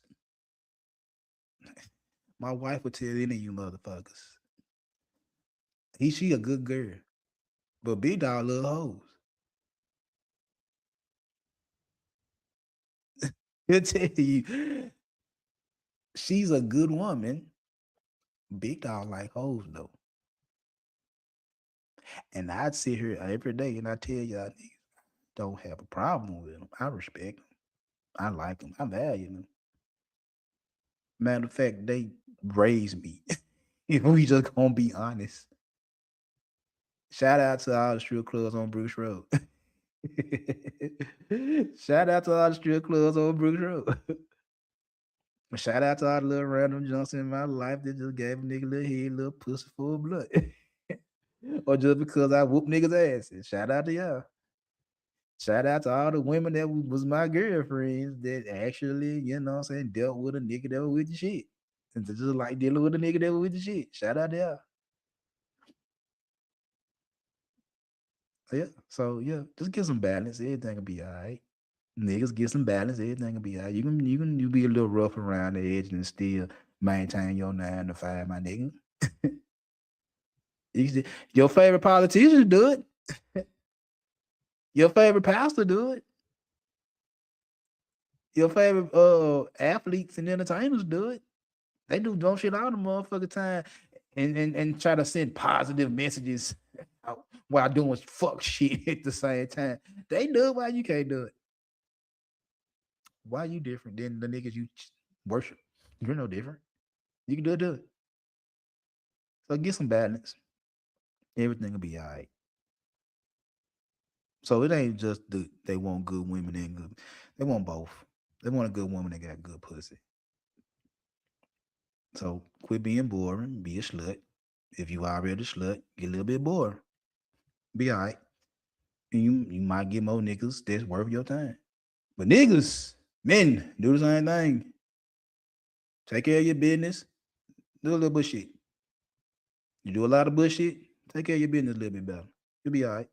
My wife would tell any of you motherfuckers. She a good girl, but big dog love hoes. He'll tell you she's a good woman. Big dog like hoes though. And I'd sit here every day and I tell y'all niggas, don't have a problem with them. I respect them. I like them. I value them. Matter of fact, they raised me. If we just gonna be honest. Shout out to all the strip clubs on Bruce Road. Shout out to all the strip clubs on Bruce Road. Shout out to all the little random junks in my life that just gave a nigga a little head, little pussy full of blood. Or just because I whoop niggas' asses. Shout out to y'all. Shout out to all the women that was my girlfriends that actually, you know what I'm saying, dealt with a nigga that was with the shit. And just like dealing with a nigga that was with the shit. Shout out to y'all. Yeah. So yeah, just get some balance. Everything will be all right. Niggas get some balance. Everything will be all right. You be a little rough around the edge and still maintain your 9 to 5, my nigga. Your favorite politicians do it. Your favorite pastor do it. Your favorite athletes and entertainers do it. They do dumb shit all the motherfucking time and try to send positive messages out while doing fuck shit at the same time. They do it. Why you can't do it? Why you different than the niggas you worship? You're no different. You can do it. So get some balance. Everything will be all right. So it ain't just they want good women and good. They want both. They want a good woman that got good pussy. So quit being boring. Be a slut. If you already a slut, get a little bit bored. Be all right. And you might get more niggas that's worth your time. But niggas, men, do the same thing. Take care of your business. Do a little bullshit. You do a lot of bullshit, take care of your business a little bit better. You'll be all right.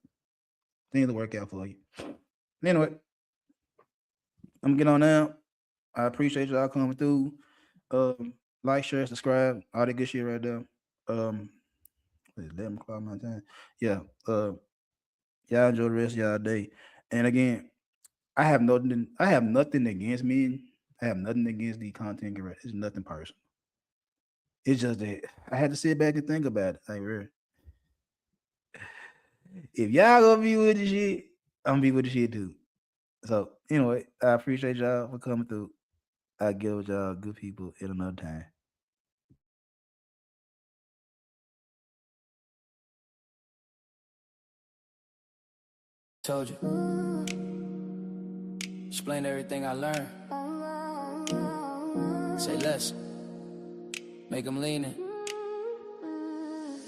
Things will work out for you. Anyway, I'm gonna get on now. I appreciate y'all coming through. Like, share, subscribe, all that good shit right there. It's 11 o'clock my time. Yeah. Y'all enjoy the rest of y'all day. And again, I have nothing against men. I have nothing against the content creators. It's nothing personal. It's just that I had to sit back and think about it. Like, really. If y'all gonna be with the shit, I'm gonna be with the shit too. So anyway, I appreciate y'all for coming through. I'll get with y'all good people at another time. Told you. Explained everything I learned. Say less. Make them lean in.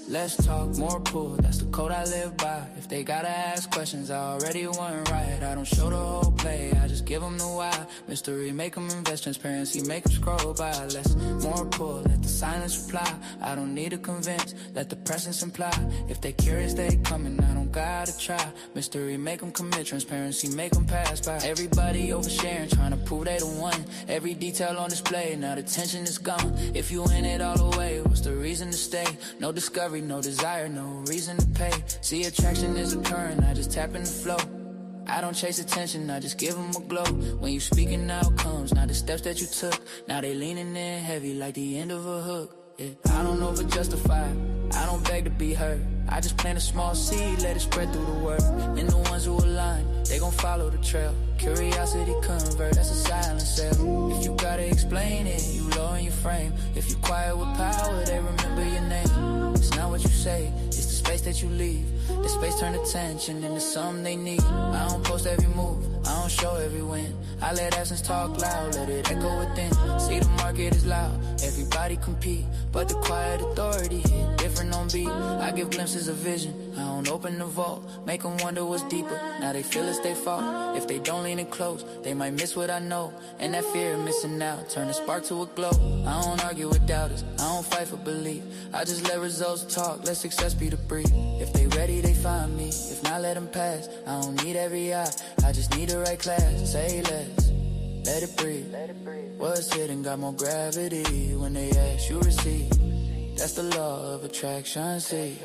Less talk, more pull, that's the code I live by. If they gotta ask questions, I already wasn't right. I don't show the whole play, I just give them the why. Mystery, make them invest, transparency, make them scroll by. Less, more pull, let the silence reply. I don't need to convince, let the presence imply. If they curious, they coming, I don't gotta try. Mystery, make them commit, transparency, make them pass by. Everybody oversharing, trying to prove they the one. Every detail on display, now the tension is gone. If you in it all the way, what's the reason to stay? No discovery, no desire, no reason to pay. See, attraction is occurring, I just tap in the flow. I don't chase attention, I just give them a glow. When you speaking outcomes, not the steps that you took. Now they leaning in heavy like the end of a hook. Yeah, I don't over justify, I don't beg to be heard. I just plant a small seed, let it spread through the world. And the ones who align, they gon' follow the trail. Curiosity convert, that's a silent sale. If you gotta explain it, you low in your frame. If you quiet with power, they remember your name. It's not what you say, it's the space that you leave. The space turn attention into something they need. I don't post every move, I don't show every win. I let essence talk loud, let it echo within. See the market is loud, everybody compete. But the quiet authority hit different on beat. I give glimpses of vision, I don't open the vault. Make them wonder what's deeper, now they feel it's their fault. If they don't lean in close, they might miss what I know. And that fear of missing out, turn a spark to a glow. I don't argue with doubters, I don't fight for belief. I just let results talk, let success be the brief. If they ready, they find me, if not, let them pass. I don't need every eye, I just need the right class. Say less, let it breathe. What's hidden got more gravity. When they ask, you receive. That's the law of attraction, see.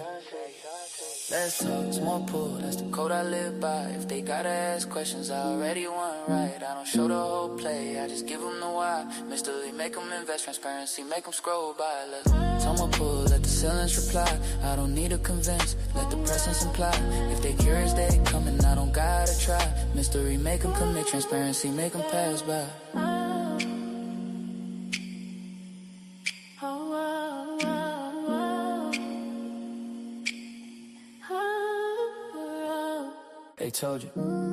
Less talk, more pull, that's the code I live by. If they gotta ask questions, I already want right. I don't show the whole play, I just give them the why. Mystery, make them invest, transparency, make them scroll by. Less talk, more pull, let the silence reply. I don't need to convince, let the presence imply. If they curious, they coming, I don't gotta try. Mystery, make them commit, transparency, make them pass by. They told you.